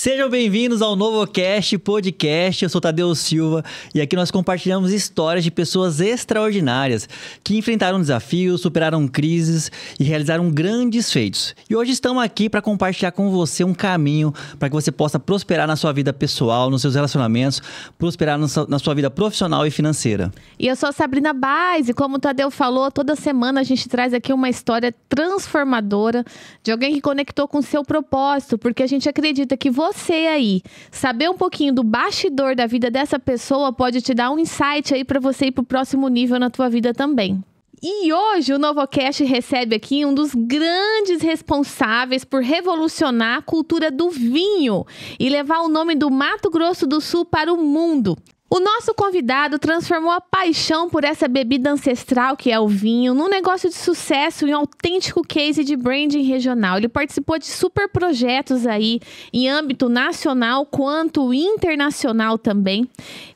Sejam bem-vindos ao NovoCast Podcast. Eu sou Tadeu Silva e aqui nós compartilhamos histórias de pessoas extraordinárias que enfrentaram desafios, superaram crises e realizaram grandes feitos. E hoje estamos aqui para compartilhar com você um caminho para que você possa prosperar na sua vida pessoal, nos seus relacionamentos, prosperar na sua vida profissional e financeira. E eu sou a Sabrina Baez e como o Tadeu falou, toda semana a gente traz aqui uma história transformadora de alguém que conectou com o seu propósito, porque a gente acredita que você aí, saber um pouquinho do bastidor da vida dessa pessoa pode te dar um insight aí para você ir pro próximo nível na tua vida também. E hoje o NovoCast recebe aqui um dos grandes responsáveis por revolucionar a cultura do vinho e levar o nome do Mato Grosso do Sul para o mundo. O nosso convidado transformou a paixão por essa bebida ancestral que é o vinho num negócio de sucesso e um autêntico case de branding regional. Ele participou de super projetos aí em âmbito nacional quanto internacional também,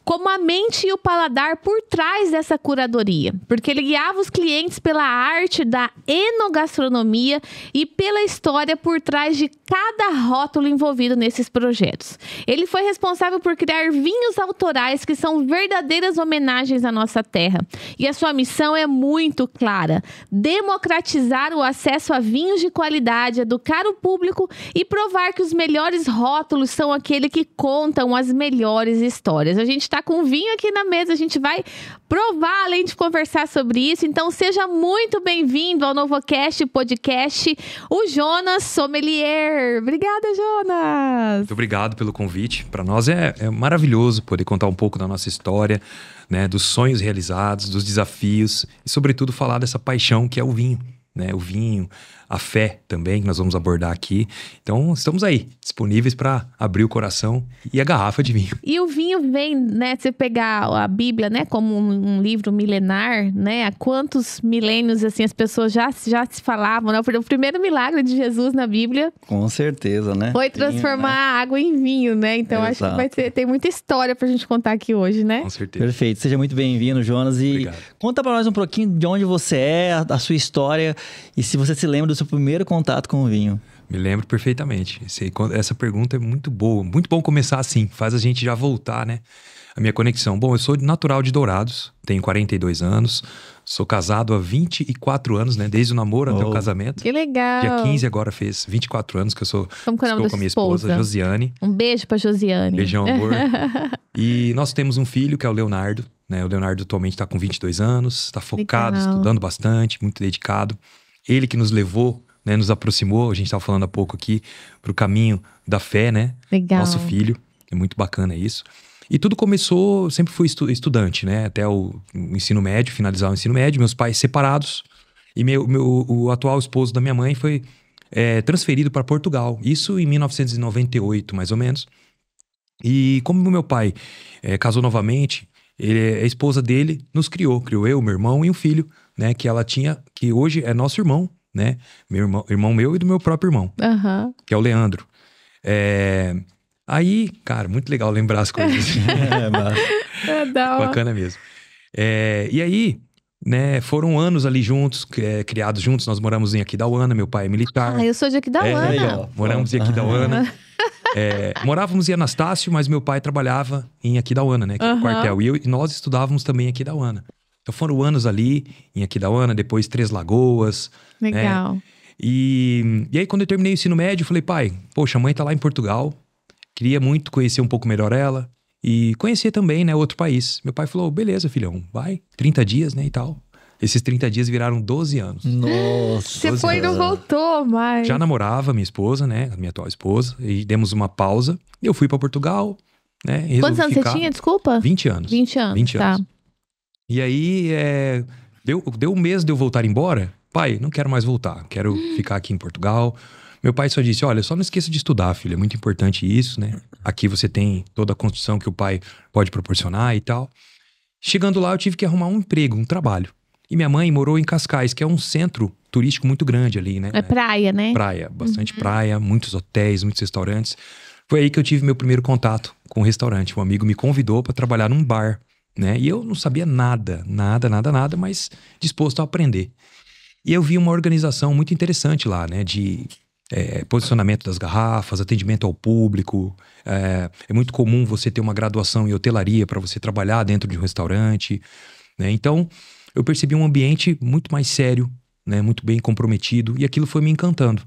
como a mente e o paladar por trás dessa curadoria, porque ele guiava os clientes pela arte da enogastronomia e pela história por trás de cada rótulo envolvido nesses projetos. Ele foi responsável por criar vinhos autorais que são verdadeiras homenagens à nossa terra. E a sua missão é muito clara: democratizar o acesso a vinhos de qualidade, educar o público e provar que os melhores rótulos são aqueles que contam as melhores histórias. A gente está com vinho aqui na mesa, a gente vai provar além de conversar sobre isso. Então seja muito bem-vindo ao NovoCast Podcast, o Jonas Sommelier. Obrigada, Jonas! Muito obrigado pelo convite. Para nós é maravilhoso poder contar um pouco da nossa história, né, dos sonhos realizados, dos desafios e, sobretudo, falar dessa paixão que é o vinho, né? O vinho, a fé também, que nós vamos abordar aqui. Então, estamos aí, disponíveis para abrir o coração e a garrafa de vinho. E o vinho vem, né, você pegar a Bíblia, né, como um livro milenar, né, há quantos milênios, assim, as pessoas já se falavam, né? O primeiro milagre de Jesus na Bíblia... Com certeza, né? Foi transformar a água em vinho, né? Então, acho que tem muita história pra gente contar aqui hoje, né? Com certeza. Perfeito. Seja muito bem-vindo, Jonas. E obrigado. Conta pra nós um pouquinho de onde você é, a sua história e se você se lembra do seu primeiro contato com o vinho. Me lembro perfeitamente. Essa pergunta é muito boa. Muito bom começar assim. Faz a gente já voltar, né? A minha conexão. Bom, eu sou natural de Dourados. Tenho 42 anos. Sou casado há 24 anos, né? Desde o namoro até o casamento. Que legal. Dia 15 agora fez 24 anos que eu estou com a minha esposa, Josiane. Um beijo pra Josiane. Beijão, amor. E nós temos um filho que é o Leonardo, né? O Leonardo atualmente está com 22 anos. Está focado, legal, estudando bastante, muito dedicado. Ele que nos levou, né, nos aproximou, a gente estava falando há pouco aqui, para o caminho da fé, né? Legal. Nosso filho, é muito bacana isso. E tudo começou, sempre fui estudante, né? Até o ensino médio, finalizar o ensino médio, meus pais separados. E o atual esposo da minha mãe foi transferido para Portugal. Isso em 1998, mais ou menos. E como meu pai casou novamente, a esposa dele nos criou eu, meu irmão e um filho, né, que ela tinha, que hoje é nosso irmão, né, irmão meu e do meu próprio irmão, que é o Leandro. Aí, cara, muito legal lembrar as coisas. Bacana mesmo. E aí, né, foram anos ali juntos, criados juntos. Nós moramos em Aquidauana, meu pai é militar. Ah, eu sou de Aquidauana. Moramos em Aquidauana. Morávamos em Anastácio, mas meu pai trabalhava em Aquidauana, né, que é o quartel. E nós estudávamos também em Aquidauana. Então foram anos ali em Aquidauana, depois Três Lagoas. Legal. Né? E aí quando eu terminei o ensino médio, eu falei, pai, poxa, a mãe tá lá em Portugal. Queria muito conhecer um pouco melhor ela. E conhecer também, né, outro país. Meu pai falou, beleza, filhão, vai. 30 dias, né, e tal. Esses 30 dias viraram 12 anos. Nossa! Você foi e não voltou mais. Já namorava minha esposa, né, a minha atual esposa. E demos uma pausa. E eu fui pra Portugal, né. Quantos anos você tinha, desculpa? 20 anos. 20 anos, 20 tá. anos. E aí, deu um mês de eu voltar embora. Pai, não quero mais voltar. Quero ficar aqui em Portugal. Meu pai só disse, olha, só não esqueça de estudar, filho. É muito importante isso, né? Aqui você tem toda a construção que o pai pode proporcionar e tal. Chegando lá, eu tive que arrumar um emprego, um trabalho. E minha mãe morou em Cascais, que é um centro turístico muito grande ali, né? É praia, né? Praia, bastante praia, muitos hotéis, muitos restaurantes. Foi aí que eu tive meu primeiro contato com o restaurante. Um amigo me convidou para trabalhar num bar, né? E eu não sabia nada, mas disposto a aprender. E eu vi uma organização muito interessante lá, né? De posicionamento das garrafas, atendimento ao público. É muito comum você ter uma graduação em hotelaria para você trabalhar dentro de um restaurante, né? Então, eu percebi um ambiente muito mais sério, né? Muito bem comprometido, e aquilo foi me encantando.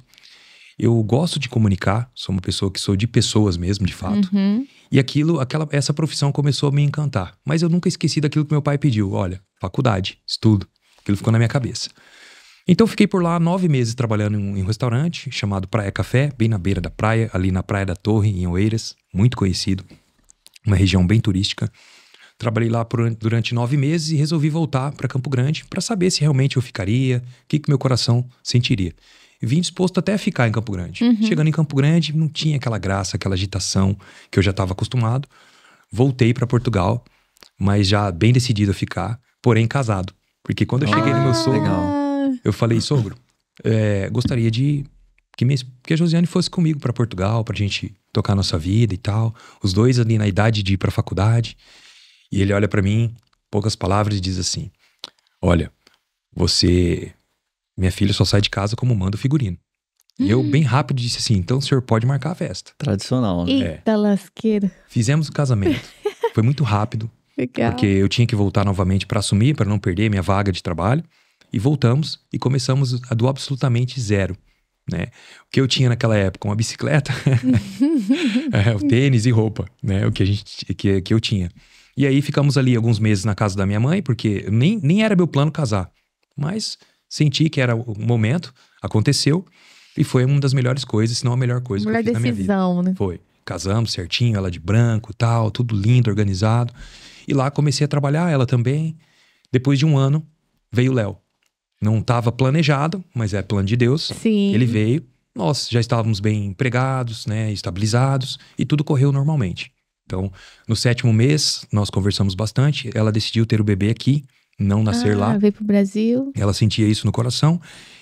Eu gosto de comunicar, sou uma pessoa que sou de pessoas mesmo, de fato. E essa profissão começou a me encantar. Mas eu nunca esqueci daquilo que meu pai pediu. Olha, faculdade, estudo. Aquilo ficou na minha cabeça. Então fiquei por lá 9 meses trabalhando em um restaurante chamado Praia Café, bem na beira da praia, ali na Praia da Torre, em Oeiras, muito conhecido. Uma região bem turística. Trabalhei lá durante 9 meses e resolvi voltar para Campo Grande para saber se realmente eu ficaria, o que meu coração sentiria. E vim disposto até a ficar em Campo Grande. Chegando em Campo Grande, não tinha aquela graça, aquela agitação que eu já estava acostumado. Voltei para Portugal, mas já bem decidido a ficar, porém casado. Porque quando eu cheguei no meu sogro, eu falei, sogro, gostaria de que a Josiane fosse comigo para Portugal, pra gente tocar nossa vida e tal. Os dois ali na idade de ir pra faculdade. E ele olha pra mim, poucas palavras, e diz assim: olha, minha filha só sai de casa como manda o figurino. E eu bem rápido disse assim: então o senhor pode marcar a festa. Tradicional, né? Eita lasqueira. Fizemos o casamento. Foi muito rápido. Legal. Porque eu tinha que voltar novamente para assumir, para não perder minha vaga de trabalho. E voltamos e começamos do absolutamente zero, né? O que eu tinha naquela época, uma bicicleta, o tênis e roupa, né? O que eu tinha. E aí ficamos ali alguns meses na casa da minha mãe, porque nem era meu plano casar. Mas senti que era o momento, aconteceu. E foi uma das melhores coisas, se não a melhor coisa que eu fiz na minha vida. Decisão, né? Foi. Casamos certinho, ela de branco e tal, tudo lindo, organizado. E lá comecei a trabalhar, ela também. Depois de um ano, veio o Léo. Não estava planejado, mas é plano de Deus. Sim. Ele veio, nós já estávamos bem empregados, né, estabilizados, e tudo correu normalmente. Então, no 7º mês, nós conversamos bastante. Ela decidiu ter o bebê aqui, não nascer lá. Veio pro Brasil. Ela sentia isso no coração.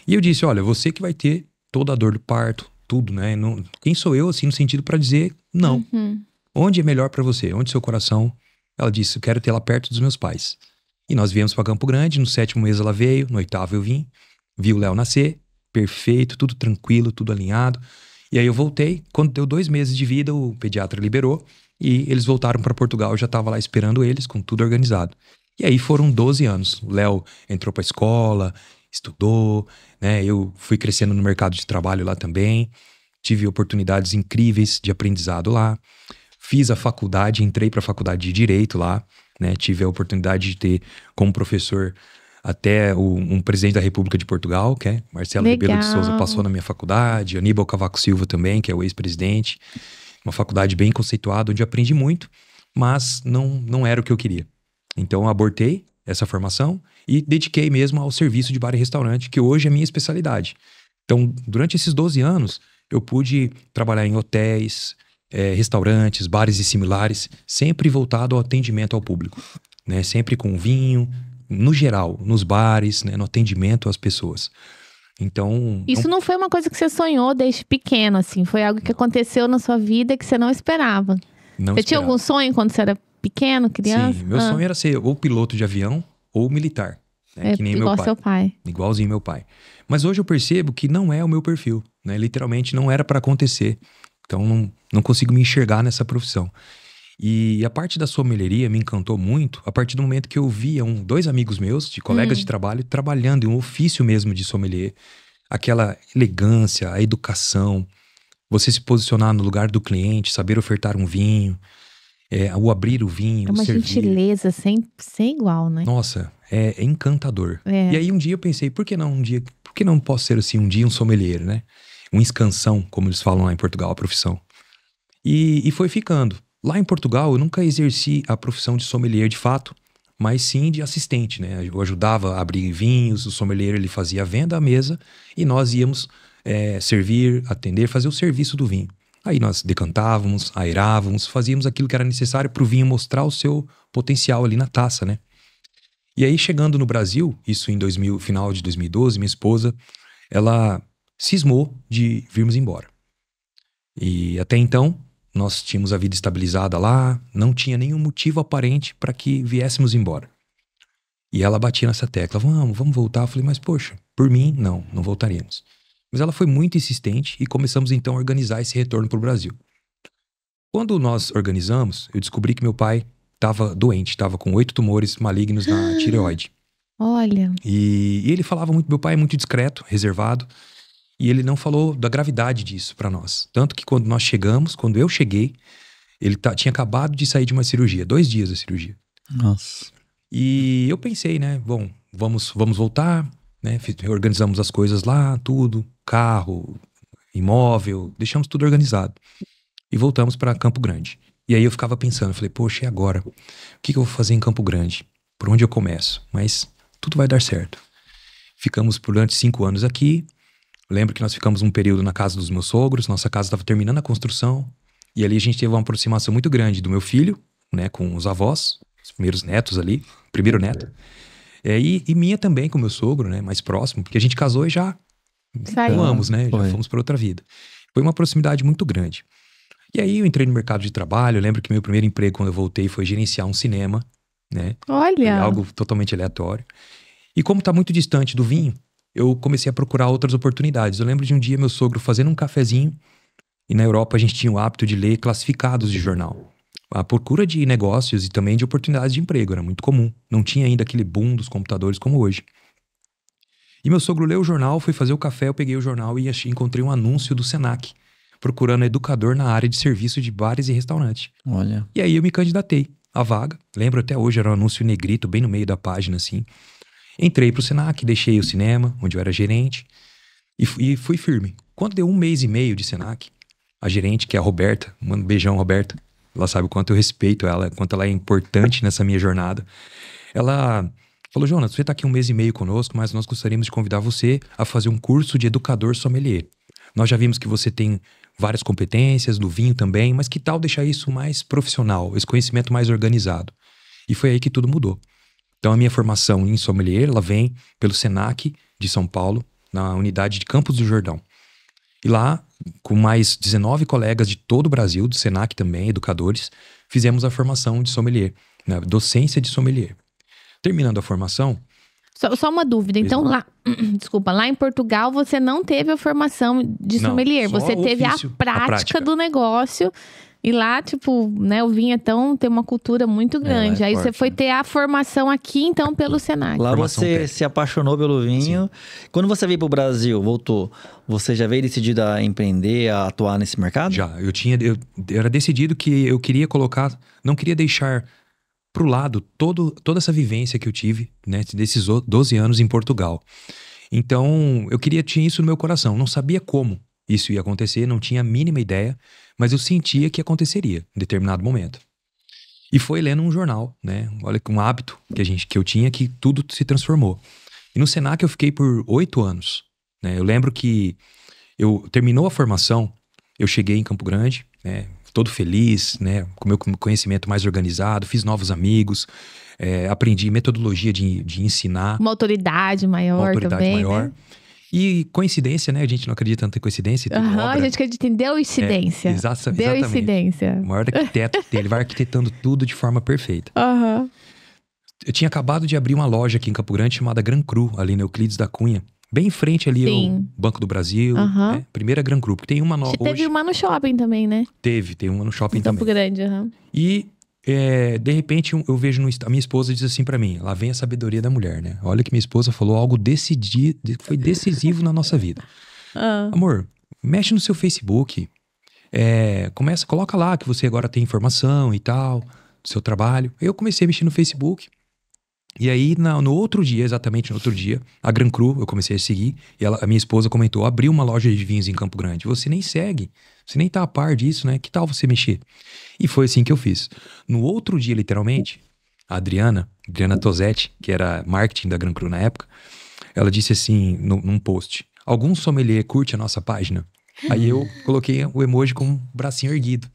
E eu disse: olha, você que vai ter toda a dor do parto, tudo, né? Quem sou eu, assim, no sentido para dizer não. Onde é melhor para você? Onde seu coração? Ela disse: eu quero ter ela perto dos meus pais. E nós viemos para Campo Grande. No 7º mês ela veio, no 8º eu vim. Vi o Léo nascer, perfeito, tudo tranquilo, tudo alinhado. E aí eu voltei. Quando deu 2 meses de vida, o pediatra liberou. E eles voltaram para Portugal. Eu já estava lá esperando eles, com tudo organizado. E aí foram 12 anos. O Léo entrou para a escola, estudou, né? Eu fui crescendo no mercado de trabalho lá também. Tive oportunidades incríveis de aprendizado lá. Fiz a faculdade, entrei para a faculdade de Direito lá, né? Tive a oportunidade de ter como professor até um presidente da República de Portugal, que é Marcelo Rebelo de Sousa, passou na minha faculdade. Aníbal Cavaco Silva também, que é o ex-presidente. Uma faculdade bem conceituada, onde aprendi muito, mas não era o que eu queria. Então eu abortei essa formação e dediquei mesmo ao serviço de bar e restaurante, que hoje é a minha especialidade. Então, durante esses 12 anos, eu pude trabalhar em hotéis, restaurantes, bares e similares, sempre voltado ao atendimento ao público, né? Sempre com vinho, no geral, nos bares, né? No atendimento às pessoas. Então... Isso não foi uma coisa que você sonhou desde pequeno, assim? Foi algo que aconteceu na sua vida que você não esperava? Você tinha algum sonho quando você era pequeno, criança? Sim, meu sonho era ser ou piloto de avião ou militar. Né? Que nem igual meu pai. Seu pai. Igualzinho meu pai. Mas hoje eu percebo que não é o meu perfil, né? Literalmente não era para acontecer. Então não consigo me enxergar nessa profissão. E a parte da sommelieria me encantou muito a partir do momento que eu via 2 amigos meus, de colegas de trabalho, trabalhando em um ofício mesmo de sommelier. Aquela elegância, a educação, você se posicionar no lugar do cliente, saber ofertar um vinho, o abrir o vinho, é uma servir. Gentileza sem igual, né? Nossa, é encantador. E aí um dia eu pensei, por que não posso ser assim um dia um sommelier, né? Um escansão, como eles falam lá em Portugal, a profissão. E foi ficando. Lá em Portugal, eu nunca exerci a profissão de sommelier de fato, mas sim de assistente, né? Eu ajudava a abrir vinhos, o sommelier ele fazia a venda à mesa e nós íamos servir, atender, fazer o serviço do vinho. Aí nós decantávamos, aerávamos, fazíamos aquilo que era necessário para o vinho mostrar o seu potencial ali na taça, né? E aí chegando no Brasil, isso em final de 2012, minha esposa, ela cismou de virmos embora. E até então, nós tínhamos a vida estabilizada lá, não tinha nenhum motivo aparente para que viéssemos embora. E ela batia nessa tecla: vamos voltar. Eu falei: mas poxa, por mim, não voltaríamos. Mas ela foi muito insistente e começamos então a organizar esse retorno para o Brasil. Quando nós organizamos, eu descobri que meu pai estava doente, estava com 8 tumores malignos na tireoide. Olha. E ele falava muito, meu pai é muito discreto, reservado, e ele não falou da gravidade disso para nós. Tanto que quando nós chegamos, quando eu cheguei, ele tinha acabado de sair de uma cirurgia, 2 dias da cirurgia. Nossa. E eu pensei, né, bom, vamos voltar, né, organizamos as coisas lá, tudo, carro, imóvel, deixamos tudo organizado. E voltamos para Campo Grande. E aí eu ficava pensando, eu falei, poxa, e agora? O que eu vou fazer em Campo Grande? Por onde eu começo? Mas tudo vai dar certo. Ficamos durante 5 anos aqui. Lembro que nós ficamos um período na casa dos meus sogros, nossa casa estava terminando a construção. E ali a gente teve uma aproximação muito grande do meu filho, né, com os avós, os primeiros netos ali, primeiro neto. E minha também com o meu sogro, né, mais próximo, porque a gente casou e já voamos, né, já fomos para outra vida. Foi uma proximidade muito grande. E aí eu entrei no mercado de trabalho, eu lembro que meu primeiro emprego quando eu voltei foi gerenciar um cinema, né? Olha! Algo totalmente aleatório. E como tá muito distante do vinho, eu comecei a procurar outras oportunidades. Eu lembro de um dia meu sogro fazendo um cafezinho, e na Europa a gente tinha o hábito de ler classificados de jornal. A procura de negócios e também de oportunidades de emprego era muito comum. Não tinha ainda aquele boom dos computadores como hoje. E meu sogro leu o jornal, foi fazer o café, eu peguei o jornal e encontrei um anúncio do Senac, procurando educador na área de serviço de bares e restaurantes. Olha. E aí eu me candidatei à vaga. Lembro até hoje, era um anúncio negrito, bem no meio da página, assim. Entrei pro Senac, deixei o cinema, onde eu era gerente, e fui firme. Quando deu 1 mês e meio de Senac, a gerente, que é a Roberta, um beijão, Roberta, ela sabe o quanto eu respeito ela, o quanto ela é importante nessa minha jornada. Ela falou, Jonas, você tá aqui 1 mês e meio conosco, mas nós gostaríamos de convidar você a fazer um curso de educador sommelier. Nós já vimos que você tem várias competências, do vinho também, mas que tal deixar isso mais profissional, esse conhecimento mais organizado? E foi aí que tudo mudou. Então a minha formação em sommelier, ela vem pelo Senac de São Paulo, na unidade de Campos do Jordão. E lá, com mais 19 colegas de todo o Brasil, do Senac também, educadores, fizemos a formação de sommelier, né, docência de sommelier. Terminando a formação... Só uma dúvida, então lá, desculpa, lá em Portugal você não teve a formação de sommelier, você teve a prática do negócio e lá, tipo, né, o vinho tem uma cultura muito grande. Aí forte, você foi ter a formação aqui, então, pelo Senac. Lá você se apaixonou pelo vinho. Sim. Quando você veio pro Brasil, voltou, você já veio decidido a empreender, a atuar nesse mercado? Já, eu era decidido que eu queria colocar, não queria deixar pro lado toda essa vivência que eu tive, né, desses 12 anos em Portugal. Então, tinha isso no meu coração. Não sabia como isso ia acontecer, não tinha a mínima ideia, mas eu sentia que aconteceria em determinado momento. E foi lendo um jornal, né? Olha que um hábito que eu tinha, que tudo se transformou. E no Senac eu fiquei por 8 anos, né? Eu lembro que terminou a formação, eu cheguei em Campo Grande, né? Todo feliz, né? Com o meu conhecimento mais organizado, fiz novos amigos, aprendi metodologia de ensinar. Uma autoridade maior também, né? E coincidência, né? A gente não acredita tanto em coincidência. A gente acredita em deucidência. Exatamente. Deucidência. O maior arquiteto dele, vai arquitetando tudo de forma perfeita. Eu tinha acabado de abrir uma loja aqui em Campo Grande chamada Gran Cru, ali na Euclides da Cunha. Bem em frente ali ao Banco do Brasil, né? Primeira Gran Cru, porque tem uma nova hoje. Teve uma no shopping também, né? Tem uma no shopping também. Campo Grande, E, de repente, eu vejo a minha esposa diz assim pra mim, lá vem a sabedoria da mulher, né? Olha que minha esposa falou algo decidido, foi decisivo na nossa vida. Amor, mexe no seu Facebook, coloca lá que você agora tem informação e tal, do seu trabalho. Eu comecei a mexer no Facebook. E aí, no outro dia, exatamente no outro dia, a Gran Cru, eu comecei a seguir, e a minha esposa comentou, abriu uma loja de vinhos em Campo Grande. Você nem segue, você nem tá a par disso, né? Que tal você mexer? E foi assim que eu fiz. No outro dia, literalmente, a Adriana Tosetti, que era marketing da Gran Cru na época, ela disse assim, num post, algum sommelier curte a nossa página? Aí eu coloquei o emoji com o bracinho erguido.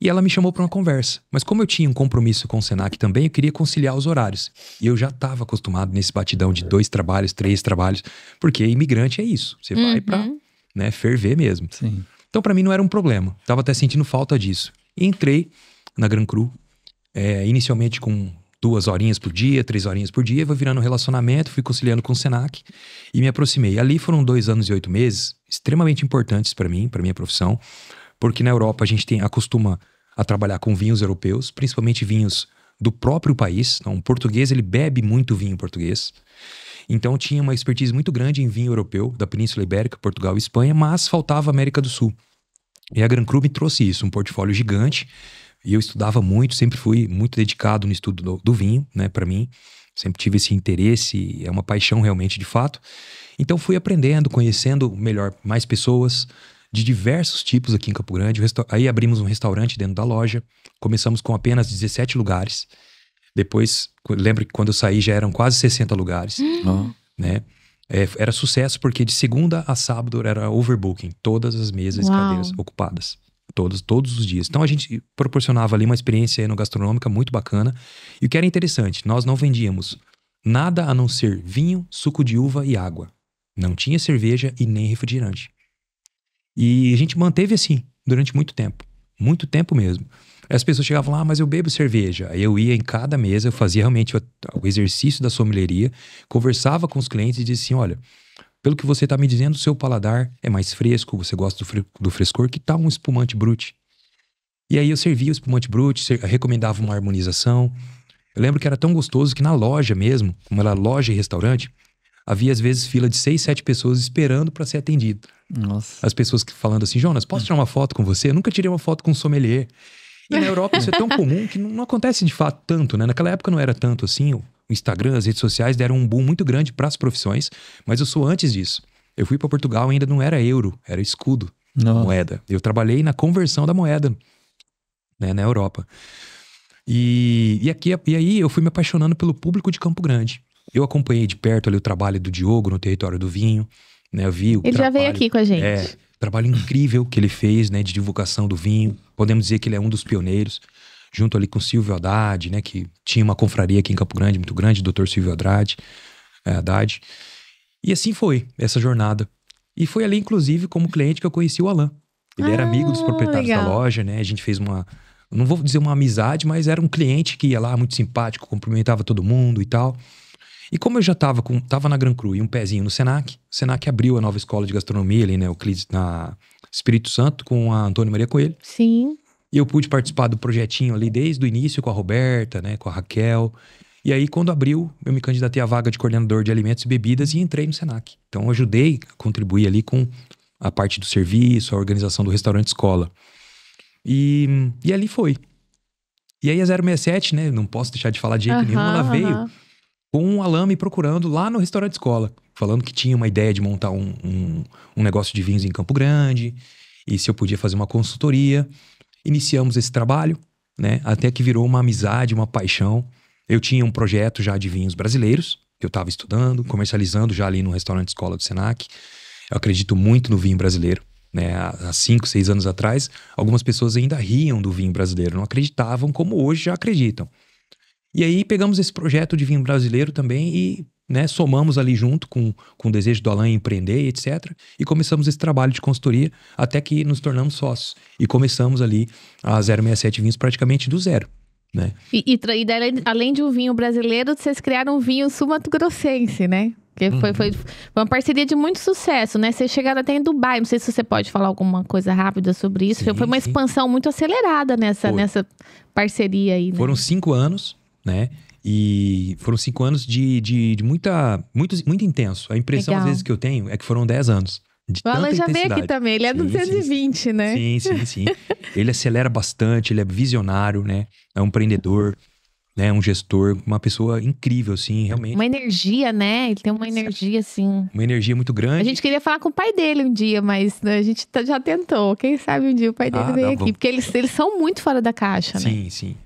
E ela me chamou para uma conversa. Mas como eu tinha um compromisso com o Senac também, eu queria conciliar os horários. E eu já estava acostumado nesse batidão de 2 trabalhos, 3 trabalhos. Porque imigrante é isso. Você vai para, né, ferver mesmo. Sim. Então para mim não era um problema. Tava até sentindo falta disso. E entrei na Gran Cru, inicialmente com 2 horinhas por dia, 3 horinhas por dia, foi virando um relacionamento, fui conciliando com o Senac e me aproximei. Ali foram 2 anos e 8 meses, extremamente importantes para mim, para minha profissão, porque na Europa a gente acostuma a trabalhar com vinhos europeus, principalmente vinhos do próprio país. Então, o português, ele bebe muito vinho português. Então, tinha uma expertise muito grande em vinho europeu, da Península Ibérica, Portugal e Espanha, mas faltava a América do Sul. E a Gran Cru me trouxe isso, um portfólio gigante. E eu estudava muito, sempre fui muito dedicado no estudo do vinho, né, para mim. Sempre tive esse interesse, é uma paixão realmente de fato. Então fui aprendendo, conhecendo melhor mais pessoas de diversos tipos aqui em Campo Grande. Aí abrimos um restaurante dentro da loja, começamos com apenas 17 lugares. Depois, lembro que quando eu saí já eram quase 60 lugares, né? Era sucesso porque de segunda a sábado era overbooking, todas as mesas e cadeiras ocupadas. Todos os dias. Então a gente proporcionava ali uma experiência enogastronômica muito bacana. E o que era interessante, nós não vendíamos nada a não ser vinho, suco de uva e água. Não tinha cerveja e nem refrigerante. E a gente manteve assim durante muito tempo mesmo. As pessoas chegavam lá, mas eu bebo cerveja. Aí eu ia em cada mesa, eu fazia realmente o exercício da sommelieria, conversava com os clientes e dizia assim, olha, pelo que você está me dizendo, o seu paladar é mais fresco, você gosta do frescor, que tal um espumante brut? E aí eu servia o espumante brut, recomendava uma harmonização. Eu lembro que era tão gostoso que na loja mesmo, como era loja e restaurante, havia às vezes fila de 6, 7 pessoas esperando para ser atendido. Nossa. As pessoas falando assim, Jonas, posso tirar uma foto com você? Eu nunca tirei uma foto com um sommelier. E na Europa isso é tão comum que não acontece de fato tanto, né? Naquela época não era tanto assim. O Instagram, as redes sociais deram um boom muito grande para as profissões, mas eu sou antes disso. Eu fui para Portugal, ainda não era euro, era escudo, moeda. Eu trabalhei na conversão da moeda, né, na Europa. E aí eu fui me apaixonando pelo público de Campo Grande. Eu acompanhei de perto ali o trabalho do Diogo no território do vinho, né? Eu vi ele já veio aqui com a gente. Trabalho incrível que ele fez, né, de divulgação do vinho. Podemos dizer que ele é um dos pioneiros, junto ali com o Silvio Haddad, né, que tinha uma confraria aqui em Campo Grande muito grande, Dr. Silvio Haddad. E assim foi essa jornada. E foi ali, inclusive, como cliente que eu conheci o Alain. Ele era amigo dos proprietários da loja, né? A gente fez não vou dizer uma amizade, mas era um cliente que ia lá, muito simpático, cumprimentava todo mundo e tal. E como eu já tava na Gran Cru e um pezinho no Senac, o Senac abriu a nova escola de gastronomia ali, né? O Euclides na Espírito Santo, com a Antônio Maria Coelho. Sim. E eu pude participar do projetinho ali desde o início com a Roberta, né? Com a Raquel. E aí, quando abriu, eu me candidatei à vaga de coordenador de alimentos e bebidas e entrei no Senac. Então, eu ajudei a contribuir ali com a parte do serviço, a organização do restaurante escola. E ali foi. E aí, a 067, né? Não posso deixar de falar de jeito nenhum. Ela veio com um Alain me procurando lá no restaurante escola, falando que tinha uma ideia de montar um negócio de vinhos em Campo Grande e se eu podia fazer uma consultoria. Iniciamos esse trabalho, né? Até que virou uma amizade, uma paixão. Eu tinha um projeto já de vinhos brasileiros, que eu estava estudando, comercializando já ali no restaurante escola do Senac. Eu acredito muito no vinho brasileiro, né? Há 5, 6 anos atrás, algumas pessoas ainda riam do vinho brasileiro, não acreditavam como hoje já acreditam. E aí pegamos esse projeto de vinho brasileiro também e, né, somamos ali junto com o desejo do Alain em empreender, etc. E começamos esse trabalho de consultoria até que nos tornamos sócios. E começamos ali a 067 Vinhos praticamente do zero, né? E daí, além de um vinho brasileiro, vocês criaram um vinho sul-mato-grossense, né? Que foi uma parceria de muito sucesso, né? Vocês chegaram até em Dubai, não sei se você pode falar alguma coisa rápida sobre isso. Sim, foi uma expansão muito acelerada nessa parceria aí, né? Foram 5 anos, né? E foram 5 anos de muito intenso. A impressão, às vezes, que eu tenho é que foram 10 anos. O Alan já veio aqui também, ele é do 220, né? Sim. Ele acelera bastante, ele é visionário, né? É um empreendedor, né? Um gestor, uma pessoa incrível, assim, realmente. Uma energia, né? Ele tem uma energia, assim... Uma energia muito grande. A gente queria falar com o pai dele um dia, mas a gente já tentou. Quem sabe um dia o pai dele vem aqui. Porque eles são muito fora da caixa, né? Sim.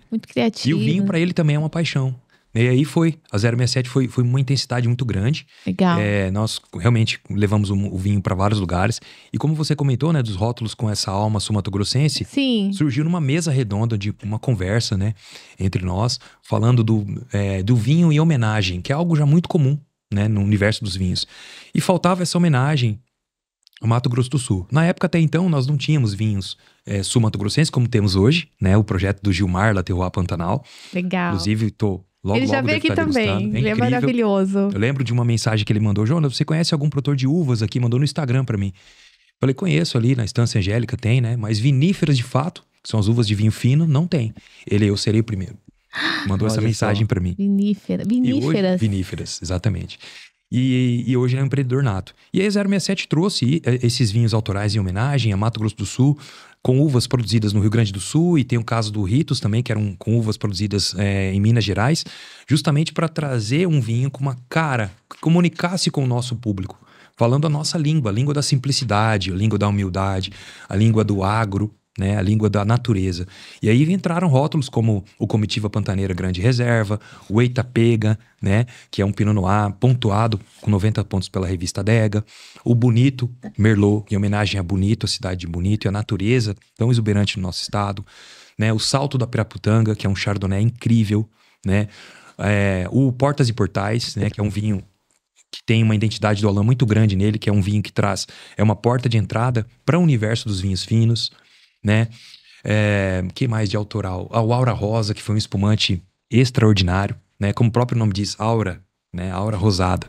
Muito criativo. E o vinho pra ele também é uma paixão. E aí a 067 foi uma intensidade muito grande. Legal. Nós realmente levamos o vinho para vários lugares. E como você comentou, né, dos rótulos com essa alma sul-mato-grossense, sim, surgiu numa mesa redonda de uma conversa, né, entre nós, falando do vinho em homenagem, que é algo já muito comum, né, no universo dos vinhos. E faltava essa homenagem Mato Grosso do Sul. Na época, até então, nós não tínhamos vinhos sul-mato-grossenses, como temos hoje, né? O projeto do Gilmar, La Terroir Pantanal. Legal. Inclusive, logo Ele já veio aqui também. Ele é maravilhoso. Eu lembro de uma mensagem que ele mandou. Jonas, você conhece algum produtor de uvas aqui? Mandou no Instagram pra mim. Falei, conheço ali, na Estância Angélica tem, né? Mas viníferas, de fato, que são as uvas de vinho fino, não tem. Eu serei o primeiro. Mandou essa mensagem pra mim. Viníferas. Hoje, viníferas, exatamente. E hoje ele é um empreendedor nato. E a 067 trouxe esses vinhos autorais em homenagem a Mato Grosso do Sul, com uvas produzidas no Rio Grande do Sul, e tem o caso do Ritos também, que eram com uvas produzidas em Minas Gerais, justamente para trazer um vinho com uma cara que comunicasse com o nosso público, falando a nossa língua, a língua da simplicidade, a língua da humildade, a língua do agro, né, a língua da natureza. E aí entraram rótulos como o Comitiva Pantaneira Grande Reserva, o Eita Pega, né, que é um Pinot Noir pontuado com 90 pontos pela revista Adega, o Bonito Merlot, em homenagem a Bonito, a cidade de Bonito e a natureza tão exuberante no nosso estado, né, o Salto da Piraputanga, que é um Chardonnay incrível, né, o Portas e Portais, né, que é um vinho que tem uma identidade do Alain muito grande nele, que é um vinho que traz, uma porta de entrada para o universo dos vinhos finos, né? Que mais de autoral? O Aura Rosa, que foi um espumante extraordinário, né? Como o próprio nome diz, Aura, né? Aura rosada.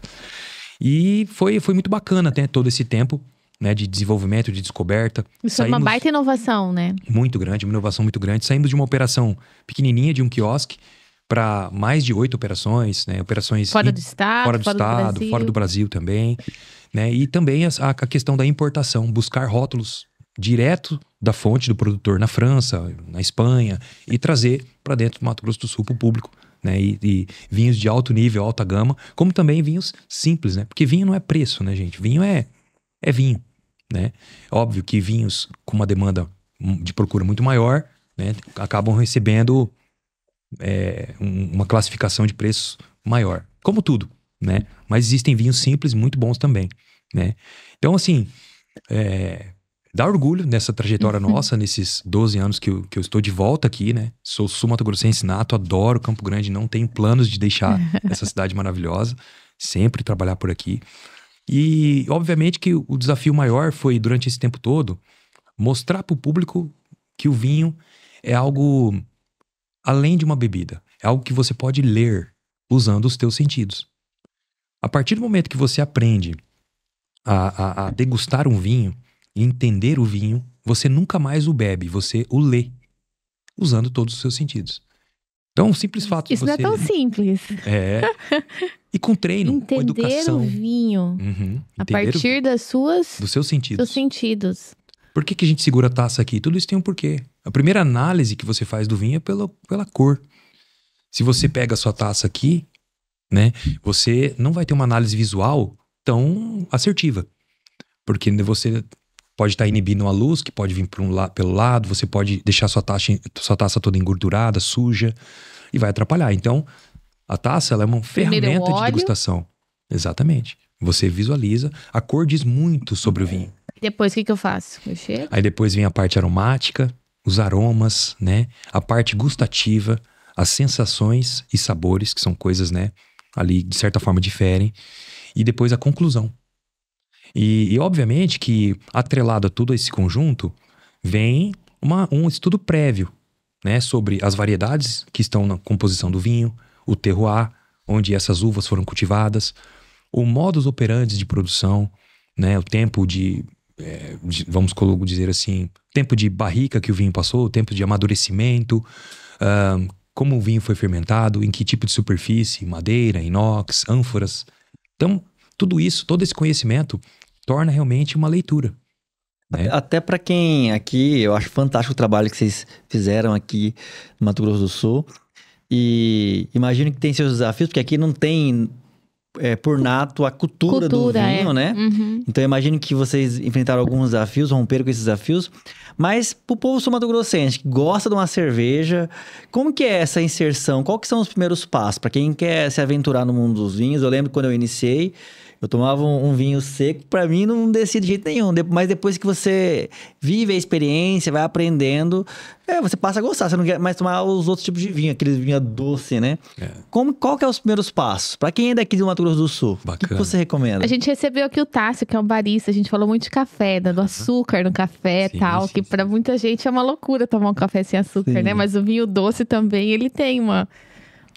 E foi muito bacana, né? Todo esse tempo, né? De desenvolvimento, de descoberta. Isso é uma baita inovação, né? Muito grande, uma inovação muito grande. Saímos de uma operação pequenininha, de um quiosque, para mais de 8 operações, né? Operações fora do estado, fora do Brasil também, né? E também a questão da importação, buscar rótulos direto da fonte do produtor na França, na Espanha, e trazer para dentro do Mato Grosso do Sul para o público, né? E vinhos de alto nível, alta gama, como também vinhos simples, né? Porque vinho não é preço, né, gente? Vinho é vinho, né? Óbvio que vinhos com uma demanda de procura muito maior, né, acabam recebendo uma classificação de preços maior, como tudo, né? Mas existem vinhos simples muito bons também, né? Então, assim, dá orgulho nessa trajetória nossa, nesses 12 anos que eu estou de volta aqui, né? Sou sul-mato-grossense nato, adoro Campo Grande, não tenho planos de deixar essa cidade maravilhosa, sempre trabalhar por aqui. E, obviamente, que o desafio maior foi, durante esse tempo todo, mostrar para o público que o vinho é algo além de uma bebida. É algo que você pode ler usando os teus sentidos. A partir do momento que você aprende a degustar um vinho, e entender o vinho, você nunca mais o bebe, você o lê, usando todos os seus sentidos. Então, o simples fato de você... Isso não é tão simples. E com treino, com educação. Entender o vinho, a partir dos seus sentidos. Por que a gente segura a taça aqui? Tudo isso tem um porquê. A primeira análise que você faz do vinho é pela cor. Se você pega a sua taça aqui, né, você não vai ter uma análise visual tão assertiva. Porque você pode estar inibindo a luz, que pode vir pelo lado, você pode deixar sua taça toda engordurada, suja, e vai atrapalhar. Então, a taça ela é uma ferramenta de degustação. Exatamente. Você visualiza, a cor diz muito sobre o vinho. Depois, o que eu faço? Eu chego? Aí depois vem a parte aromática, os aromas, né? A parte gustativa, as sensações e sabores, que são coisas, né? Ali, de certa forma, diferem. E depois a conclusão. E obviamente que, atrelado a todo esse conjunto, vem um estudo prévio, né, sobre as variedades que estão na composição do vinho, o terroir, onde essas uvas foram cultivadas, o modus operandi de produção, né, o tempo vamos dizer assim, tempo de barrica que o vinho passou, o tempo de amadurecimento, como o vinho foi fermentado, em que tipo de superfície, madeira, inox, ânforas. Então, tudo isso, todo esse conhecimento torna realmente uma leitura. Né? Até para quem aqui, eu acho fantástico o trabalho que vocês fizeram aqui no Mato Grosso do Sul. E imagino que tem seus desafios, porque aqui não tem por nato a cultura do vinho, né? Uhum. Então eu imagino que vocês enfrentaram alguns desafios, romperam com esses desafios. Mas pro povo sul-mato-grossense, que gosta de uma cerveja, como que é essa inserção? Qual que são os primeiros passos? Para quem quer se aventurar no mundo dos vinhos, eu lembro que quando eu iniciei, Eu tomava um vinho seco, pra mim não descia de jeito nenhum. Mas depois que você vive a experiência, vai aprendendo, você passa a gostar. Você não quer mais tomar os outros tipos de vinho, aqueles vinho doce, né? Qual que é os primeiros passos? Pra quem é daqui do Mato Grosso do Sul, o que você recomenda? A gente recebeu aqui o Tássio, que é um barista. A gente falou muito de café, do açúcar no café e tal. Que pra muita gente é uma loucura tomar um café sem açúcar, né? Mas o vinho doce também, ele tem uma...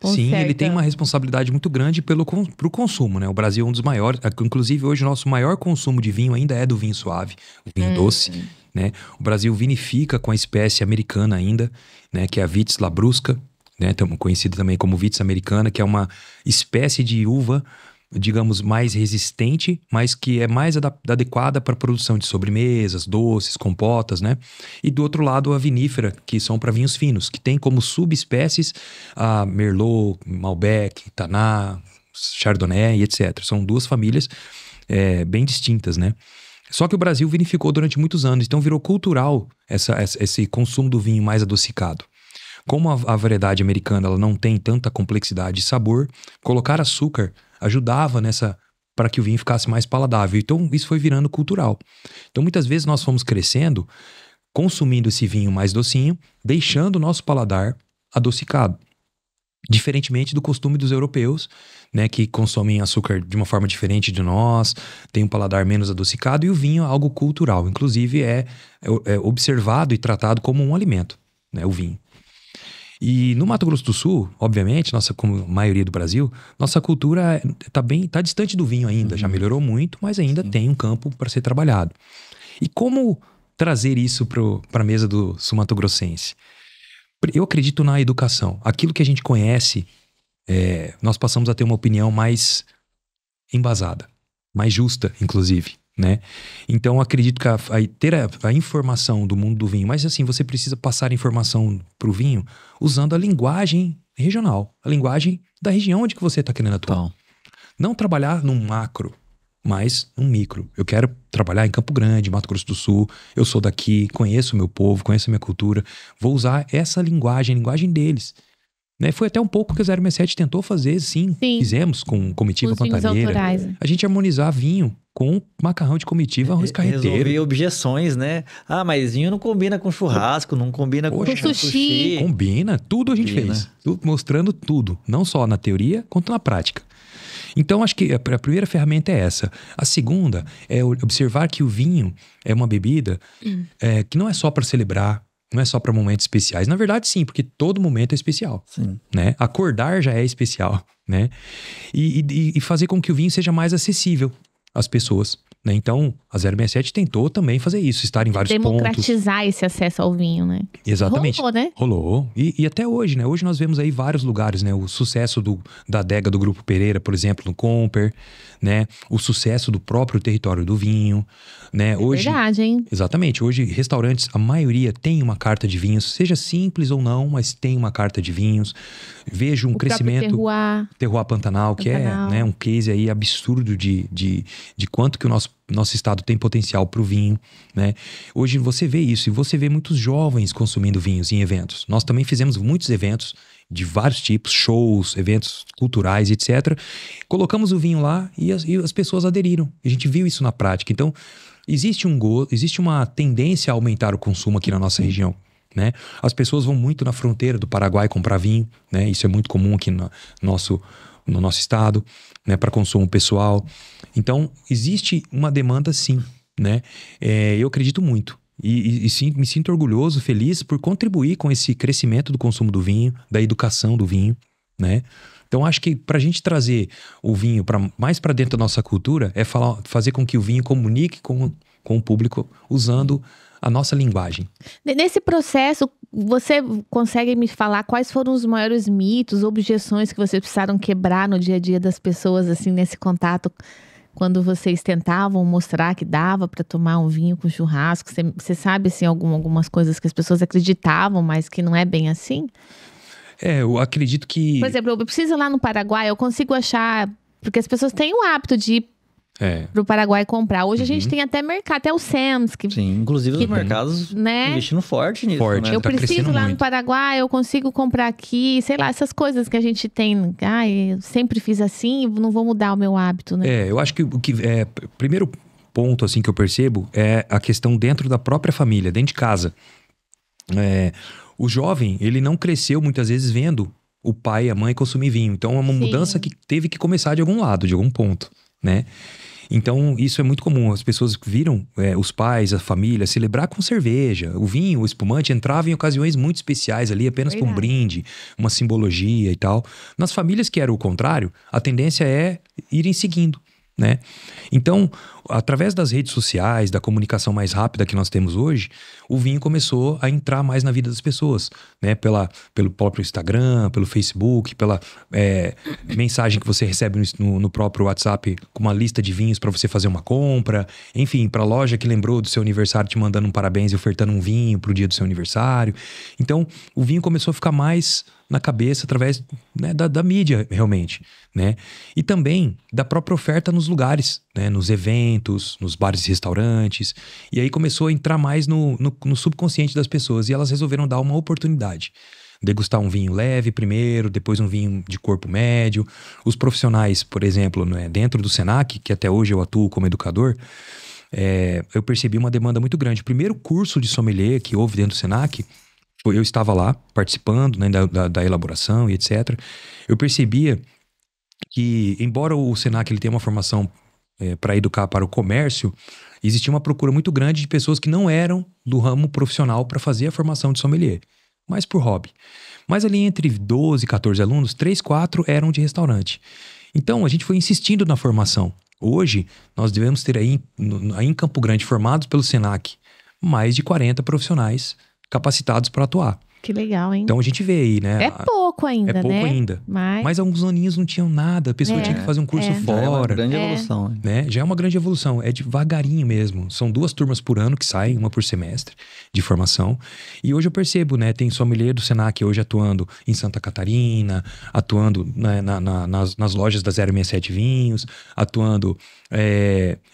ele tem uma responsabilidade muito grande pro consumo, né? O Brasil é um dos maiores, inclusive hoje o nosso maior consumo de vinho ainda é do vinho suave, o vinho doce, né? O Brasil vinifica com a espécie americana ainda, né? Que é a Vitis labrusca, né? Conhecida também como Vitis americana, que é uma espécie de uva, digamos, mais resistente, mas que é mais adequada para a produção de sobremesas, doces, compotas, né? E do outro lado, a vinífera, que são para vinhos finos, que tem como subespécies a Merlot, Malbec, Taná, Chardonnay e etc. São duas famílias bem distintas, né? Só que o Brasil vinificou durante muitos anos, então virou cultural esse consumo do vinho mais adocicado. Como a variedade americana ela não tem tanta complexidade de sabor, colocar açúcar ajudava para que o vinho ficasse mais paladável. Então, isso foi virando cultural. Então, muitas vezes nós fomos crescendo, consumindo esse vinho mais docinho, deixando o nosso paladar adocicado. Diferentemente do costume dos europeus, né, que consomem açúcar de uma forma diferente de nós, tem um paladar menos adocicado, e o vinho é algo cultural. Inclusive, é observado e tratado como um alimento, né, o vinho. E no Mato Grosso do Sul, obviamente, como a maioria do Brasil, nossa cultura tá distante do vinho ainda. Já melhorou muito, mas ainda tem um campo para ser trabalhado. E como trazer isso para a mesa do sul-mato-grossense? Eu acredito na educação. Aquilo que a gente conhece, nós passamos a ter uma opinião mais embasada, mais justa, inclusive, né? Então, acredito que ter a informação do mundo do vinho, mas assim, você precisa passar informação pro vinho usando a linguagem regional, a linguagem da região onde que você está querendo atuar. Então. Não trabalhar num macro, mas num micro. Eu quero trabalhar em Campo Grande, Mato Grosso do Sul, eu sou daqui, conheço o meu povo, conheço a minha cultura, vou usar essa linguagem, a linguagem deles. Né? Foi até um pouco que o 067 tentou fazer, sim. Fizemos com comitiva pantaneira. A gente harmonizar vinho com macarrão de comitiva, arroz carreteiro. Resolver objeções, né? Ah, mas vinho não combina com churrasco, não combina com sushi. Combina, tudo a gente fez. Mostrando tudo, não só na teoria, quanto na prática. Então, acho que a primeira ferramenta é essa. A segunda é observar que o vinho é uma bebida que não é só para celebrar, não é só para momentos especiais. Na verdade, sim, porque todo momento é especial. Sim. Né? Acordar já é especial, né? E fazer com que o vinho seja mais acessível às pessoas. Né? Então, a 067 tentou também fazer isso, estar em vários pontos. Democratizar esse acesso ao vinho, né? Exatamente. Rolou, né? Rolou. E até hoje, né? Hoje nós vemos aí vários lugares, né? O sucesso da adega do Grupo Pereira, por exemplo, no Comper, né? O sucesso do próprio território do vinho, né? Hoje, verdade, hein? Exatamente. Hoje, restaurantes, a maioria tem uma carta de vinhos, seja simples ou não, mas tem uma carta de vinhos. Vejo um crescimento... Terroir Pantanal, que é, né, um case aí absurdo de quanto que o nosso estado tem potencial para o vinho, né? Hoje você vê isso, e você vê muitos jovens consumindo vinhos em eventos. Nós também fizemos muitos eventos de vários tipos, shows, eventos culturais, etc. Colocamos o vinho lá e as pessoas aderiram. A gente viu isso na prática. Então, existe uma tendência a aumentar o consumo aqui na nossa região. Né? As pessoas vão muito na fronteira do Paraguai comprar vinho, né? Isso é muito comum aqui no nosso estado, né? Para consumo pessoal. Então, existe uma demanda, sim, né? Eu acredito muito. E sim, me sinto orgulhoso, feliz por contribuir com esse crescimento do consumo do vinho, da educação do vinho, né? Então, acho que para a gente trazer o vinho mais para dentro da nossa cultura, é fazer com que o vinho comunique com o público usando a nossa linguagem. Nesse processo, você consegue me falar quais foram os maiores mitos, objeções que vocês precisaram quebrar no dia a dia das pessoas, assim, nesse contato, quando vocês tentavam mostrar que dava para tomar um vinho com churrasco? Você sabe, assim, algumas coisas que as pessoas acreditavam, mas que não é bem assim? Eu acredito que... Por exemplo, eu preciso ir lá no Paraguai, eu consigo achar... Porque as pessoas têm o hábito de pro Paraguai comprar. Hoje a gente tem até mercado, até o Sam's. Sim, inclusive os mercados investindo forte nisso. Forte. Né? Eu Tá preciso crescendo lá no muito. Paraguai, eu consigo comprar aqui, sei lá, essas coisas que a gente tem. Eu sempre fiz assim, não vou mudar o meu hábito, né? Eu acho que o que primeiro ponto assim que eu percebo é a questão dentro da própria família, dentro de casa. O jovem, ele não cresceu muitas vezes vendo o pai e a mãe consumir vinho. Então é uma mudança que teve que começar de algum lado, de algum ponto, né? Então, isso é muito comum. As pessoas viram os pais, a família, celebrar com cerveja. O vinho, o espumante, entrava em ocasiões muito especiais ali, apenas para um brinde, uma simbologia e tal. Nas famílias que era o contrário, a tendência é irem seguindo, né? Então, através das redes sociais, da comunicação mais rápida que nós temos hoje, o vinho começou a entrar mais na vida das pessoas, né? Pelo próprio Instagram, pelo Facebook, pela mensagem que você recebe no próprio WhatsApp com uma lista de vinhos para você fazer uma compra, enfim, para a loja que lembrou do seu aniversário te mandando um parabéns e ofertando um vinho pro dia do seu aniversário. Então, o vinho começou a ficar mais na cabeça através, né, da mídia, realmente, né? E também da própria oferta nos lugares, né? Nos eventos, nos bares e restaurantes. E aí começou a entrar mais no subconsciente das pessoas e elas resolveram dar uma oportunidade. Degustar um vinho leve primeiro, depois um vinho de corpo médio. Os profissionais, por exemplo, né, dentro do Senac, que até hoje eu atuo como educador, eu percebi uma demanda muito grande. O primeiro curso de sommelier que houve dentro do Senac, eu estava lá participando, né, da elaboração e etc. Eu percebia que, embora o Senac ele tenha uma formação para educar para o comércio, existia uma procura muito grande de pessoas que não eram do ramo profissional para fazer a formação de sommelier, mas por hobby. Mas ali entre 12 e 14 alunos, 3, 4 eram de restaurante. Então a gente foi insistindo na formação. Hoje nós devemos ter aí em Campo Grande, formados pelo Senac, mais de 40 profissionais capacitados para atuar. Que legal, hein? Então a gente vê aí, né? É pouco ainda, né? É pouco ainda. Mas alguns aninhos não tinham nada. A pessoa tinha que fazer um curso fora. É uma grande evolução. Né? Já é uma grande evolução. É devagarinho mesmo. São 2 turmas por ano que saem, uma por semestre de formação. E hoje eu percebo, né? Tem sommelier do Senac hoje atuando em Santa Catarina, atuando nas lojas da 067 Vinhos, atuando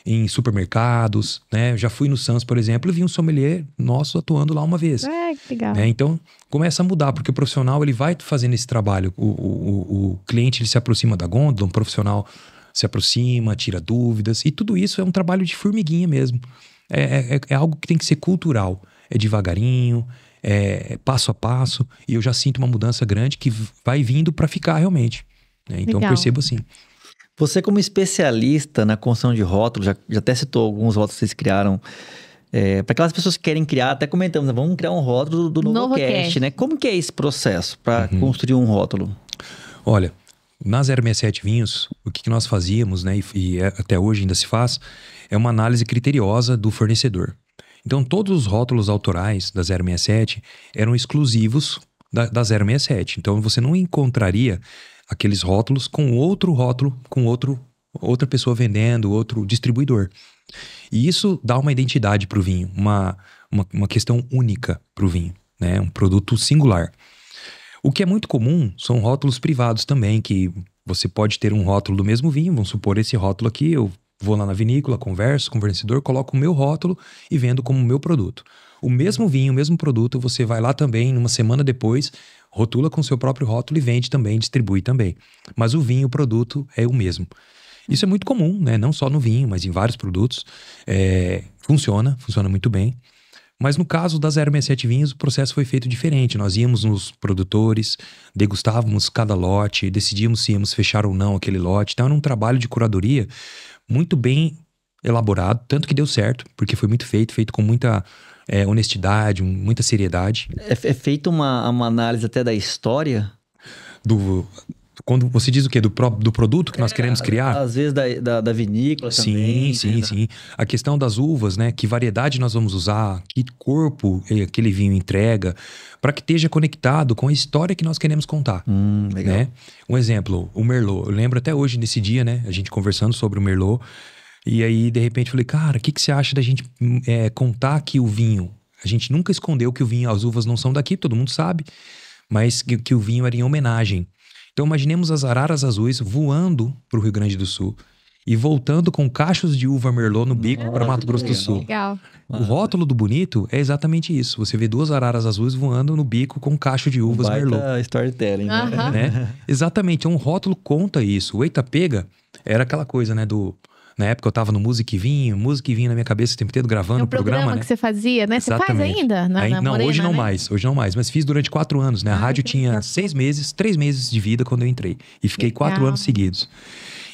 em supermercados, né? Já fui no Sans, por exemplo, e vi um sommelier nosso atuando lá uma vez. Que legal. Né? Então, começa a mudar, porque o profissional ele vai fazendo esse trabalho. O cliente ele se aproxima da gôndola, um profissional se aproxima, tira dúvidas, e tudo isso é um trabalho de formiguinha mesmo. É algo que tem que ser cultural. É devagarinho, passo a passo, e eu já sinto uma mudança grande que vai vindo para ficar realmente. Né? Então, eu percebo assim. Você, como especialista na construção de rótulos, já até citou alguns rótulos que vocês criaram. Para aquelas pessoas que querem criar, até comentamos, né? Vamos criar um rótulo do NovoCast, né? Como que é esse processo para construir um rótulo? Olha, na 067 Vinhos, o que nós fazíamos, né? E até hoje ainda se faz, é uma análise criteriosa do fornecedor. Então, todos os rótulos autorais da 067 eram exclusivos da 067. Então, você não encontraria aqueles rótulos com outro rótulo, com outra pessoa vendendo, outro distribuidor. E isso dá uma identidade para o vinho, uma questão única para o vinho, né? Um produto singular. O que é muito comum são rótulos privados também, que você pode ter um rótulo do mesmo vinho, vamos supor esse rótulo aqui, eu vou lá na vinícola, converso com o fornecedor, coloco o meu rótulo e vendo como meu produto. O mesmo vinho, o mesmo produto, você vai lá também, uma semana depois, rotula com o seu próprio rótulo e vende também, distribui também. Mas o vinho, o produto é o mesmo. Isso é muito comum, né? Não só no vinho, mas em vários produtos. Funciona muito bem. Mas no caso da 067 Vinhos, o processo foi feito diferente. Nós íamos nos produtores, degustávamos cada lote, decidíamos se íamos fechar ou não aquele lote. Então era um trabalho de curadoria muito bem elaborado, tanto que deu certo, porque foi muito feito com muita honestidade, muita seriedade. É feita uma análise até da história? Quando você diz o quê? Do produto que nós queremos criar? Às vezes da vinícola também. Sim. A questão das uvas, né? Que variedade nós vamos usar, que corpo aquele vinho entrega, para que esteja conectado com a história que nós queremos contar. Legal. Né? Um exemplo, o Merlot. Eu lembro até hoje, nesse dia, né? A gente conversando sobre o Merlot. E aí, de repente, eu falei, cara, o que você acha da gente contar que o vinho... A gente nunca escondeu que o vinho, as uvas não são daqui, todo mundo sabe. Mas que o vinho era em homenagem. Então, imaginemos as araras azuis voando para o Rio Grande do Sul e voltando com cachos de uva Merlot no bico para Mato Grosso do Sul. Legal. O rótulo do bonito é exatamente isso. Você vê 2 araras azuis voando no bico com um cacho de uvas Merlot. Storytelling, né? Aham. Né? Exatamente, um rótulo conta isso. O Eita Pega era aquela coisa, né, na época eu tava no Música e Vinho na minha cabeça o tempo inteiro gravando É o um programa né? que você fazia, né? Você faz Exatamente. ainda? Na Não, Morena, hoje não né? mais, mas fiz durante 4 anos, né? A rádio que tinha legal. 3 meses de vida quando eu entrei. E fiquei 4 Legal. anos seguidos.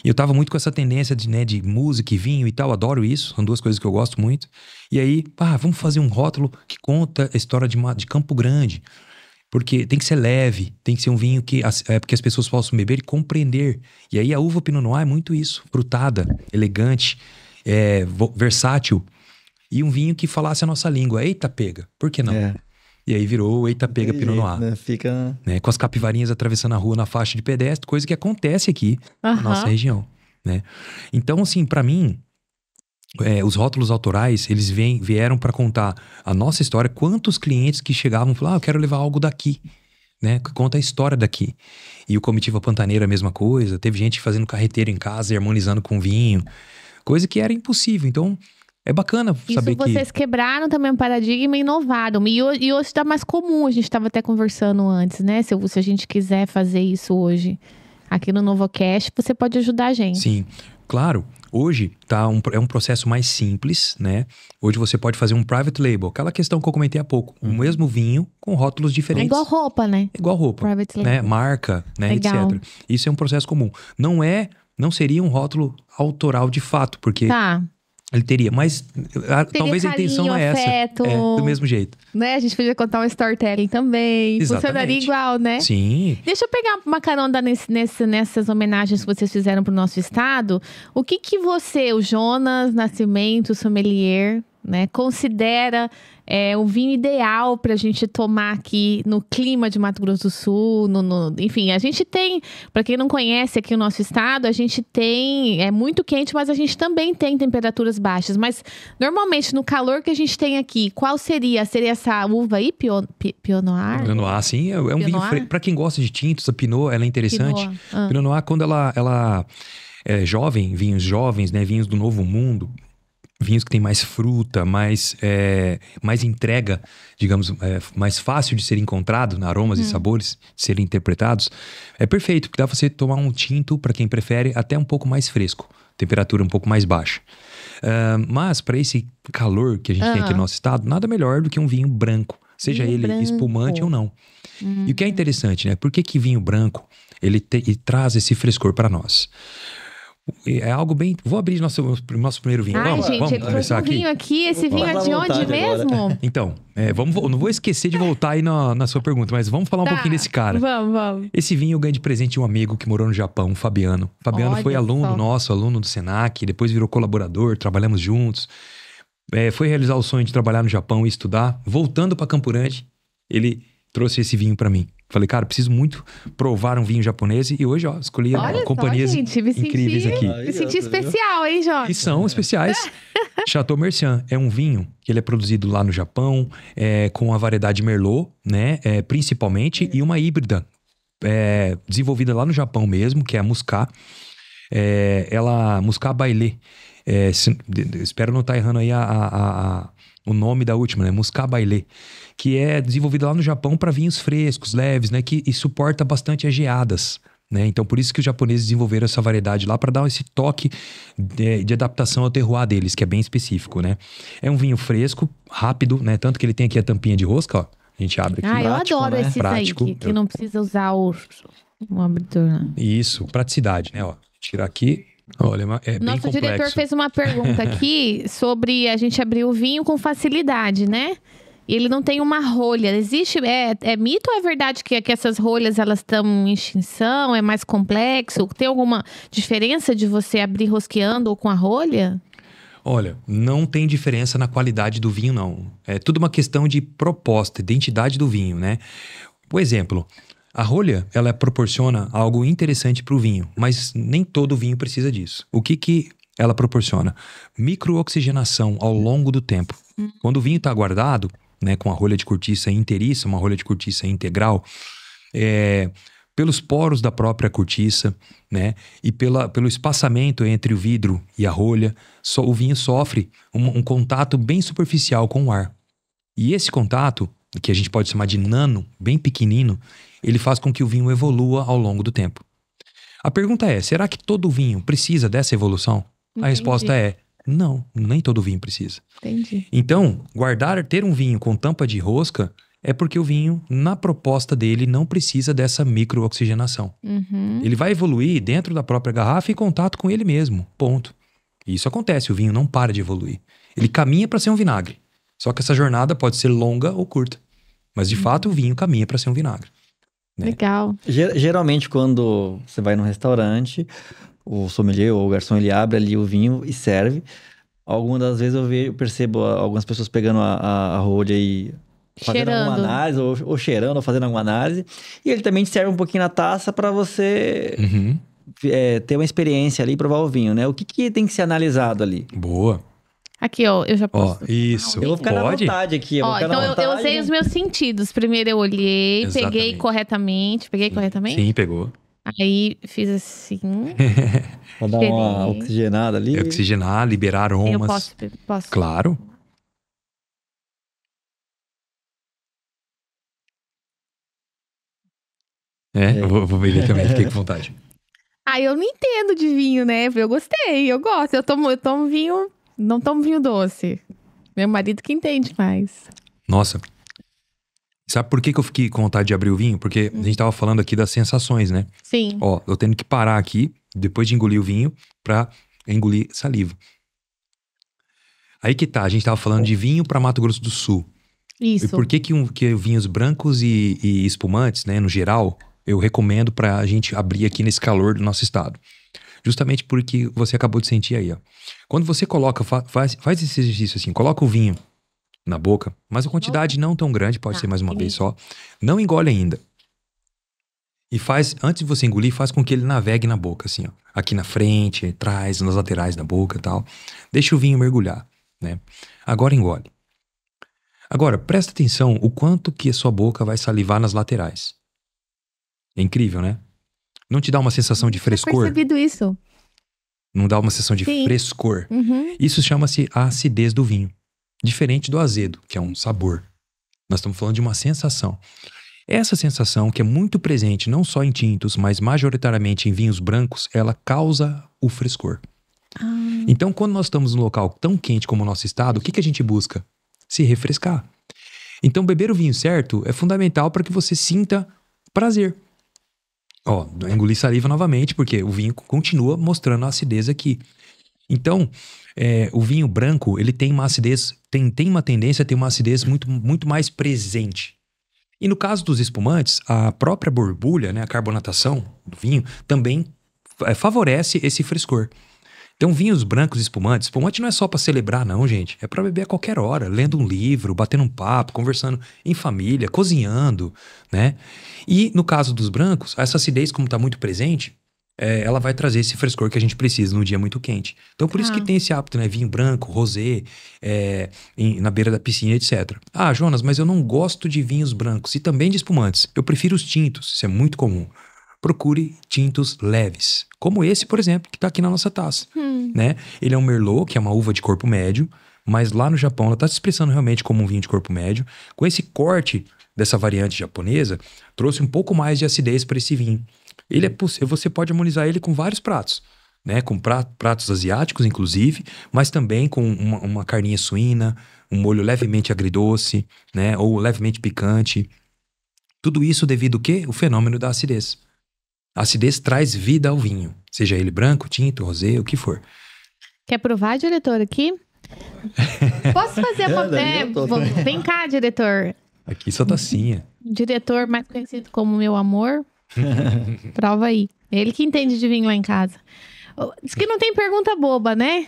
E eu tava muito com essa tendência de música e vinho e tal, adoro isso, são 2 coisas que eu gosto muito. E aí, vamos fazer um rótulo que conta a história de Campo Grande. Porque tem que ser leve, tem que ser um vinho que porque as pessoas possam beber e compreender. E aí a uva Pinot Noir é muito isso, frutada, elegante, versátil. E um vinho que falasse a nossa língua. Eita Pega, por que não? E aí virou o Eita Pega Pinot Noir. Né? Fica... Né? Com as capivarinhas atravessando a rua na faixa de pedestre, coisa que acontece aqui na nossa região. Né? Então, assim, pra mim, os rótulos autorais, eles vieram pra contar a nossa história. Quantos clientes que chegavam e falavam, eu quero levar algo daqui, né? Que conta a história daqui. E o Comitiva Pantaneira, a mesma coisa. Teve gente fazendo carreteiro em casa e harmonizando com vinho. Coisa que era impossível. Então, é bacana saber que... Isso vocês quebraram também um paradigma e inovaram. E hoje está mais comum, a gente estava até conversando antes, né? Se a gente quiser fazer isso hoje aqui no Novocast, você pode ajudar a gente. Sim, claro. Hoje é um processo mais simples, né? Hoje você pode fazer um private label. Aquela questão que eu comentei há pouco. O mesmo vinho com rótulos diferentes. É igual roupa, né? É igual roupa. Private né? label. Marca, né? Legal. Etc. Isso é um processo comum. Não seria um rótulo autoral de fato, porque Tá. ele teria. Mas talvez a intenção não é afeto, essa. Do mesmo jeito. Né? A gente podia contar um storytelling também. Exatamente. Funcionaria igual, né? Sim. Deixa eu pegar uma carona nessas homenagens que vocês fizeram pro nosso estado. O que você, o Jonas Nascimento, sommelier, né, considera o vinho ideal pra gente tomar aqui no clima de Mato Grosso do Sul? Enfim, a gente tem, pra quem não conhece aqui o nosso estado, a gente tem, é muito quente, mas a gente também tem temperaturas baixas. Mas, normalmente, no calor que a gente tem aqui, qual seria? Seria essa uva aí, Pinot Noir? Pinot Noir, sim, é um Pinot vinho Noir? fresco. Pra quem gosta de tintos, a Pinot, ela é interessante. Pinot. Pinot Noir, quando ela é jovem, vinhos jovens, né, vinhos do Novo Mundo, vinhos que tem mais fruta, mais entrega, digamos, mais fácil de ser encontrado, aromas e sabores, de serem interpretados, é perfeito, porque dá pra você tomar um tinto, para quem prefere, até um pouco mais fresco, temperatura um pouco mais baixa. Mas para esse calor que a gente tem aqui no nosso estado, nada melhor do que um vinho branco, seja Vinho ele branco. espumante ou não. E o que é interessante, né? Por que vinho branco, ele traz esse frescor para nós? É algo bem... Vou abrir nosso primeiro vinho. Ai, Vamos gente, ele trouxe começar um aqui? vinho aqui. Esse vinho é Vamos de à onde vontade mesmo? Então, não vou esquecer de voltar aí na sua pergunta, mas vamos falar um Tá. pouquinho desse cara. Vamos. Esse vinho eu ganhei de presente de um amigo que morou no Japão, o Fabiano. Fabiano Olha foi aluno só. nosso, aluno do Senac, depois virou colaborador, trabalhamos juntos. Foi realizar o sonho de trabalhar no Japão e estudar. Voltando para Campo Grande, ele trouxe esse vinho para mim. Falei, cara, preciso muito provar um vinho japonês. E hoje, escolhi Olha companhias só, gente, me incríveis senti, aqui. Me senti especial, hein, Jonas? Que são especiais. Chateau Mercian é um vinho que ele é produzido lá no Japão, com a variedade Merlot, né? Principalmente, e uma híbrida desenvolvida lá no Japão mesmo, que é a Muscat. Muscat Bailey. Espero não estar errando aí o nome da última, né? Muscat Bailey. Que é desenvolvida lá no Japão para vinhos frescos, leves, né? E suporta bastante as geadas. Né? Então, por isso que os japoneses desenvolveram essa variedade lá para dar esse toque de adaptação ao terroir deles, que é bem específico, né? É um vinho fresco, rápido, né? Tanto que ele tem aqui a tampinha de rosca, ó. A gente abre aqui. Ah, eu Prático, adoro né? esses Prático. aí, que não precisa usar o abridor, não. Isso, praticidade, né? Ó, tirar aqui. Olha, é bem Nosso complexo. diretor fez uma pergunta aqui sobre a gente abrir o vinho com facilidade, né? E ele não tem uma rolha. Existe, é mito ou é verdade que essas rolhas, elas estão em extinção? É mais complexo? Tem alguma diferença de você abrir rosqueando ou com a rolha? Olha, não tem diferença na qualidade do vinho, não. É tudo uma questão de proposta, identidade do vinho, né? Por exemplo, a rolha, ela proporciona algo interessante para o vinho, mas nem todo vinho precisa disso. O que ela proporciona? Microoxigenação ao longo do tempo. Quando o vinho está guardado, né, com a rolha de cortiça inteiriça, uma rolha de cortiça integral, pelos poros da própria cortiça, né? E pelo espaçamento entre o vidro e a rolha, o vinho sofre um contato bem superficial com o ar. E esse contato, que a gente pode chamar de nano, bem pequenino, ele faz com que o vinho evolua ao longo do tempo. A pergunta é, será que todo vinho precisa dessa evolução? Entendi. A resposta é, não, nem todo vinho precisa. Entendi. Então, ter um vinho com tampa de rosca é porque o vinho, na proposta dele, não precisa dessa microoxigenação. Uhum. Ele vai evoluir dentro da própria garrafa em contato com ele mesmo, ponto. E isso acontece, o vinho não para de evoluir. Ele caminha para ser um vinagre. Só que essa jornada pode ser longa ou curta. Mas, de fato, o vinho caminha para ser um vinagre. Né? Legal. Geralmente, quando você vai num restaurante, o sommelier ou o garçom, ele abre ali o vinho e serve. Algumas das vezes eu percebo algumas pessoas pegando a rolha e fazendo alguma Cheirando. análise, ou cheirando, ou fazendo alguma análise. E ele também te serve um pouquinho na taça para você Uhum. ter uma experiência ali e provar o vinho, né? O que tem que ser analisado ali? Boa. Aqui, ó, eu já Ó, posso. isso. Eu vou ficar na Pode? vontade aqui. Eu vou Ó, ficar na então eu vontade, usei né? os meus sentidos. Primeiro eu olhei, peguei Exatamente. corretamente. Peguei corretamente? Sim, pegou. Aí fiz assim. Pra dar uma Cheirei. oxigenada ali. Oxigenar, liberar Eu aromas. posso. Claro. Eu vou beber também, fiquei com vontade. Ah, eu não entendo de vinho, né? Eu gostei, eu gosto. Eu tomo vinho, não tomo vinho doce. Meu marido que entende mais. Nossa. Sabe por que eu fiquei com vontade de abrir o vinho? Porque a gente tava falando aqui das sensações, né? Sim. Ó, eu tendo que parar aqui, depois de engolir o vinho, pra engolir saliva. Aí que tá, a gente tava falando de vinho pra Mato Grosso do Sul. E Isso. por que vinhos brancos e espumantes, né, no geral, eu recomendo pra gente abrir aqui nesse calor do nosso estado? Justamente porque você acabou de sentir aí, ó. Quando você coloca, faz esse exercício assim, coloca o vinho na boca, mas a quantidade não tão grande, pode ser mais uma vez só. Não engole ainda. E antes de você engolir, faz com que ele navegue na boca, assim, ó. Aqui na frente, atrás, nas laterais da boca e tal. Deixa o vinho mergulhar, né? Agora engole. Agora, presta atenção o quanto que a sua boca vai salivar nas laterais. É incrível, né? Não te dá uma sensação de Eu frescor? percebido isso. Não dá uma sensação de Sim. frescor? Uhum. Isso chama-se a acidez do vinho. Diferente do azedo, que é um sabor. Nós estamos falando de uma sensação. Essa sensação, que é muito presente não só em tintos, mas majoritariamente em vinhos brancos, ela causa o frescor. Então, quando nós estamos num local tão quente como o nosso estado, o que a gente busca? Se refrescar. Então, beber o vinho certo é fundamental para que você sinta prazer. Ó, engoli saliva novamente, porque o vinho continua mostrando a acidez aqui. Então, o vinho branco, ele tem uma acidez, tem uma tendência a ter uma acidez muito, muito mais presente. E no caso dos espumantes, a própria borbulha, né, a carbonatação do vinho, também favorece esse frescor. Então, vinhos brancos espumantes, espumante não é só para celebrar não, gente. É para beber a qualquer hora, lendo um livro, batendo um papo, conversando em família, cozinhando, né? E no caso dos brancos, essa acidez, como está muito presente, ela vai trazer esse frescor que a gente precisa num dia muito quente. Então, por isso que tem esse hábito, né? Vinho branco, rosé, na beira da piscina, etc. Ah, Jonas, mas eu não gosto de vinhos brancos e também de espumantes. Eu prefiro os tintos, isso é muito comum. Procure tintos leves, como esse, por exemplo, que está aqui na nossa taça. Né? Ele é um Merlot, que é uma uva de corpo médio, mas lá no Japão ela está se expressando realmente como um vinho de corpo médio. Com esse corte dessa variante japonesa, trouxe um pouco mais de acidez para esse vinho. Você pode harmonizar ele com vários pratos, né? Com pratos asiáticos, inclusive, mas também com uma carninha suína, um molho levemente agridoce, né? Ou levemente picante. Tudo isso devido ao quê? O fenômeno da acidez. A acidez traz vida ao vinho, seja ele branco, tinto, rosé, o que for. Quer provar, diretor, aqui? Posso fazer Vem cá, diretor. Aqui só tacinha. Diretor mais conhecido como meu amor. Prova aí. Ele que entende de vinho lá em casa. Diz que não tem pergunta boba, né?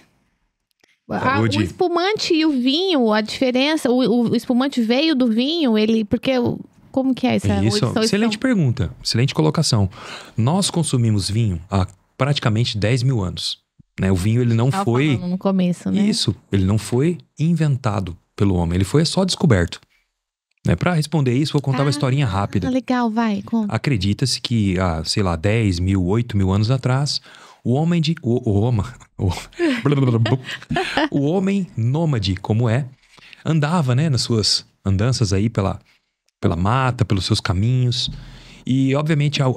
O espumante e o vinho, a diferença, o espumante veio do vinho, porque... Como que é essa Isso, excelente pergunta, excelente colocação. Nós consumimos vinho há praticamente 10 mil anos. Né? O vinho, ele não foi... no começo, né? Isso, ele não foi inventado pelo homem, ele foi só descoberto. Né? Para responder isso, vou contar uma historinha rápida. Legal, vai, conta. Acredita-se que, sei lá, 10 mil, 8 mil anos atrás, o homem nômade, como andava, né, nas suas andanças aí pela mata, pelos seus caminhos. E, obviamente, a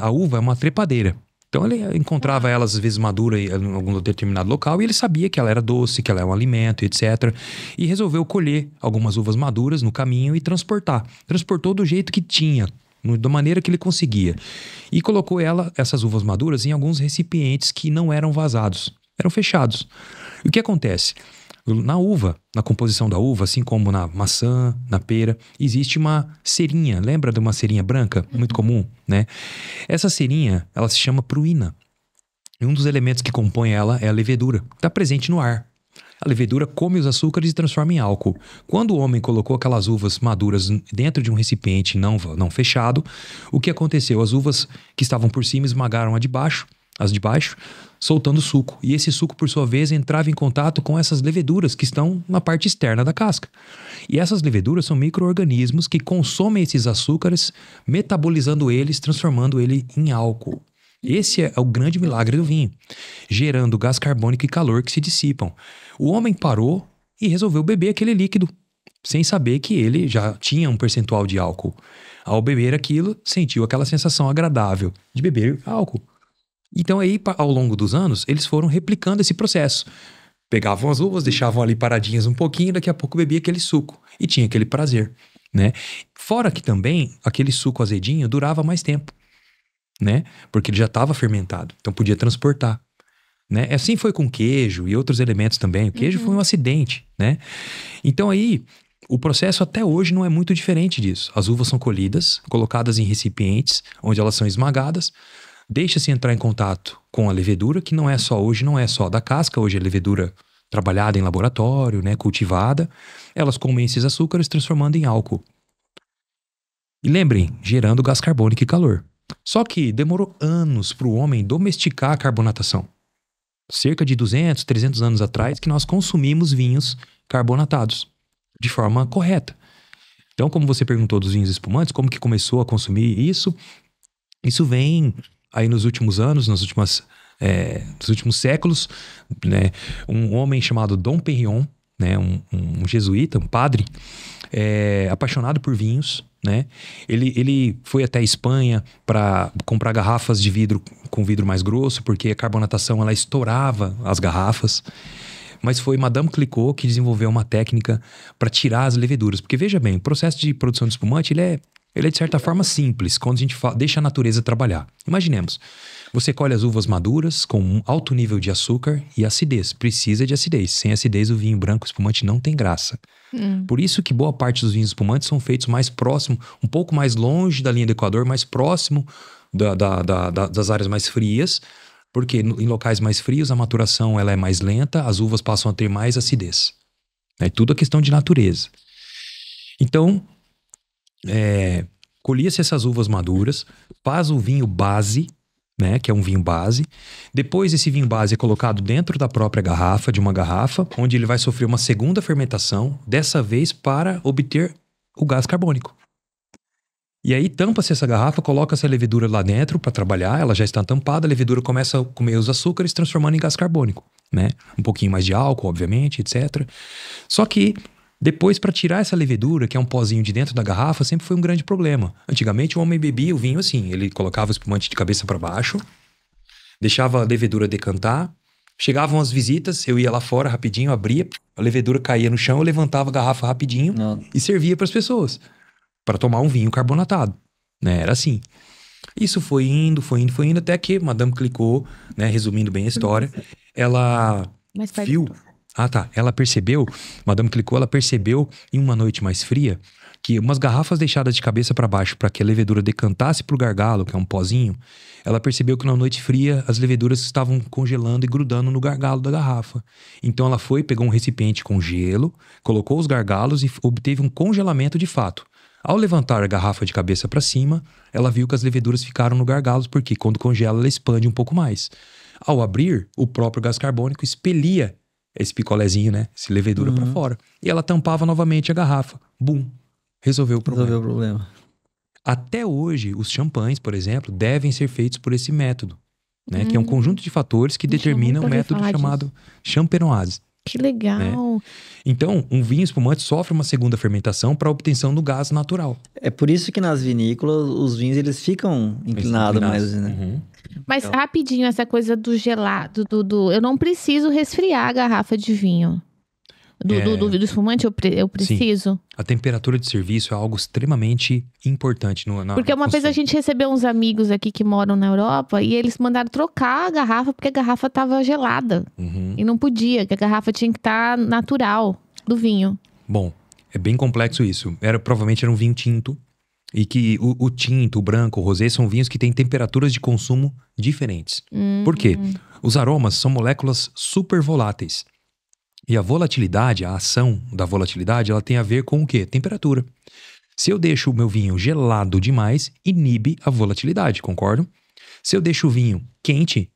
uva é uma trepadeira. Então, ele encontrava ela, às vezes, madura em algum determinado local e ele sabia que ela era doce, que ela é um alimento, etc. E resolveu colher algumas uvas maduras no caminho e transportar. Transportou do jeito que tinha, da maneira que ele conseguia. E colocou essas uvas maduras em alguns recipientes que não eram vazados, eram fechados. E o que acontece? Na uva, na composição da uva, assim como na maçã, na pera, existe uma cerinha. Lembra de uma cerinha branca? Muito comum, né? Essa cerinha, ela se chama pruína. E um dos elementos que compõe ela é a levedura. Está presente no ar. A levedura come os açúcares e transforma em álcool. Quando o homem colocou aquelas uvas maduras dentro de um recipiente não fechado, o que aconteceu? As uvas que estavam por cima esmagaram as de baixo, soltando suco. E esse suco, por sua vez, entrava em contato com essas leveduras que estão na parte externa da casca. E essas leveduras são micro-organismos que consomem esses açúcares, metabolizando eles, transformando ele em álcool. Esse é o grande milagre do vinho, gerando gás carbônico e calor que se dissipam. O homem parou e resolveu beber aquele líquido, sem saber que ele já tinha um percentual de álcool. Ao beber aquilo, sentiu aquela sensação agradável de beber álcool. Então aí, ao longo dos anos, eles foram replicando esse processo. Pegavam as uvas, deixavam ali paradinhas um pouquinho, daqui a pouco bebia aquele suco. E tinha aquele prazer, né? Fora que também, aquele suco azedinho durava mais tempo, né? Porque ele já estava fermentado, então podia transportar, né? Assim foi com queijo e outros elementos também. O queijo foi um acidente, né? Então aí, o processo até hoje não é muito diferente disso. As uvas são colhidas, colocadas em recipientes, onde elas são esmagadas, deixa-se entrar em contato com a levedura, que não é só da casca, hoje é levedura trabalhada em laboratório, né, cultivada. Elas comem esses açúcares, transformando em álcool. E lembrem, gerando gás carbônico e calor. Só que demorou anos para o homem domesticar a carbonatação. Cerca de 200, 300 anos atrás que nós consumimos vinhos carbonatados de forma correta. Então, como você perguntou dos vinhos espumantes, como que começou a consumir isso? Isso vem aí nos últimos anos, nos últimos séculos, né? Um homem chamado Dom Perignon, né? Um jesuíta, um padre, apaixonado por vinhos, né? Ele foi até a Espanha para comprar garrafas de vidro com vidro mais grosso, porque a carbonatação ela estourava as garrafas. Mas foi Madame Clicquot que desenvolveu uma técnica para tirar as leveduras. Porque veja bem, o processo de produção de espumante ele é de certa forma simples, quando a gente deixa a natureza trabalhar. Imaginemos, você colhe as uvas maduras com um alto nível de açúcar e acidez. Precisa de acidez. Sem acidez, o vinho branco espumante não tem graça. Por isso que boa parte dos vinhos espumantes são feitos mais próximo, um pouco mais longe da linha do Equador, mais próximo das áreas mais frias, porque em locais mais frios a maturação ela é mais lenta, as uvas passam a ter mais acidez. É tudo a questão de natureza. Então, colhia-se essas uvas maduras, faz o vinho base, né, que é um vinho base. Depois esse vinho base é colocado dentro da própria garrafa, de uma garrafa, onde ele vai sofrer uma segunda fermentação, dessa vez para obter o gás carbônico. E aí tampa-se essa garrafa, coloca-se a levedura lá dentro para trabalhar, ela já está tampada, a levedura começa a comer os açúcares, transformando em gás carbônico, né? Um pouquinho mais de álcool, obviamente, etc. Só que depois, para tirar essa levedura, que é um pozinho de dentro da garrafa, sempre foi um grande problema. Antigamente o homem bebia o vinho assim, ele colocava o espumante de cabeça para baixo, deixava a levedura decantar, chegavam as visitas, eu ia lá fora rapidinho, abria, a levedura caía no chão, eu levantava a garrafa rapidinho e servia para as pessoas, para tomar um vinho carbonatado, né? Era assim. Isso foi indo, até que Madame Clicquot, né, resumindo bem a história, ela viu... Ela percebeu, Madame Clicquot, ela percebeu em uma noite mais fria que umas garrafas deixadas de cabeça para baixo para que a levedura decantasse pro gargalo, que é um pozinho, ela percebeu que na noite fria as leveduras estavam congelando e grudando no gargalo da garrafa. Então ela foi, pegou um recipiente com gelo, colocou os gargalos e obteve um congelamento de fato. Ao levantar a garrafa de cabeça para cima, ela viu que as leveduras ficaram no gargalo, porque quando congela ela expande um pouco mais. Ao abrir, o próprio gás carbônico expelia esse picolézinho, né? Esse levedura pra fora. E ela tampava novamente a garrafa. Bum! resolveu o problema. Resolveu o problema. Até hoje, os champanhes, por exemplo, devem ser feitos por esse método, né? Que é um conjunto de fatores que determinam um método chamado champenoise. Que legal. Né? Então, um vinho espumante sofre uma segunda fermentação para a obtenção do gás natural. É por isso que nas vinícolas, os vinhos, eles ficam inclinados mais, né? Uhum. Mas rapidinho, essa coisa do gelado, eu não preciso resfriar a garrafa de vinho. Do espumante eu preciso? Sim. A temperatura de serviço é algo extremamente importante. Porque uma vez a gente recebeu uns amigos aqui que moram na Europa e eles mandaram trocar a garrafa porque a garrafa estava gelada. Uhum. E não podia, que a garrafa tinha que estar natural do vinho. Bom, é bem complexo isso. Provavelmente era um vinho tinto. E que o tinto, o branco, o rosé são vinhos que têm temperaturas de consumo diferentes. Por quê? Os aromas são moléculas super voláteis. E a volatilidade, a ação da volatilidade, ela tem a ver com o quê? Temperatura. Se eu deixo o meu vinho gelado demais, inibe a volatilidade, concordam? Se eu deixo o vinho quente,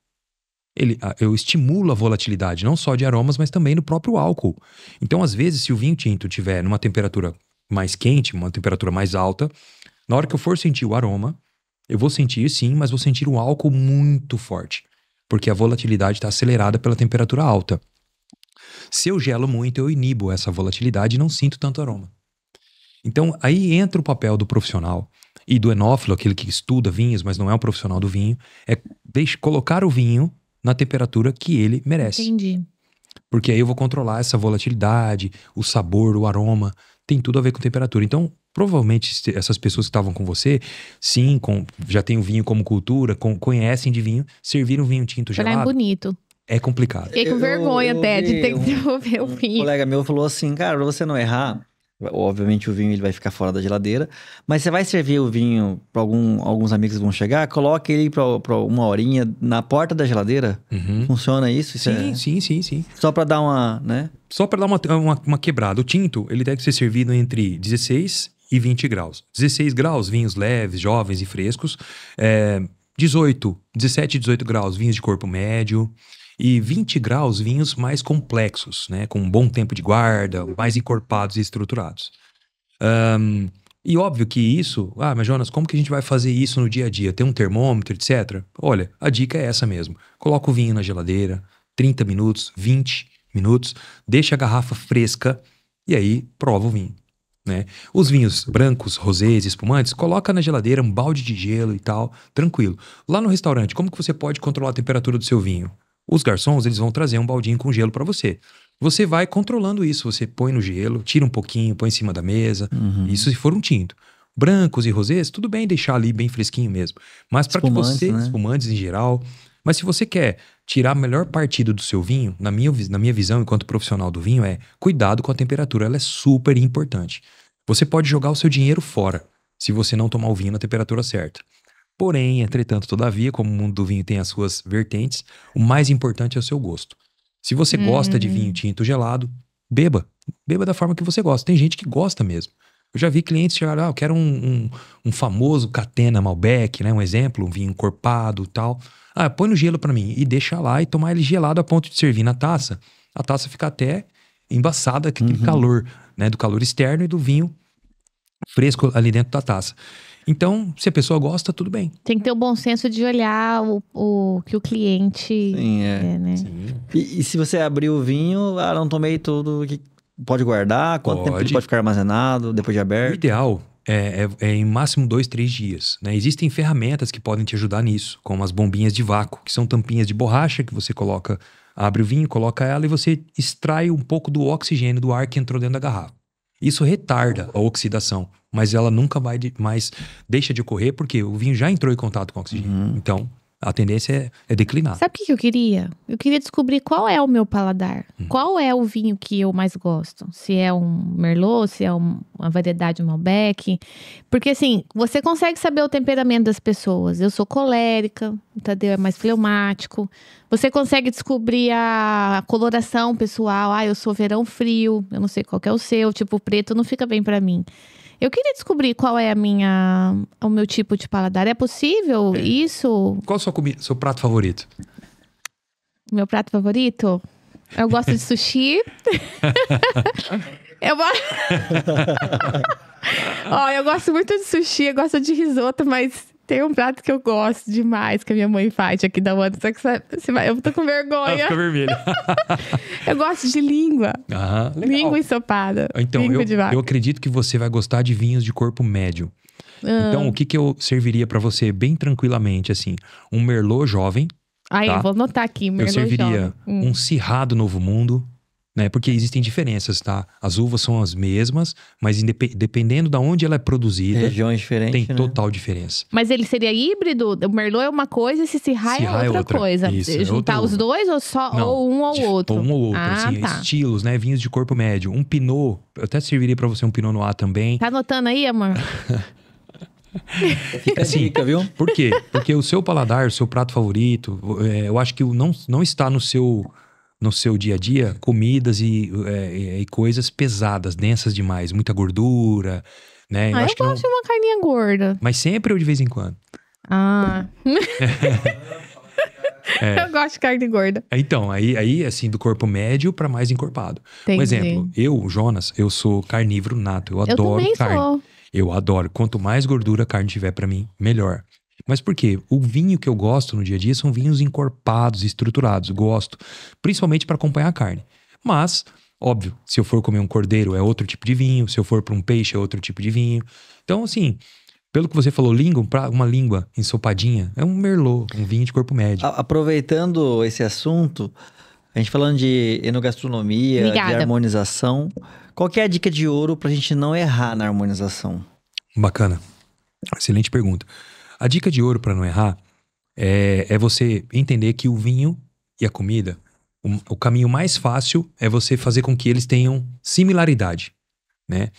eu estimulo a volatilidade, não só de aromas, mas também no próprio álcool. Então, às vezes, se o vinho tinto estiver numa temperatura mais quente, uma temperatura mais alta, na hora que eu for sentir o aroma, eu vou sentir sim, mas vou sentir um álcool muito forte. Porque a volatilidade está acelerada pela temperatura alta. Se eu gelo muito, eu inibo essa volatilidade e não sinto tanto aroma. Então, aí entra o papel do profissional e do enófilo, aquele que estuda vinhos, mas não é um profissional do vinho, é colocar o vinho na temperatura que ele merece. Entendi. Porque aí eu vou controlar essa volatilidade, o sabor, o aroma, tem tudo a ver com temperatura. Então, provavelmente essas pessoas que estavam com você, sim, já tem o vinho como cultura, conhecem de vinho, serviram vinho tinto gelado. Será bonito. É complicado. Fiquei com vergonha até de ter que devolver o vinho. Um colega meu falou assim, cara, pra você não errar, obviamente o vinho ele vai ficar fora da geladeira, mas você vai servir o vinho para alguns amigos que vão chegar, coloque ele pra uma horinha na porta da geladeira. Uhum. Funciona isso? Sim. Só pra dar uma, né? Só pra dar uma quebrada. O tinto, ele deve ser servido entre 16 e 20 graus. 16 graus, vinhos leves, jovens e frescos. 17 e 18 graus, vinhos de corpo médio. E 20 graus, vinhos mais complexos, né? Com um bom tempo de guarda, mais encorpados e estruturados. E óbvio que isso... mas Jonas, como que a gente vai fazer isso no dia a dia? Tem um termômetro, etc? Olha, a dica é essa mesmo. Coloca o vinho na geladeira, 30 minutos, 20 minutos, deixa a garrafa fresca e aí prova o vinho, né? Os vinhos brancos, rosés, espumantes, coloca na geladeira um balde de gelo e tal, tranquilo. Lá no restaurante, como que você pode controlar a temperatura do seu vinho? Os garçons, eles vão trazer um baldinho com gelo para você. Você vai controlando isso. Você põe no gelo, tira um pouquinho, põe em cima da mesa. Isso se for um tinto. Brancos e rosés, tudo bem deixar ali bem fresquinho mesmo. Mas para que você... né? Espumantes em geral. Mas se você quer tirar melhor partido do seu vinho, na minha visão, enquanto profissional do vinho, cuidado com a temperatura. Ela é super importante. Você pode jogar o seu dinheiro fora, se você não tomar o vinho na temperatura certa. Porém, entretanto, todavia, como o mundo do vinho tem as suas vertentes, o mais importante é o seu gosto. Se você gosta de vinho tinto gelado, beba. Beba da forma que você gosta. Tem gente que gosta mesmo. Eu já vi clientes chegar, eu quero um famoso Catena Malbec, né? Um exemplo, um vinho encorpado e tal. Põe no gelo pra mim e deixa lá e tomar ele gelado a ponto de servir na taça. A taça fica até embaçada com aquele calor, né? Do calor externo e do vinho fresco ali dentro da taça. Então, se a pessoa gosta, tudo bem. Tem que ter o bom senso de olhar o que o cliente é, né? Sim. E se você abrir o vinho, não tomei tudo, pode guardar? Quanto tempo ele pode ficar armazenado depois de O aberto? ideal é em máximo 2-3 dias, né? Existem ferramentas que podem te ajudar nisso, como as bombinhas de vácuo, que são tampinhas de borracha que você coloca, abre o vinho, coloca ela e você extrai um pouco do oxigênio do ar que entrou dentro da garrafa. Isso retarda a oxidação, mas ela nunca vai mais deixa de ocorrer porque o vinho já entrou em contato com o oxigênio. Então, a tendência é declinar. Sabe o que eu queria? Eu queria descobrir qual é o meu paladar. Qual é o vinho que eu mais gosto? Se é um Merlot, se é uma variedade Malbec. Porque assim, você consegue saber o temperamento das pessoas. Eu sou colérica, o Tadeu é mais fleumático. Você consegue descobrir a coloração pessoal. Eu sou verão frio, eu não sei qual que é o seu. Tipo, preto não fica bem pra mim. Eu queria descobrir qual é o meu tipo de paladar. É possível isso? Qual é o seu prato favorito? Meu prato favorito? Eu gosto de sushi. Ó, eu gosto muito de sushi, eu gosto de risoto, mas tem um prato que eu gosto demais, que a minha mãe faz aqui da Wanda. Só que eu tô com vergonha. Fica vermelho. Eu gosto de língua. Legal. Língua ensopada. Então, língua de vaca. eu acredito que você vai gostar de vinhos de corpo médio. Então, o que eu serviria pra você bem tranquilamente, assim? Um Merlot jovem. Aí, tá? eu vou anotar aqui, Merlot Eu serviria jovem. um Cerrado Novo Mundo, né? Porque existem diferenças, tá? As uvas são as mesmas, mas dependendo de onde ela é produzida, Regiões diferentes, tem né? total diferença. Mas ele seria híbrido? O Merlot é uma coisa e esse Syrah Syrah é outra coisa. Isso, é Juntar outra os uva. dois ou só Não, ou um ou outro? Ou um ou outro, assim, tá. estilos, né? Vinhos de corpo médio. Um Pinot, eu até serviria pra você um Pinot Noir também. Tá anotando aí, amor? Fica a dica, viu? Por quê? Porque o seu paladar, o seu prato favorito, eu acho que não está no seu dia a dia comidas e coisas pesadas, densas demais, muita gordura, né? Eu acho que gosto de uma carninha gorda. Mas sempre ou de vez em quando? Eu gosto de carne gorda. Então, aí assim, do corpo médio para mais encorpado. Entendi. Um exemplo, Jonas, eu sou carnívoro nato, eu adoro também carne. sou. Eu adoro. Quanto mais gordura a carne tiver pra mim, melhor. Mas por quê? O vinho que eu gosto no dia a dia são vinhos encorpados, estruturados. Gosto. Principalmente para acompanhar a carne. Mas, óbvio, se eu for comer um cordeiro é outro tipo de vinho. Se eu for para um peixe é outro tipo de vinho. Então, assim, pelo que você falou, uma língua ensopadinha é um Merlot, um vinho de corpo médio. Aproveitando esse assunto, a gente falando de enogastronomia, Obrigada. de harmonização, qual que é a dica de ouro pra gente não errar na harmonização? Bacana. Excelente pergunta. A dica de ouro para não errar é você entender que o vinho e a comida, o caminho mais fácil é você fazer com que eles tenham similaridade, né?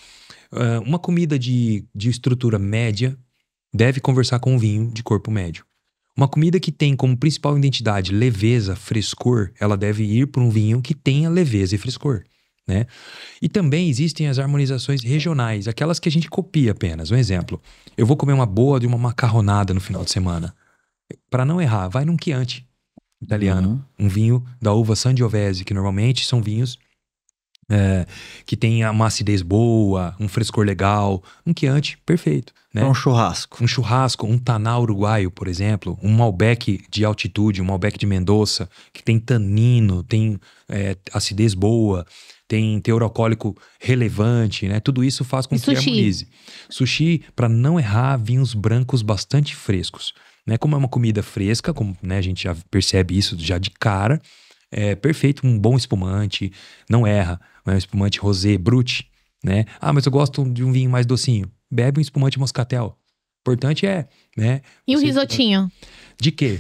Uma comida de estrutura média deve conversar com um vinho de corpo médio. Uma comida que tem como principal identidade leveza, frescor, ela deve ir para um vinho que tenha leveza e frescor, né? E também existem as harmonizações regionais, aquelas que a gente copia apenas. Um exemplo, eu vou comer uma boa de uma macarronada no final de semana. Para não errar, vai num Chianti italiano, um vinho da uva Sangiovese, que normalmente são vinhos que tem uma acidez boa, um frescor legal, um Chianti perfeito, né? Um churrasco. Um churrasco, um taná uruguaio, por exemplo, um Malbec de altitude, um Malbec de Mendoza, que tem tanino, tem acidez boa, tem teor alcoólico relevante, né? Tudo isso faz com que harmonize. Sushi, para não errar, vinhos brancos bastante frescos, né? Como é uma comida fresca, como, né, a gente já percebe isso já de cara, é perfeito um bom espumante, não erra. Um espumante rosé, brut, né? Ah, mas eu gosto de um vinho mais docinho. Bebe um espumante moscatel. Importante né? E o risotinho? De quê?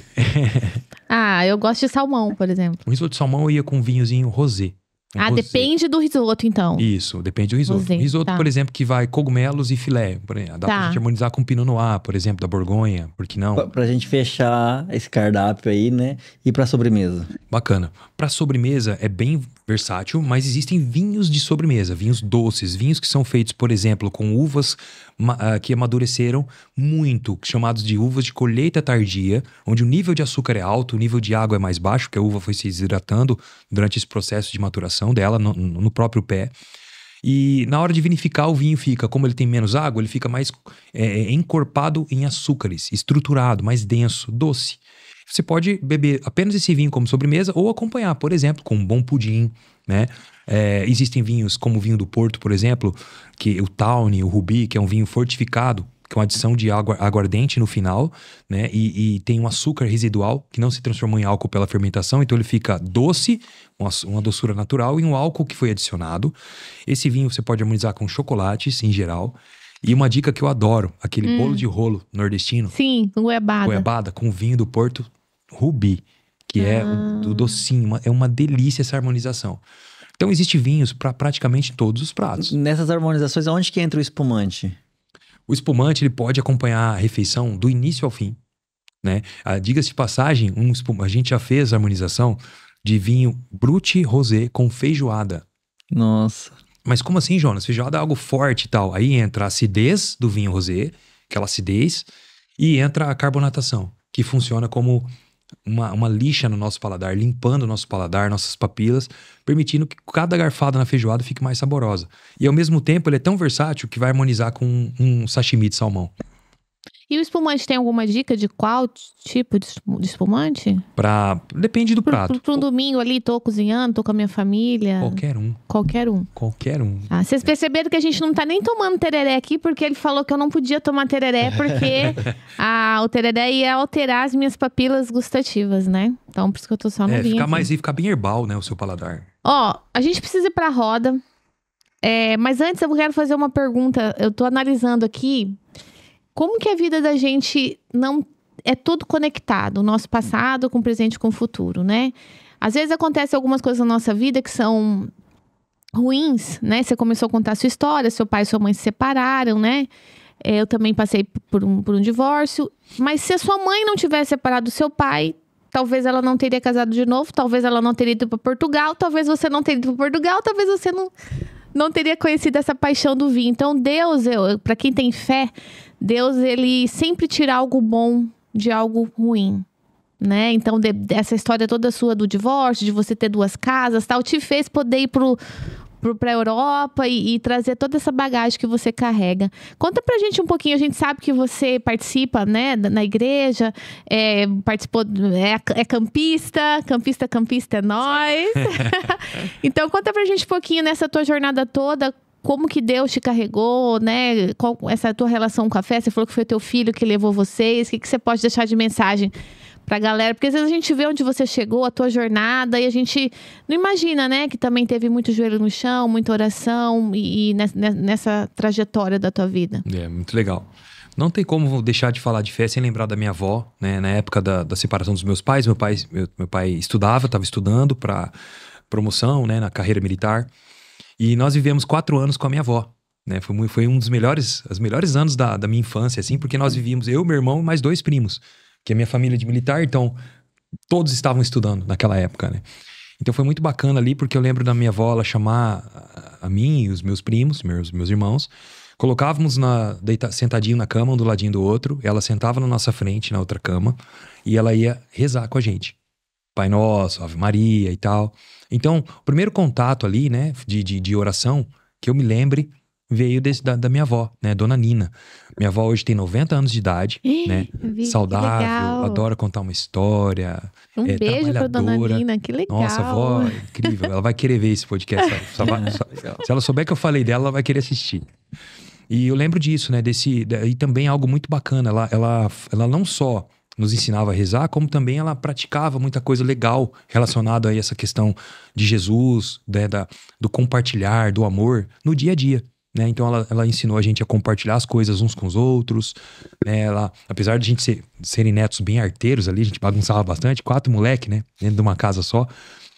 Eu gosto de salmão, por exemplo. O risoto de salmão eu ia com um vinhozinho rosé. Rosé. Depende do risoto, então. Isso, depende do risoto. Rosé, Risoto, tá. por exemplo, que vai cogumelos e filé. Por exemplo, dá pra gente harmonizar com Pinot Noir, por exemplo, da Borgonha. Por que não? Pra gente fechar esse cardápio aí, né? E pra sobremesa. Bacana. Pra sobremesa é bem versátil, mas existem vinhos de sobremesa, vinhos doces, vinhos que são feitos, por exemplo, com uvas que amadureceram muito, chamados de uvas de colheita tardia, onde o nível de açúcar é alto, o nível de água é mais baixo, porque a uva foi se desidratando durante esse processo de maturação dela no próprio pé. E na hora de vinificar, o vinho fica, como ele tem menos água, ele fica mais encorpado em açúcares, estruturado, mais denso, doce. Você pode beber apenas esse vinho como sobremesa ou acompanhar, por exemplo, com um bom pudim, né? Existem vinhos como o vinho do Porto, por exemplo, que o Tawny, o Ruby, que é um vinho fortificado, com adição de aguardente no final, né? E tem um açúcar residual que não se transformou em álcool pela fermentação, então ele fica doce, uma doçura natural e um álcool que foi adicionado. Esse vinho você pode harmonizar com chocolates em geral. E uma dica que eu adoro, aquele bolo de rolo nordestino. Sim, goiabada. Goiabada com vinho do Porto Ruby, que é o docinho, é uma delícia essa harmonização. Então existem vinhos para praticamente todos os pratos. Nessas harmonizações, aonde que entra o espumante? O espumante ele pode acompanhar a refeição do início ao fim, né? Diga-se de passagem, a gente já fez a harmonização de vinho Brut Rosé com feijoada. Nossa. Mas como assim, Jonas? Feijoada é algo forte e tal. Aí entra a acidez do vinho rosé, aquela acidez, e entra a carbonatação, que funciona como uma lixa no nosso paladar, limpando o nosso paladar, nossas papilas, permitindo que cada garfada na feijoada fique mais saborosa. E ao mesmo tempo ele é tão versátil que vai harmonizar com um sashimi de salmão. E o espumante, tem alguma dica de qual tipo de espumante? Depende do prato. Para um domingo ali, tô cozinhando, tô com a minha família. Qualquer um. Qualquer um. Qualquer um. Ah, vocês perceberam que a gente não tá nem tomando tereré aqui, porque ele falou que eu não podia tomar tereré, porque o tereré ia alterar as minhas papilas gustativas, né? Então, por isso que eu tô só no vinho ficar bem herbal, né, o seu paladar. Ó, a gente precisa ir pra roda. Mas antes eu quero fazer uma pergunta. Eu tô analisando aqui como que a vida da gente não é tudo conectado, o nosso passado com o presente com o futuro, né? Às vezes acontecem algumas coisas na nossa vida que são ruins, né? Você começou a contar a sua história, seu pai e sua mãe se separaram, né? Eu também passei por um divórcio. Mas se a sua mãe não tivesse separado do seu pai, talvez ela não teria casado de novo, talvez ela não teria ido para Portugal, talvez você não teria ido para Portugal, talvez você não teria conhecido essa paixão do vinho. Então Deus, para quem tem fé, Deus, ele sempre tira algo bom de algo ruim, né? Então, essa história toda sua do divórcio, de você ter 2 casas, tal, te fez poder ir pra Europa e trazer toda essa bagagem que você carrega. Conta pra gente um pouquinho, a gente sabe que você participa, né, na igreja, participou, campista é nós. Então, conta pra gente um pouquinho nessa tua jornada toda, como que Deus te carregou, né? Qual essa tua relação com a fé? Você falou que foi teu filho que levou vocês. O que você pode deixar de mensagem pra galera? Porque às vezes a gente vê onde você chegou, a tua jornada, e a gente não imagina, né? Que também teve muito joelho no chão, muita oração e nessa trajetória da tua vida. Muito legal. Não tem como deixar de falar de fé sem lembrar da minha avó, né? Na época da separação dos meus pais, meu pai estudava, estava estudando para promoção, né? Na carreira militar. E nós vivemos 4 anos com a minha avó, né? Foi um dos melhores anos da minha infância, assim, porque nós vivíamos, eu, meu irmão e mais 2 primos, que é minha família de militar, então todos estavam estudando naquela época, né? Então foi muito bacana ali, porque eu lembro da minha avó, ela chamar a mim e os meus primos, meus irmãos, colocávamos sentadinho na cama, um do ladinho do outro, ela sentava na nossa frente, na outra cama, e ela ia rezar com a gente. Pai Nosso, Ave Maria e tal. Então, o primeiro contato ali, né, de oração, que eu me lembre, veio da minha avó, né, Dona Nina. Minha avó hoje tem 90 anos de idade, né, saudável, adora contar uma história, beijo pra Dona Nina, que legal. Nossa, a avó é incrível, ela vai querer ver esse podcast. Se ela souber que eu falei dela, ela vai querer assistir. E eu lembro disso, né, e também algo muito bacana, ela não só nos ensinava a rezar, como também ela praticava muita coisa legal relacionada a essa questão de Jesus, né, do compartilhar, do amor no dia a dia, né? Então ela ensinou a gente a compartilhar as coisas uns com os outros, né? Apesar de a gente serem netos bem arteiros ali, a gente bagunçava bastante, 4 moleque, né, dentro de uma casa só,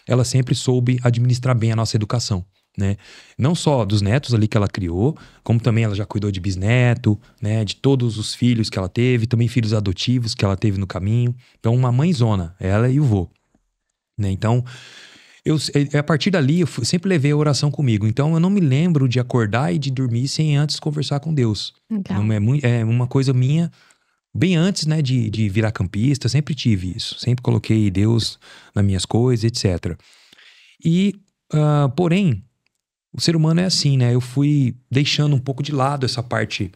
ela sempre soube administrar bem a nossa educação, né? Não só dos netos ali que ela criou, como também ela já cuidou de bisneto, né? De todos os filhos que ela teve, também filhos adotivos que ela teve no caminho. Então, uma mãezona, ela e o vô, né? Então, a partir dali, eu sempre levei a oração comigo. Então, eu não me lembro de acordar e de dormir sem antes conversar com Deus. Então, é uma coisa minha, bem antes, né, de virar campista, sempre tive isso. Sempre coloquei Deus nas minhas coisas, etc. E, porém, o ser humano é assim, né? Eu fui deixando um pouco de lado essa parte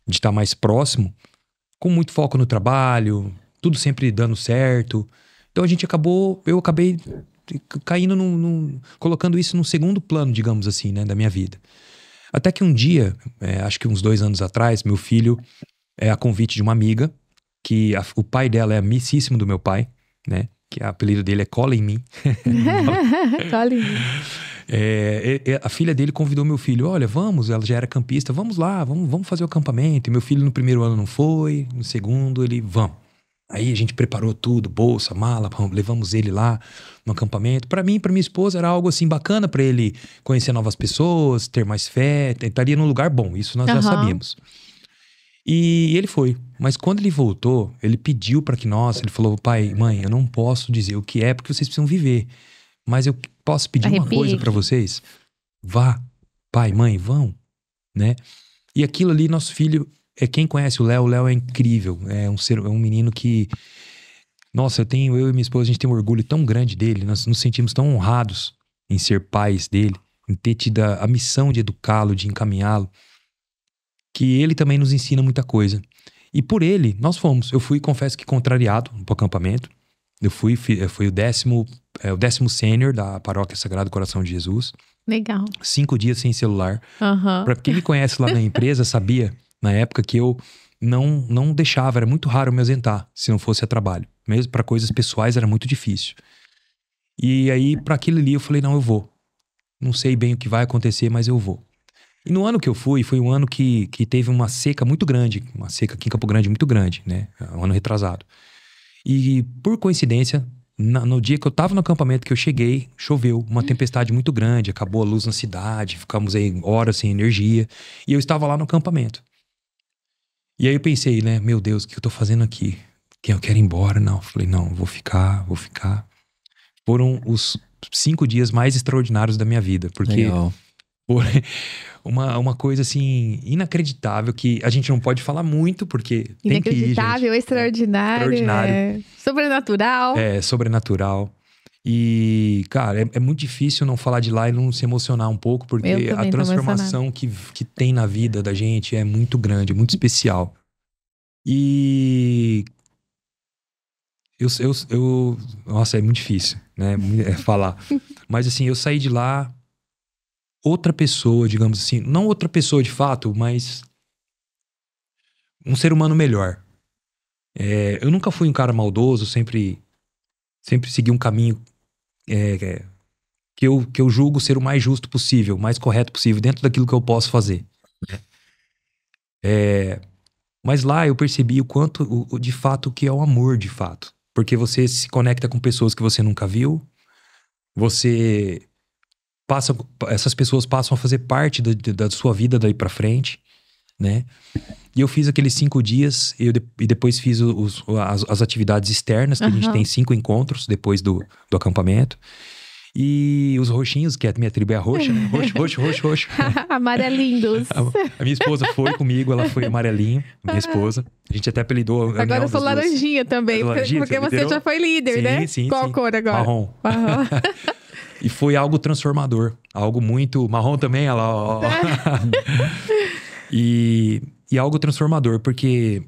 de estar mais próximo, com muito foco no trabalho, tudo sempre dando certo. Então eu acabei caindo colocando isso num segundo plano, digamos assim, né, da minha vida. Até que um dia, acho que uns 2 anos atrás, meu filho, a convite de uma amiga, que o pai dela é amicíssimo do meu pai, né? Que o apelido dele é Cola em Mim. Cola em Mim. A filha dele convidou meu filho, olha, ela já era campista, vamos lá, vamos fazer o acampamento. E meu filho no primeiro ano não foi, no segundo ele, vamos. Aí a gente preparou tudo, bolsa, mala, levamos ele lá no acampamento. Pra mim, pra minha esposa, era algo assim bacana pra ele conhecer novas pessoas, ter mais fé, estaria num lugar bom, isso nós já sabíamos. E ele foi, mas quando ele voltou, ele pediu pra que ele falou, pai, mãe, eu não posso dizer o que é, porque vocês precisam viver. Mas eu posso pedir uma coisa pra vocês? Vá, pai, mãe, vão, né? E aquilo ali, nosso filho, quem conhece o Léo é incrível. É um menino que Nossa, eu e minha esposa, a gente tem um orgulho tão grande dele, nós nos sentimos tão honrados em ser pais dele, em ter tido a missão de educá-lo, de encaminhá-lo, que ele também nos ensina muita coisa. E por ele, nós fomos. Eu fui, confesso que contrariado pro acampamento. Eu fui o 10º sênior da Paróquia Sagrado Coração de Jesus. Legal. 5 dias sem celular. Aham. Pra quem me conhece lá na empresa, sabia, na época, que eu não deixava, era muito raro me ausentar, se não fosse a trabalho. Mesmo para coisas pessoais era muito difícil. E aí, para aquele ali, eu falei, não, eu vou. Não sei bem o que vai acontecer, mas eu vou. E no ano que eu fui, foi um ano que teve uma seca muito grande, uma seca aqui em Campo Grande muito grande, né? Um ano retrasado. E por coincidência, no dia que eu tava no acampamento, que eu cheguei, choveu, uma tempestade muito grande, acabou a luz na cidade, ficamos aí horas sem energia, e eu estava lá no acampamento. E aí eu pensei, né, meu Deus, o que eu tô fazendo aqui? Que eu quero ir embora? Não, eu falei, não, vou ficar. Foram os 5 dias mais extraordinários da minha vida, porque Legal. foi uma coisa assim, inacreditável, que a gente não pode falar muito, porque tem que ir, gente. Inacreditável, extraordinário. Extraordinário. Sobrenatural. É, sobrenatural. E, cara, é muito difícil não falar de lá e não se emocionar um pouco, porque Eu também a tô transformação que tem na vida da gente é muito grande, é muito especial. E nossa, é muito difícil, né, falar. Mas assim, eu saí de lá outra pessoa, digamos assim, não outra pessoa de fato, mas um ser humano melhor. Eu nunca fui um cara maldoso, sempre segui um caminho que eu julgo ser o mais justo possível, o mais correto possível, dentro daquilo que eu posso fazer. Mas lá eu percebi o quanto, de fato, o que é o amor, de fato. Porque você se conecta com pessoas que você nunca viu, essas pessoas passam a fazer parte da sua vida daí pra frente, né? E eu fiz aqueles 5 dias, e depois fiz as atividades externas, que a gente tem 5 encontros depois do acampamento. E os roxinhos, que a minha tribo é a roxa, né? Roxo. Amarelindos. A minha esposa foi comigo, ela foi amarelinho, minha esposa. A gente até apelidou. Agora eu sou laranjinha também, porque você já foi líder, né? Sim. Qual cor agora? Marrom. E foi algo transformador, algo muito... Marrom também, ela... Ó. E algo transformador, porque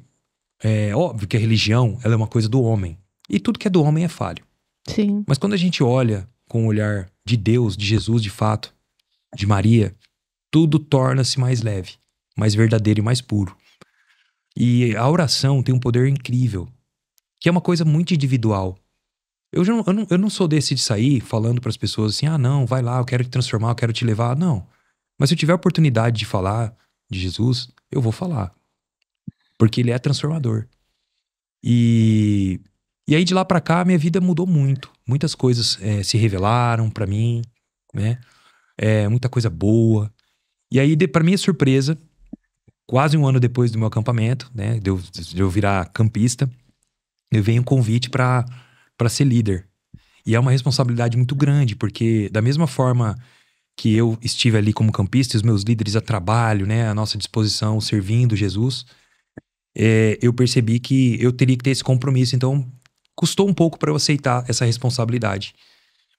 é óbvio que a religião, ela é uma coisa do homem. E tudo que é do homem é falho. Sim. Mas quando a gente olha com o olhar de Deus, de Jesus de fato, de Maria, tudo torna-se mais leve, mais verdadeiro e mais puro. E a oração tem um poder incrível, que é uma coisa muito individual. Eu não sou desse de sair falando para as pessoas assim, não, vai lá, eu quero te transformar, eu quero te levar. Não. Mas se eu tiver a oportunidade de falar de Jesus, eu vou falar. Porque ele é transformador. E aí de lá pra cá, minha vida mudou muito. Muitas coisas se revelaram pra mim, né? Muita coisa boa. E aí, pra minha surpresa, quase um ano depois do meu acampamento, né? De eu virar campista, eu venho um convite pra ser líder. E é uma responsabilidade muito grande, porque da mesma forma que eu estive ali como campista, e os meus líderes a trabalho, né? À nossa disposição, servindo Jesus, eu percebi que eu teria que ter esse compromisso. Então, custou um pouco para eu aceitar essa responsabilidade.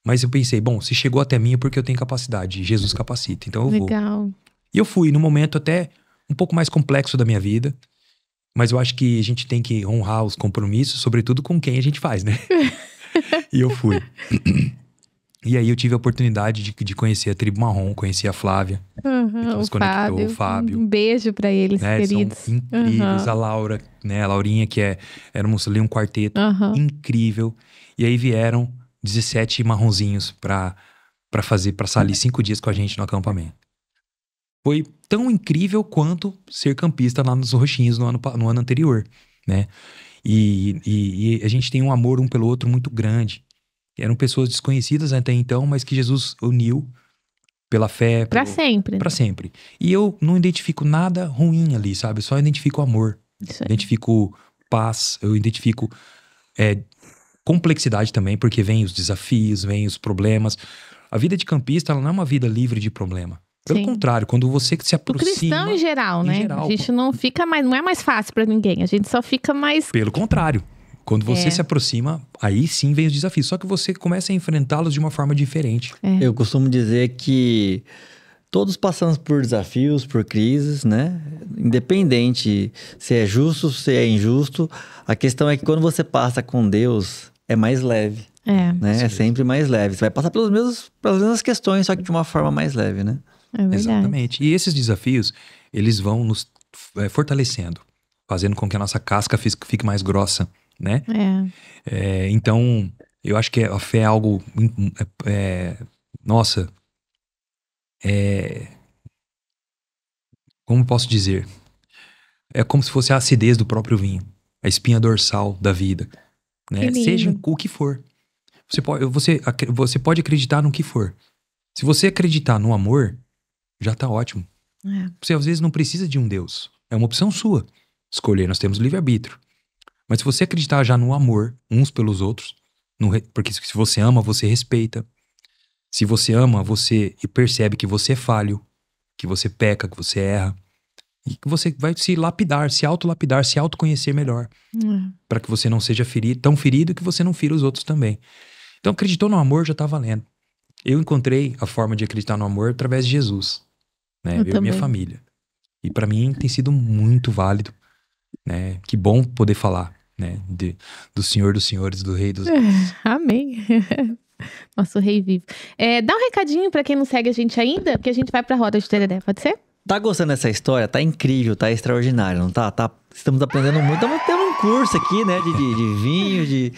Mas eu pensei, bom, se chegou até mim é porque eu tenho capacidade. Jesus capacita, então eu vou. Legal. E eu fui num momento até um pouco mais complexo da minha vida. Mas eu acho que a gente tem que honrar os compromissos, sobretudo com quem a gente faz, né? E eu fui. E aí eu tive a oportunidade de conhecer a tribo Marrom, conhecer a Flávia. Que nos conectou, o Fábio. Um beijo pra eles, queridos. São incríveis. A Laura, né? A Laurinha, que éramos ali um quarteto incrível. E aí vieram 17 marronzinhos pra passar ali 5 dias com a gente no acampamento. Foi tão incrível quanto ser campista lá nos Roxinhos no ano anterior, né? E a gente tem um amor um pelo outro muito grande. Eram pessoas desconhecidas até então, mas que Jesus uniu pela fé. Pra sempre. Pra sempre. E eu não identifico nada ruim ali, sabe? Eu só identifico amor. Identifico paz. Eu identifico complexidade também, porque vem os desafios, vem os problemas. A vida de campista, ela não é uma vida livre de problema. Pelo contrário, quando você se aproxima... O cristão em geral, né? A gente não fica mais... Não é mais fácil pra ninguém. A gente só fica mais... Pelo contrário. Quando você se aproxima, aí sim vem os desafios. Só que você começa a enfrentá-los de uma forma diferente. Eu costumo dizer que todos passamos por desafios, por crises, né? Independente se é justo, se é injusto. A questão é que quando você passa com Deus, é mais leve. Né? É sempre mais leve. Você vai passar pelas mesmas questões, só que de uma forma mais leve, né? É verdade. Exatamente. E esses desafios, eles vão nos fortalecendo, fazendo com que a nossa casca fique mais grossa, né? Então, eu acho que a fé é algo... como posso dizer? É como se fosse a acidez do próprio vinho, a espinha dorsal da vida, né? Seja o que for. Você pode acreditar no que for. Se você acreditar no amor, já tá ótimo. Você às vezes não precisa de um Deus. É uma opção sua. Escolher, nós temos livre-arbítrio. Mas se você acreditar já no amor, uns pelos outros, porque se você ama, você respeita. Se você ama, você percebe que você é falho, que você peca, que você erra. E que você vai se lapidar, se autolapidar, se autoconhecer melhor. Para que você não seja tão ferido que você não fira os outros também. Então, acreditou no amor, já tá valendo. Eu encontrei a forma de acreditar no amor através de Jesus. Né? Eu e minha família. E para mim tem sido muito válido. Né? Que bom poder falar, né? Do Senhor dos Senhores, do Rei dos Reis. Amém. Nosso Rei vivo. Dá um recadinho pra quem não segue a gente ainda, porque a gente vai pra roda de tereré, pode ser? Tá gostando dessa história? Tá incrível, tá extraordinário, não tá? Estamos aprendendo muito. Estamos tendo um curso aqui, né? De vinho,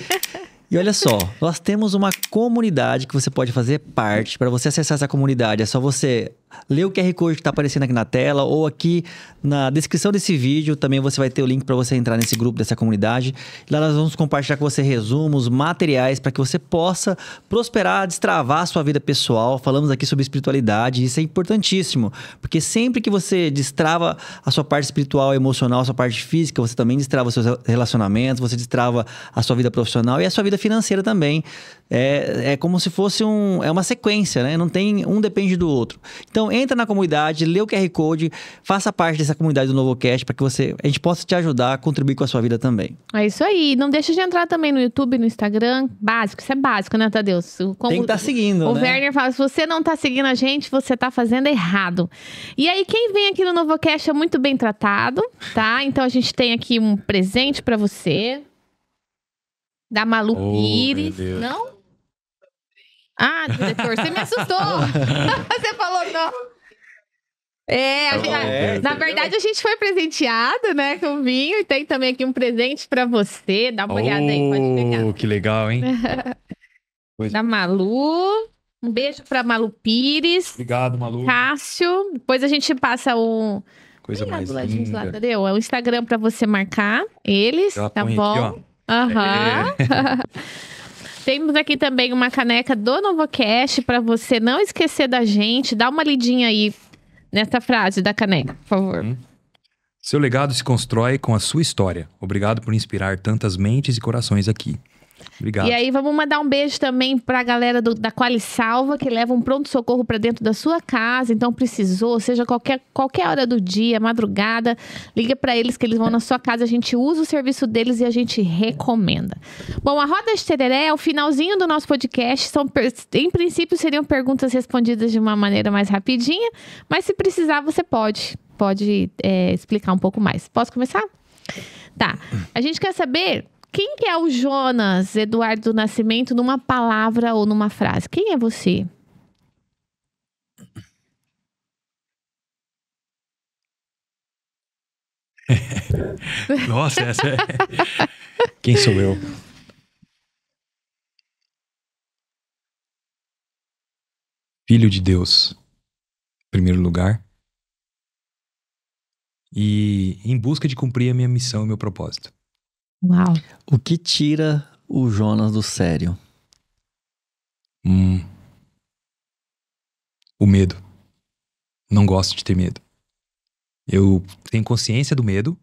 E olha só, nós temos uma comunidade que você pode fazer parte. Para você acessar essa comunidade, é só você ler o QR Code que está aparecendo aqui na tela ou aqui na descrição desse vídeo. Também você vai ter o link para você entrar nesse grupo dessa comunidade. Lá nós vamos compartilhar com você resumos, materiais para que você possa prosperar, destravar a sua vida pessoal. Falamos aqui sobre espiritualidade, isso é importantíssimo, porque sempre que você destrava a sua parte espiritual, emocional, a sua parte física, você também destrava os seus relacionamentos, você destrava a sua vida profissional e a sua vida financeira também. É como se fosse uma sequência, né? Não tem, um depende do outro. Então, entra na comunidade, lê o QR Code, faça parte dessa comunidade do NovoCast para que a gente possa te ajudar a contribuir com a sua vida também. É isso aí. Não deixa de entrar também no YouTube, no Instagram. Básico, isso é básico, né, Tadeu? Tem que estar seguindo, o né? Werner fala, se você não tá seguindo a gente, você tá fazendo errado. E aí, quem vem aqui no NovoCast é muito bem tratado, tá? Então, a gente tem aqui um presente para você. Da Malu Pires. Não? Ah, diretor, você me assustou. Você falou não. Na verdade, a gente foi presenteado, né, com vinho. E tem também aqui um presente pra você. Dá uma olhada aí, pode pegar. Que legal, hein? Da Malu. Um beijo pra Malu Pires. Obrigado, Malu. Cássio. Depois a gente passa o... Coisa mais linda. Lá, linda. entendeu? É o Instagram pra você marcar eles, tá bom? Aqui, ó. Temos aqui também uma caneca do NovoCast para você não esquecer da gente. Dá uma lidinha aí nessa frase da caneca, por favor. Seu legado se constrói com a sua história. Obrigado por inspirar tantas mentes e corações aqui. Obrigado. E aí, vamos mandar um beijo também pra galera da Qualisalva, que leva um pronto-socorro pra dentro da sua casa. Então, precisou, seja qualquer hora do dia, madrugada, liga pra eles que eles vão na sua casa. A gente usa o serviço deles e a gente recomenda. Bom, a Roda de Tereré é o finalzinho do nosso podcast. Em princípio, seriam perguntas respondidas de uma maneira mais rapidinha, mas se precisar, você pode explicar um pouco mais. Posso começar? Tá. A gente quer saber... Quem que é o Jonas Eduardo do Nascimento numa palavra ou numa frase? Quem é você? Nossa, essa é... Quem sou eu? Filho de Deus, em primeiro lugar. E em busca de cumprir a minha missão e meu propósito. Uau. O que tira o Jonas do sério? O medo. Não gosto de ter medo. Eu tenho consciência do medo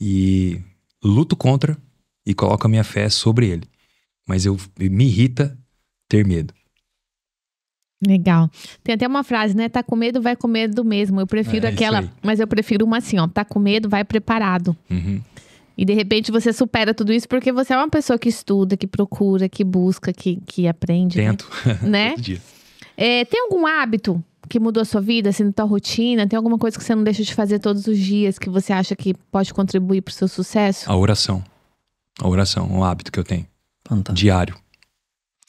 e luto contra e coloco a minha fé sobre ele. Mas me irrita ter medo. Legal. Tem até uma frase, né? Tá com medo, vai com medo mesmo. Eu prefiro aquela, mas eu prefiro uma assim, ó. Tá com medo, vai preparado. E de repente você supera tudo isso porque você é uma pessoa que estuda, que procura, que busca, que aprende. Tento. Né? Todo dia. Tem algum hábito que mudou a sua vida, assim, na tua rotina? Tem alguma coisa que você não deixa de fazer todos os dias que você acha que pode contribuir pro seu sucesso? A oração. A oração, um hábito que eu tenho. Fantástico. Diário.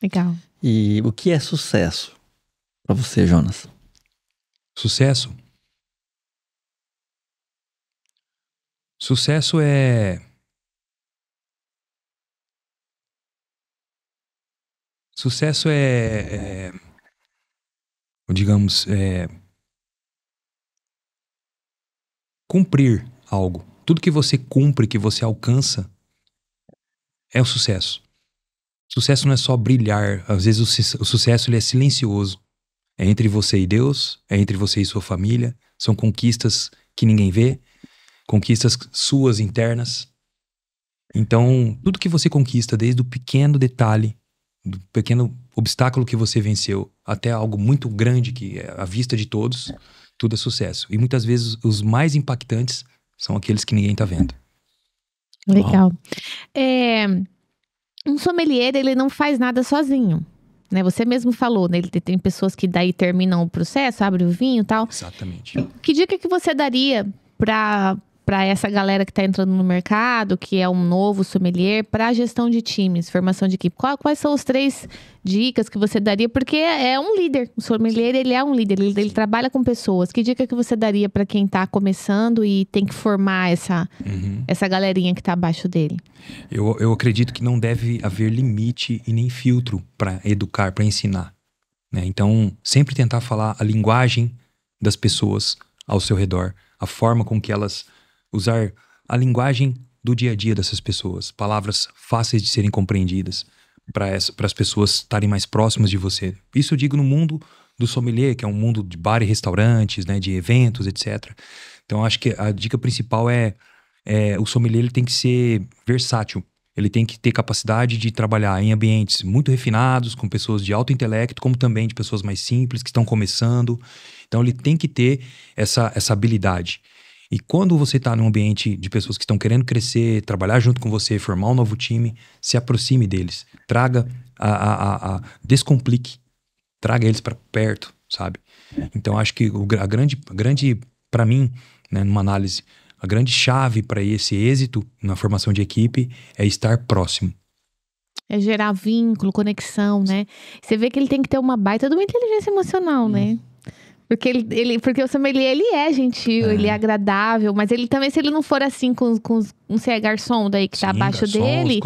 Legal. E o que é sucesso pra você, Jonas? Sucesso? Sucesso é... Sucesso digamos, cumprir algo. Tudo que você cumpre, que você alcança, é o sucesso. Sucesso não é só brilhar. Às vezes o sucesso ele é silencioso. É entre você e Deus, é entre você e sua família. São conquistas que ninguém vê, conquistas suas internas. Então, tudo que você conquista, desde o pequeno detalhe, do pequeno obstáculo que você venceu, até algo muito grande que é à vista de todos, tudo é sucesso. E muitas vezes os mais impactantes são aqueles que ninguém tá vendo. Legal. Um sommelier, ele não faz nada sozinho, né? Você mesmo falou, né? Ele tem pessoas que daí terminam o processo, abrem o vinho e tal. Exatamente. Que dica que você daria pra essa galera que tá entrando no mercado, que é um novo sommelier, pra gestão de times, formação de equipe? Quais são as 3 dicas que você daria? Porque é um líder. O sommelier, ele é um líder. Ele trabalha com pessoas. Que dica que você daria pra quem tá começando e tem que formar essa galerinha que tá abaixo dele? Eu acredito que não deve haver limite e nem filtro para educar, para ensinar, né? Então, sempre tentar falar a linguagem das pessoas ao seu redor, a forma com que elas usar a linguagem do dia a dia dessas pessoas, palavras fáceis de serem compreendidas para as pessoas estarem mais próximas de você. Isso eu digo no mundo do sommelier, que é um mundo de bar e restaurantes, né, de eventos, etc. Então, acho que a dica principal o sommelier ele tem que ser versátil. Ele tem que ter capacidade de trabalhar em ambientes muito refinados, com pessoas de alto intelecto, como também de pessoas mais simples, que estão começando. Então, ele tem que ter essa habilidade. E quando você está num ambiente de pessoas que estão querendo crescer, trabalhar junto com você, formar um novo time, se aproxime deles. Traga, descomplique. Traga eles para perto, sabe? Então, acho que a grande para mim, né, numa análise, a grande chave para esse êxito na formação de equipe é estar próximo. É gerar vínculo, conexão, né? Você vê que ele tem que ter uma baita de uma inteligência emocional, né? Porque o sommelier, ele é gentil, ele é agradável, mas ele também, se ele não for assim com garçom daí que tá abaixo dele,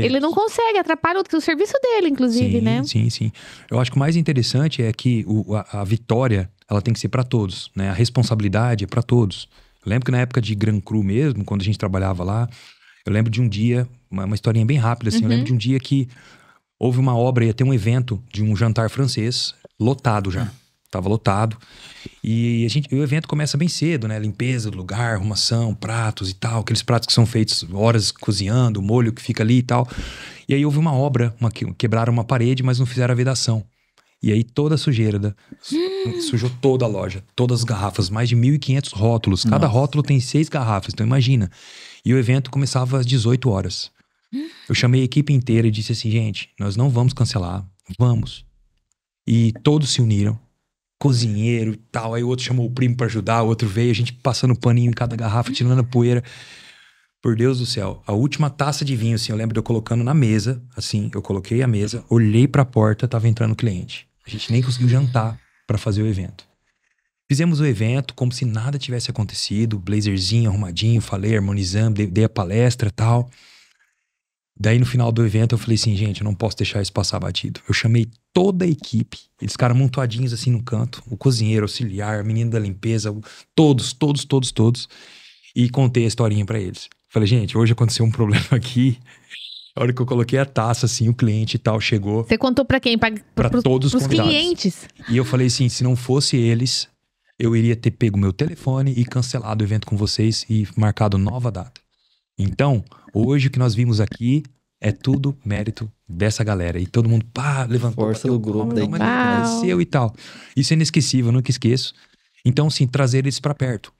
ele não consegue, atrapalha o serviço dele, inclusive, né? Sim. Eu acho que o mais interessante é que a vitória, ela tem que ser para todos, né? A responsabilidade é para todos. Eu lembro que na época de Grand Cru mesmo, quando a gente trabalhava lá, eu lembro de um dia, uma historinha bem rápida, assim, eu lembro de um dia que houve uma obra, ia ter um evento de um jantar francês, lotado já. Tava lotado. E o evento começa bem cedo, né? Limpeza do lugar, arrumação, pratos e tal. Aqueles pratos que são feitos horas cozinhando, o molho que fica ali e tal. E aí houve uma obra, quebraram uma parede, mas não fizeram a vedação. E aí toda a sujeira sujou toda a loja. Todas as garrafas, mais de 1.500 rótulos. Cada rótulo tem 6 garrafas, então imagina. E o evento começava às 18 horas. Eu chamei a equipe inteira e disse assim, gente, nós não vamos cancelar, vamos. E todos se uniram. Cozinheiro e tal, aí o outro chamou o primo pra ajudar, o outro veio, a gente passando paninho em cada garrafa, tirando a poeira. Por Deus do céu, a última taça de vinho, assim, eu lembro de eu colocando na mesa, assim, eu coloquei a mesa, olhei pra porta, tava entrando o cliente. A gente nem conseguiu jantar pra fazer o evento. Fizemos o evento como se nada tivesse acontecido, blazerzinho, arrumadinho, falei, harmonizando, dei a palestra e tal. Daí no final do evento eu falei assim, gente, eu não posso deixar isso passar batido. Eu chamei toda a equipe, eles ficaram amontoadinhos assim no canto, o cozinheiro, auxiliar, a menina da limpeza, todos. E contei a historinha pra eles. Falei, gente, hoje aconteceu um problema aqui. A hora que eu coloquei a taça, assim, o cliente e tal chegou. Você contou pra quem? Pra todos os clientes. E eu falei assim, se não fosse eles, eu iria ter pego meu telefone e cancelado o evento com vocês e marcado nova data. Então, hoje o que nós vimos aqui é tudo mérito dessa galera. E todo mundo, levantou. Força do grupo. Mas agradeceu e tal. Isso é inesquecível, eu nunca esqueço. Então, sim, trazer eles pra perto.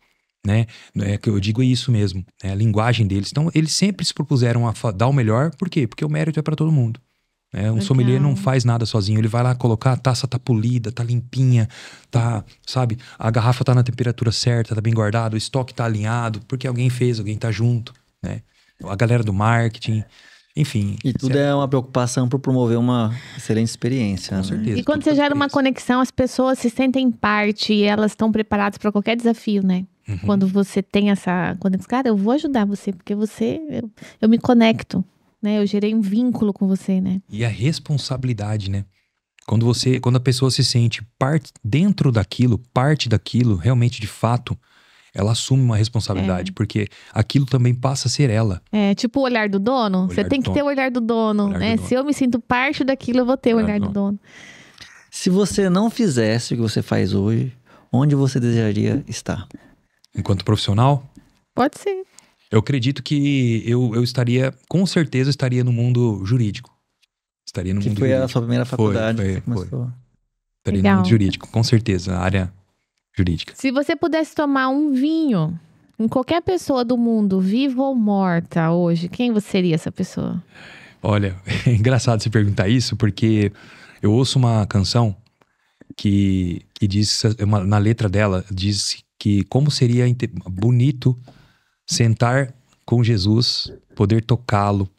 né? É que eu digo isso mesmo, né? A linguagem deles. Então, eles sempre se propuseram a dar o melhor. Por quê? Porque o mérito é para todo mundo. Né? Um sommelier não faz nada sozinho. Ele vai lá colocar, a taça tá polida, tá limpinha, tá, sabe? A garrafa tá na temperatura certa, tá bem guardada, o estoque tá alinhado, porque alguém fez, alguém tá junto, né? A galera do marketing, enfim. E tudo é uma preocupação por promover uma excelente experiência. Com certeza. E quando você gera uma conexão, as pessoas se sentem parte e elas estão preparadas para qualquer desafio, né? Uhum. Quando você tem essa conexão, cara, eu vou ajudar você, porque eu me conecto, né? Eu gerei um vínculo com você, né? E a responsabilidade, né? Quando a pessoa se sente dentro daquilo, parte daquilo, realmente de fato, ela assume uma responsabilidade, porque aquilo também passa a ser ela. É tipo o olhar do dono. Você tem que ter o olhar do dono, né? Se eu me sinto parte daquilo, eu vou ter o olhar do dono. Se você não fizesse o que você faz hoje, onde você desejaria estar? Enquanto profissional? Pode ser. Eu acredito que eu estaria, com certeza, estaria no mundo jurídico. Estaria no mundo jurídico. Que foi a sua primeira faculdade. Foi. Estaria no mundo jurídico, com certeza, a área jurídica. Se você pudesse tomar um vinho em qualquer pessoa do mundo, viva ou morta hoje, quem você seria essa pessoa? Olha, é engraçado você perguntar isso, porque eu ouço uma canção que diz, na letra dela, diz que como seria bonito sentar com Jesus, poder tocá-lo,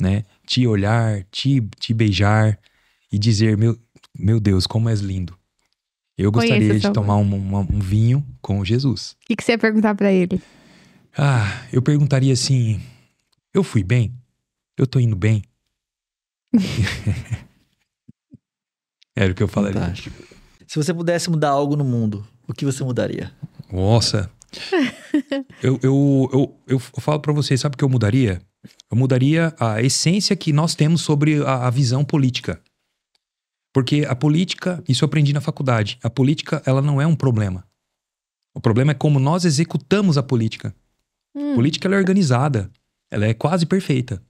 né? Te olhar, te beijar e dizer, meu Deus, como és lindo. Eu gostaria de tomar um vinho com Jesus. O que você ia perguntar pra ele? Eu perguntaria assim, eu fui bem? Eu tô indo bem? Era o que eu falaria. Fantástico. Se você pudesse mudar algo no mundo, o que você mudaria? Nossa. eu falo pra vocês, sabe o que eu mudaria? Eu mudaria a essência que nós temos sobre a visão política. Porque a política, isso eu aprendi na faculdade, a política, ela não é um problema. O problema é como nós executamos a política. A política, ela é organizada, ela é quase perfeita.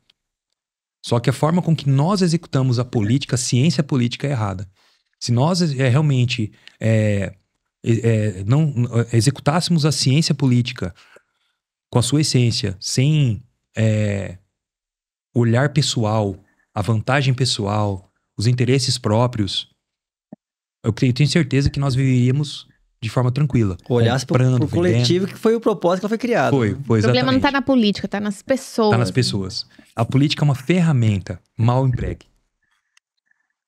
Só que a forma com que nós executamos a política, a ciência política é errada. Se nós realmente não executássemos a ciência política com a sua essência, sem olhar pessoal, a vantagem pessoal, os interesses próprios, eu tenho certeza que nós viveríamos de forma tranquila. Olhasse pro coletivo, que foi o propósito que ela foi criada. Foi exatamente. O problema não tá na política, tá nas pessoas. Tá nas pessoas. A política é uma ferramenta, mal empregue.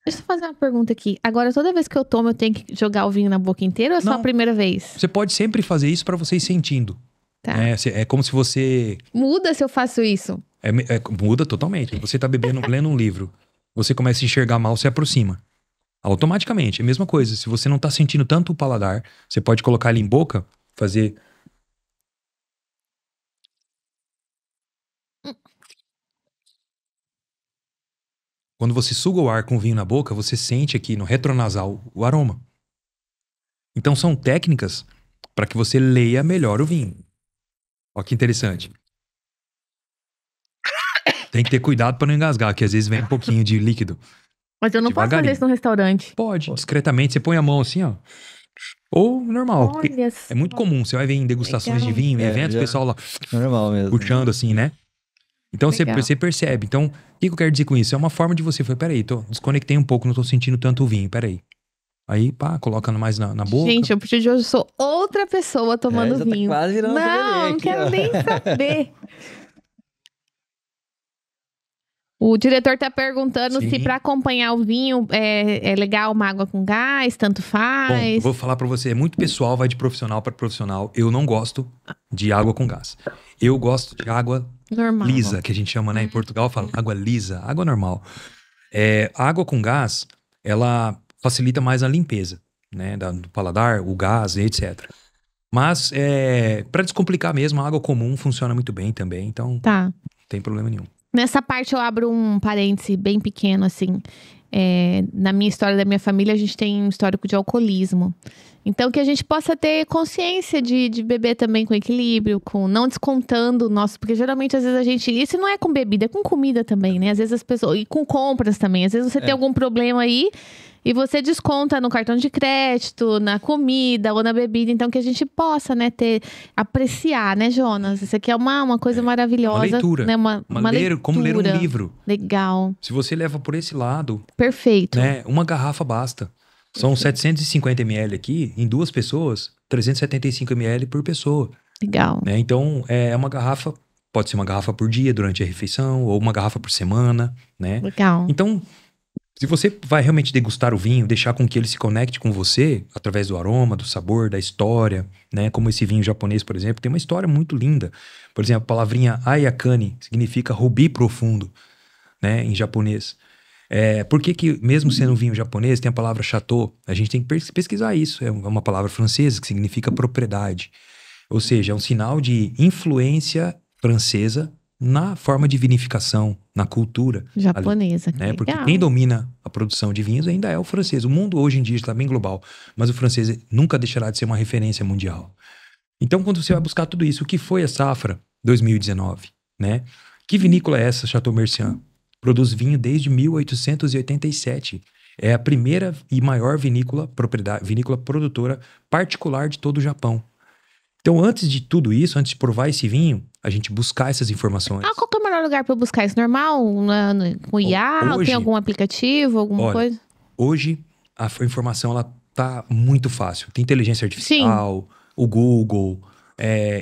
Deixa eu fazer uma pergunta aqui. Agora, toda vez que eu tomo, eu tenho que jogar o vinho na boca inteira ou é só a primeira vez? Você pode sempre fazer isso pra você ir sentindo. Tá. É como se você... Muda se eu faço isso? Muda totalmente. Você tá lendo um livro. Você começa a enxergar mal, você aproxima. Automaticamente. É a mesma coisa. Se você não tá sentindo tanto o paladar, você pode colocar ele em boca, fazer... Quando você suga o ar com o vinho na boca, você sente aqui no retronasal o aroma. Então são técnicas para que você leia melhor o vinho. Olha que interessante. Tem que ter cuidado para não engasgar, que às vezes vem um pouquinho de líquido. Mas eu não posso fazer isso no restaurante. Pode, discretamente. Você põe a mão assim, ó. Ou normal. Olha É muito comum. Você vai ver em degustações de vinho, em eventos, o pessoal lá... Normal mesmo. Puxando assim, né? Então você percebe. Então, o que eu quero dizer com isso? É uma forma de você... Peraí, desconectei um pouco, não tô sentindo tanto o vinho, peraí. Aí, pá, coloca mais na boca. Gente, a partir de hoje eu sou outra pessoa tomando vinho. Tá quase virando não quero nem saber. O diretor tá perguntando se pra acompanhar o vinho é legal uma água com gás, tanto faz. Bom, eu vou falar pra você, é muito pessoal, vai de profissional pra profissional. Eu não gosto de água com gás. Eu gosto de água normal, lisa, que a gente chama, né? Em Portugal fala água lisa, água normal. A água com gás, ela facilita mais a limpeza, né? Do paladar, o gás, etc. Mas, pra descomplicar mesmo, a água comum funciona muito bem também, então não tem problema nenhum. Nessa parte eu abro um parêntese bem pequeno, assim. Na minha história da minha família, a gente tem um histórico de alcoolismo. Então, que a gente possa ter consciência de beber também com equilíbrio, não descontando o nosso... Porque geralmente, às vezes, a gente... Isso não é com bebida, é com comida também, né? Às vezes as pessoas... E com compras também. Às vezes você tem algum problema aí... E você desconta no cartão de crédito, na comida ou na bebida, então que a gente possa, né, apreciar, né, Jonas? Isso aqui é uma coisa maravilhosa. Uma leitura. Né? Uma leitura. Como ler um livro. Legal. Se você leva por esse lado... Perfeito. Né, uma garrafa basta. São 750 ml aqui, em 2 pessoas, 375 ml por pessoa. Legal. Né? Então, é uma garrafa, pode ser uma garrafa por dia durante a refeição, ou uma garrafa por semana, né? Legal. Então, se você vai realmente degustar o vinho, deixar com que ele se conecte com você, através do aroma, do sabor, da história, né? Como esse vinho japonês, por exemplo, tem uma história muito linda. Por exemplo, a palavrinha Ayakane significa rubi profundo, né? Em japonês. Por que mesmo sendo um vinho japonês, tem a palavra chateau? A gente tem que pesquisar isso. É uma palavra francesa que significa propriedade. Ou seja, é um sinal de influência francesa na forma de vinificação, na cultura japonesa. Ali, né? Porque quem domina a produção de vinhos ainda é o francês. O mundo hoje em dia está bem global, mas o francês nunca deixará de ser uma referência mundial. Então, quando você vai buscar tudo isso, o que foi a safra 2019? Né? Que vinícola é essa, Chateau Mercian? Produz vinho desde 1887. É a primeira e maior vinícola produtora particular de todo o Japão. Então, antes de tudo isso, antes de provar esse vinho, a gente buscar essas informações. Qual que é o melhor lugar para eu buscar isso? Normal? Com IA? Tem algum aplicativo, alguma coisa? Hoje, a informação ela tá muito fácil. Tem inteligência artificial, sim, o Google...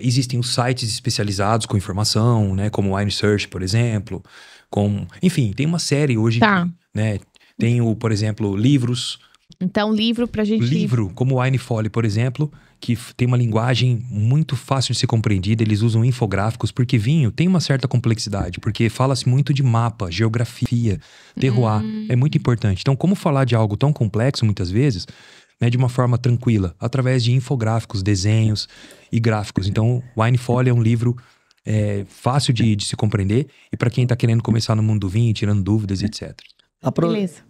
existem os sites especializados com informação, né? Como o Wine Search, por exemplo. Enfim, tem uma série hoje, né? Tem, por exemplo, livros. Então, livro pra gente... Livro, como o Wine Folly, por exemplo, que tem uma linguagem muito fácil de ser compreendida. Eles usam infográficos, porque vinho tem uma certa complexidade. Porque fala-se muito de mapa, geografia, terroir. É muito importante. Então, como falar de algo tão complexo, muitas vezes... Né, de uma forma tranquila, através de infográficos, desenhos e gráficos. Então, Wine Folly é um livro fácil de se compreender e para quem está querendo começar no mundo do vinho, tirando dúvidas, etc. Beleza.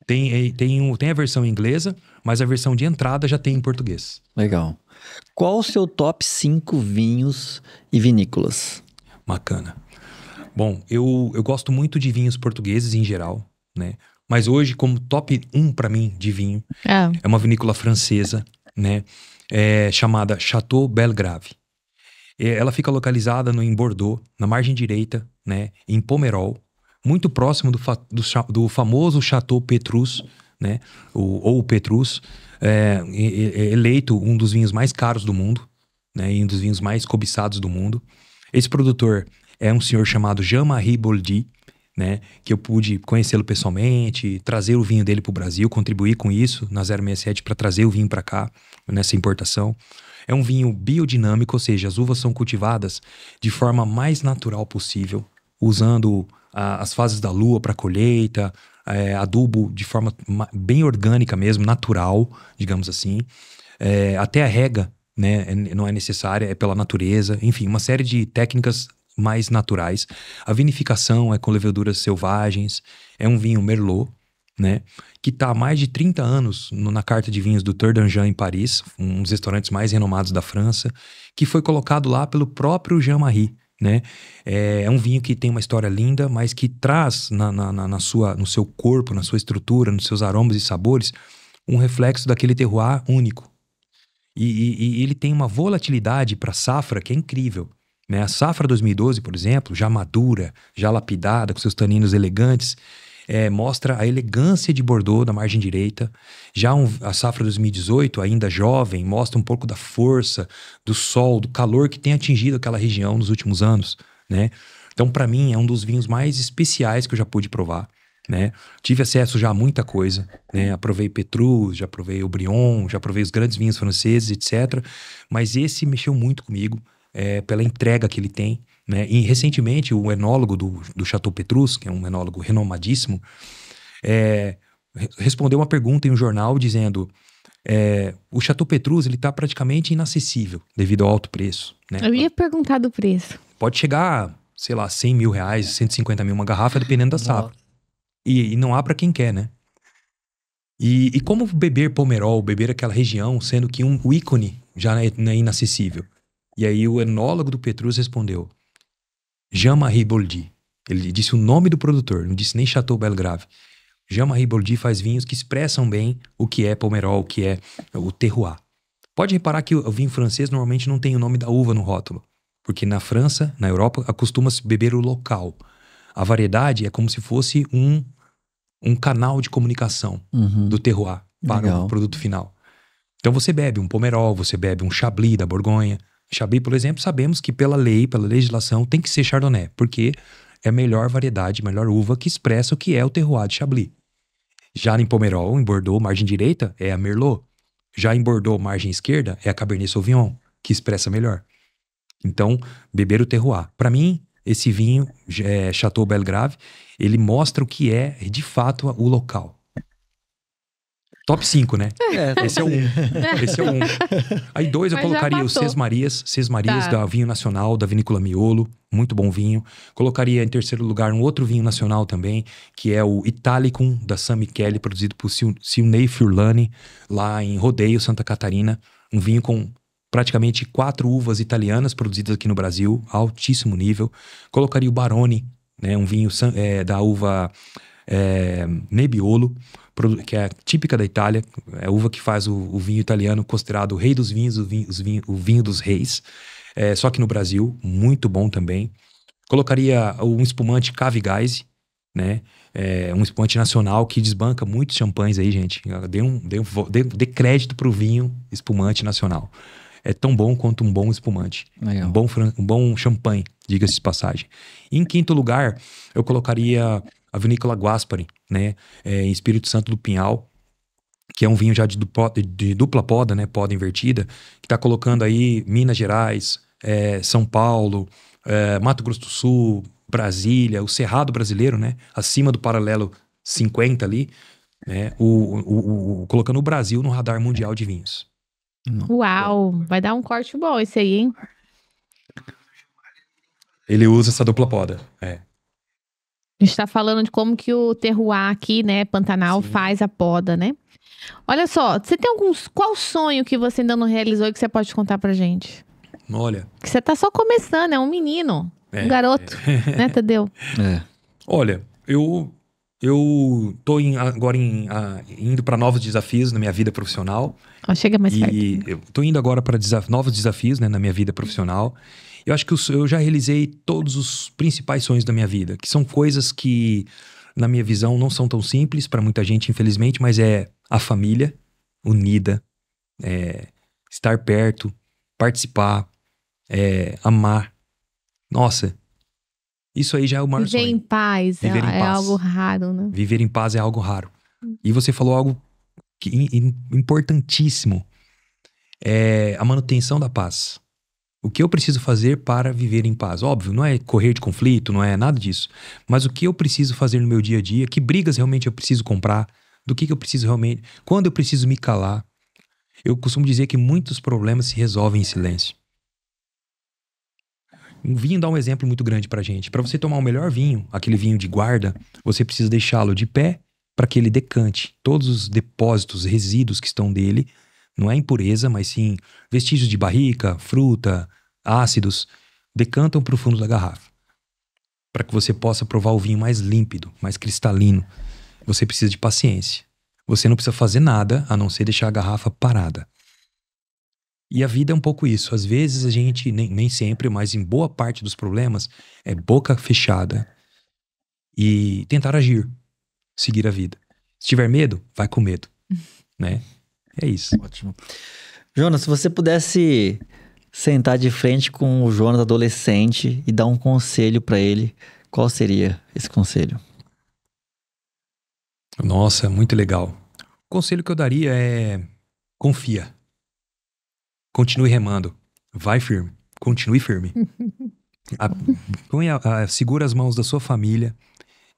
Tem a versão inglesa, mas a versão de entrada já tem em português. Legal. Qual o seu top 5 vinhos e vinícolas? Bacana. Bom, eu gosto muito de vinhos portugueses em geral, né? Mas hoje, como top 1 para mim de vinho, é uma vinícola francesa, né? Chamada Chateau Belgrave. Ela fica localizada em Bordeaux, na margem direita, né? Em Pomerol, muito próximo do famoso Chateau Petrus, né? Ou Petrus, eleito um dos vinhos mais caros do mundo, né? E um dos vinhos mais cobiçados do mundo. Esse produtor é um senhor chamado Jean-Marie Boldy, né, que eu pude conhecê-lo pessoalmente, trazer o vinho dele para o Brasil, contribuir com isso na 067 para trazer o vinho para cá, nessa importação. É um vinho biodinâmico, ou seja, as uvas são cultivadas de forma mais natural possível, usando as fases da lua para colheita, adubo de forma bem orgânica mesmo, natural, digamos assim. Até a rega, né, não é necessária, é pela natureza. Enfim, uma série de técnicas mais naturais. A vinificação é com leveduras selvagens. É um vinho Merlot, né? Que está há mais de 30 anos na carta de vinhos do Tour d'Anjou em Paris, um dos restaurantes mais renomados da França, que foi colocado lá pelo próprio Jean-Marie, né? É um vinho que tem uma história linda, mas que traz no seu corpo, na sua estrutura, nos seus aromas e sabores, um reflexo daquele terroir único. E ele tem uma volatilidade para safra que é incrível. Né? A safra 2012, por exemplo, já madura, já lapidada, com seus taninos elegantes, mostra a elegância de Bordeaux na margem direita. Já a safra 2018, ainda jovem, mostra um pouco da força, do sol, do calor que tem atingido aquela região nos últimos anos. Né? Então, para mim, é um dos vinhos mais especiais que eu já pude provar. Né? Tive acesso já a muita coisa, né? Aprovei Petrus, já provei o Brion, já provei os grandes vinhos franceses, etc. Mas esse mexeu muito comigo. Pela entrega que ele tem, né? E recentemente o enólogo do Chateau Petrus, que é um enólogo renomadíssimo, respondeu uma pergunta em um jornal dizendo o Chateau Petrus ele está praticamente inacessível devido ao alto preço, né? Eu ia perguntar do preço. Pode chegar a, sei lá, 100 mil reais, 150 mil uma garrafa, dependendo da safra. E não há para quem quer, né? E como beber Pomerol, beber aquela região, sendo que o ícone já é inacessível? E aí o enólogo do Petrus respondeu, Jean-Marie Boldy. Ele disse o nome do produtor, não disse nem Chateau Belgrave. Jean-Marie Bordy faz vinhos que expressam bem o que é Pomerol, o que é o terroir. Pode reparar que o vinho francês normalmente não tem o nome da uva no rótulo, porque na França, na Europa, acostuma-se beber o local. A variedade é como se fosse um canal de comunicação do terroir para o produto final. Então você bebe um Pomerol, você bebe um Chablis da Borgonha. Chablis, por exemplo, sabemos que pela lei, pela legislação, tem que ser Chardonnay, porque é a melhor variedade, melhor uva que expressa o que é o terroir de Chablis. Já em Pomerol, em Bordeaux, margem direita, é a Merlot. Já em Bordeaux, margem esquerda, é a Cabernet Sauvignon, que expressa melhor. Então, beber o terroir. Para mim, esse vinho, Chateau Belgrave, ele mostra o que é, de fato, o local. Top 5, né? Esse é o 1. Esse é o 1. Aí 2 eu colocaria o Ses Marias da Vinho Nacional, da Vinícola Miolo. Muito bom vinho. Colocaria em terceiro lugar um outro vinho nacional também, que é o Italicum, da San Michele, produzido por Silnei Furlani, lá em Rodeio, Santa Catarina. Um vinho com praticamente 4 uvas italianas produzidas aqui no Brasil, altíssimo nível. Colocaria o Baroni, né? Um vinho da uva Nebbiolo, que é típica da Itália, é a uva que faz o vinho italiano considerado o rei dos vinhos, o vinho dos reis, só que no Brasil, muito bom também. Colocaria um espumante Cave Geyse, né? Um espumante nacional que desbanca muitos champanhes aí, gente. Dê crédito pro vinho espumante nacional. É tão bom quanto um bom espumante. Um bom champanhe, diga-se de passagem. E em quinto lugar, eu colocaria a Vinícola Guaspari, né? Em Espírito Santo do Pinhal, que é um vinho já de dupla poda, né? Poda invertida, que está colocando aí Minas Gerais, São Paulo, Mato Grosso do Sul, Brasília, o Cerrado brasileiro, né? Acima do paralelo 50 ali, né? Colocando o Brasil no radar mundial de vinhos. Uau! Vai dar um corte bom esse aí, hein? Ele usa essa dupla poda, A gente tá falando de como que o terroir aqui, né, Pantanal, faz a poda, né? Olha só, você tem qual sonho que você ainda não realizou e que você pode contar pra gente? Olha... Que você tá só começando, é um menino, um garoto, né, Tadeu? Olha, eu tô agora indo para novos desafios na minha vida profissional. Chega mais perto. E eu tô indo agora para novos desafios, né, na minha vida profissional. Eu acho que eu já realizei todos os principais sonhos da minha vida, que são coisas que, na minha visão, não são tão simples para muita gente, infelizmente, mas é a família unida, estar perto, participar, amar. Nossa, isso aí já é o maior sonho. Viver em paz, Viver em paz. É algo raro, né? Viver em paz é algo raro. E você falou algo importantíssimo, a manutenção da paz. O que eu preciso fazer para viver em paz? Óbvio, não é correr de conflito, não é nada disso. Mas o que eu preciso fazer no meu dia a dia? Que brigas realmente eu preciso comprar? Do que eu preciso realmente... Quando eu preciso me calar? Eu costumo dizer que muitos problemas se resolvem em silêncio. Um vinho dá um exemplo muito grande pra gente. Para você tomar o melhor vinho, aquele vinho de guarda, você precisa deixá-lo de pé para que ele decante todos os depósitos, resíduos que estão dele. Não é impureza, mas sim vestígios de barrica, fruta, ácidos, decantam para o fundo da garrafa. Para que você possa provar o vinho mais límpido, mais cristalino. Você precisa de paciência. Você não precisa fazer nada a não ser deixar a garrafa parada. E a vida é um pouco isso. Às vezes a gente, nem sempre, mas em boa parte dos problemas, é boca fechada e tentar agir, seguir a vida. Se tiver medo, vai com medo, né? É isso. Ótimo. Jonas, se você pudesse sentar de frente com o Jonas adolescente e dar um conselho pra ele, qual seria esse conselho? Nossa, muito legal. O conselho que eu daria é: confia. Continue remando. Vai firme. Continue firme. Segura as mãos da sua família,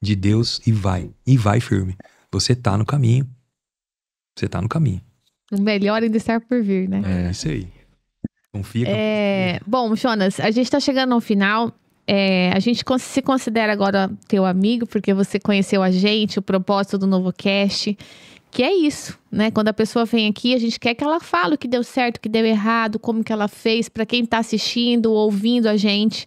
de Deus, e vai. E vai firme. Você tá no caminho. Você tá no caminho. O melhor ainda está por vir, né? É isso aí. Confia. Bom, Jonas, a gente tá chegando ao final. A gente se considera agora teu amigo, porque você conheceu a gente, o propósito do NovoCast, que é isso, né? Quando a pessoa vem aqui, a gente quer que ela fale o que deu certo, o que deu errado, como que ela fez, para quem tá assistindo, ouvindo a gente,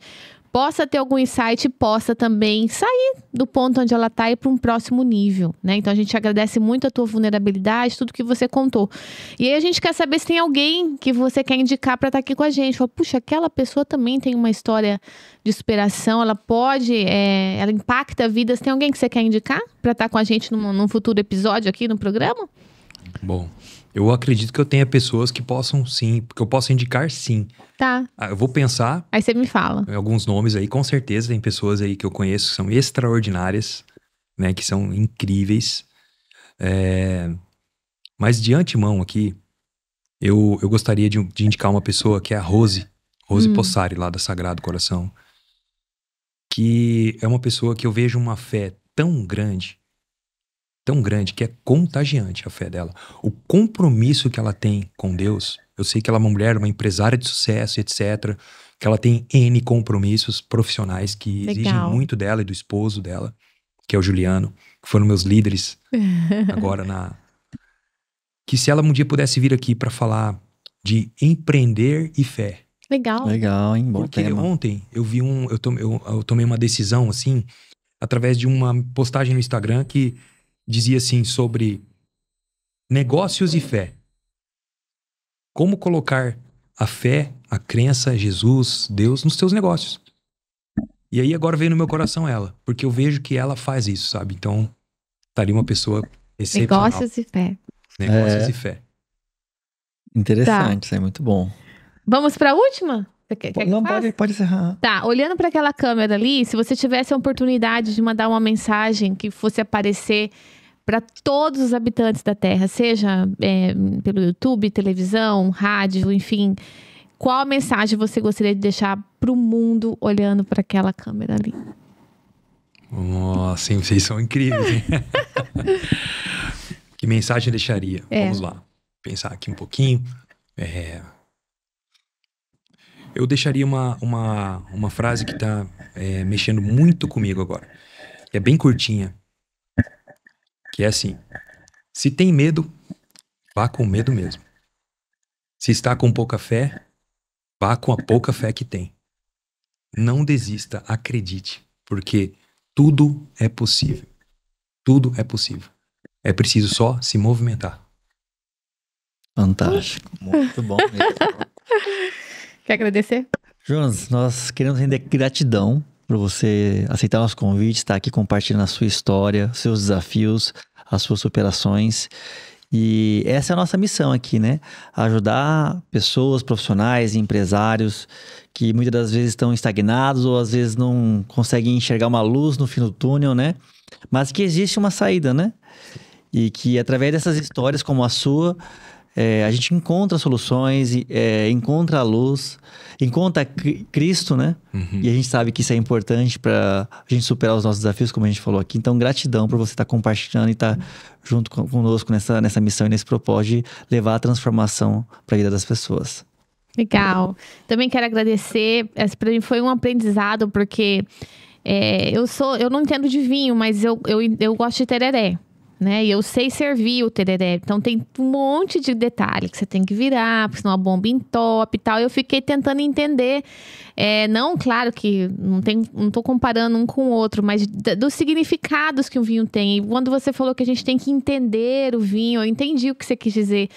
possa ter algum insight e possa também sair do ponto onde ela está e ir para um próximo nível, né? Então a gente agradece muito a tua vulnerabilidade, tudo que você contou. E aí a gente quer saber se tem alguém que você quer indicar para estar aqui com a gente. Fala, puxa, aquela pessoa também tem uma história de superação, ela pode, ela impacta a vida. Se tem alguém que você quer indicar para estar com a gente num futuro episódio aqui no programa? Bom, eu acredito que eu tenha pessoas que possam sim, que eu possa indicar sim. Tá. Eu vou pensar Aí você me fala. em alguns nomes aí, com certeza tem pessoas aí que eu conheço que são extraordinárias, né, que são incríveis. Mas de antemão aqui, eu gostaria de indicar uma pessoa que é a Rose Possari, lá da Sagrado Coração, que é uma pessoa que eu vejo uma fé tão grande, que é contagiante a fé dela. O compromisso que ela tem com Deus, eu sei que ela é uma mulher, uma empresária de sucesso, etc., que ela tem N compromissos profissionais que exigem muito dela e do esposo dela, que é o Juliano, que foram meus líderes agora que se ela um dia pudesse vir aqui para falar de empreender e fé. Legal, hein? Bom Porque tema. ontem eu vi eu tomei uma decisão assim, através de uma postagem no Instagram que dizia assim sobre negócios e fé. Como colocar a fé, a crença, Jesus, Deus nos teus negócios. E aí agora veio no meu coração ela, porque eu vejo que ela faz isso, sabe? Então, tá ali uma pessoa excepcional. Negócios e fé. Negócios e fé. Interessante, isso é muito bom. Vamos para a última? Você quer que Não, faça? pode encerrar. Tá, olhando para aquela câmera ali, se você tivesse a oportunidade de mandar uma mensagem que fosse aparecer para todos os habitantes da Terra, seja pelo YouTube, televisão, rádio, enfim, qual a mensagem você gostaria de deixar para o mundo olhando para aquela câmera ali? Nossa, vocês são incríveis, hein? Que mensagem eu deixaria? Vamos lá, pensar aqui um pouquinho. Eu deixaria uma frase que tá mexendo muito comigo agora. Que é bem curtinha. Que é assim: se tem medo, vá com medo mesmo. Se está com pouca fé, vá com a pouca fé que tem. Não desista, acredite, porque tudo é possível. Tudo é possível. É preciso só se movimentar. Fantástico, muito bom mesmo. Quer agradecer? Jonas, nós queremos render gratidão por você aceitar nosso convite, estar aqui compartilhando a sua história, seus desafios, as suas superações. E essa é a nossa missão aqui, né? Ajudar pessoas, profissionais, empresários que muitas das vezes estão estagnados ou às vezes não conseguem enxergar uma luz no fim do túnel, né? Mas que existe uma saída, né? E que através dessas histórias como a sua, a gente encontra soluções, encontra a luz, encontra Cristo, né? Uhum. E a gente sabe que isso é importante para a gente superar os nossos desafios, como a gente falou aqui. Então, gratidão por você estar compartilhando e estar junto conosco nessa missão e nesse propósito de levar a transformação para a vida das pessoas. Legal. Também quero agradecer. Para mim foi um aprendizado, porque eu não entendo de vinho, mas eu gosto de tereré. Né? E eu sei servir o tereré. Então tem um monte de detalhe que você tem que virar, porque senão a bomba entope e tal. Eu fiquei tentando entender. Não, claro que não tô comparando um com o outro, mas dos significados que o vinho tem. E quando você falou que a gente tem que entender o vinho, eu entendi o que você quis dizer.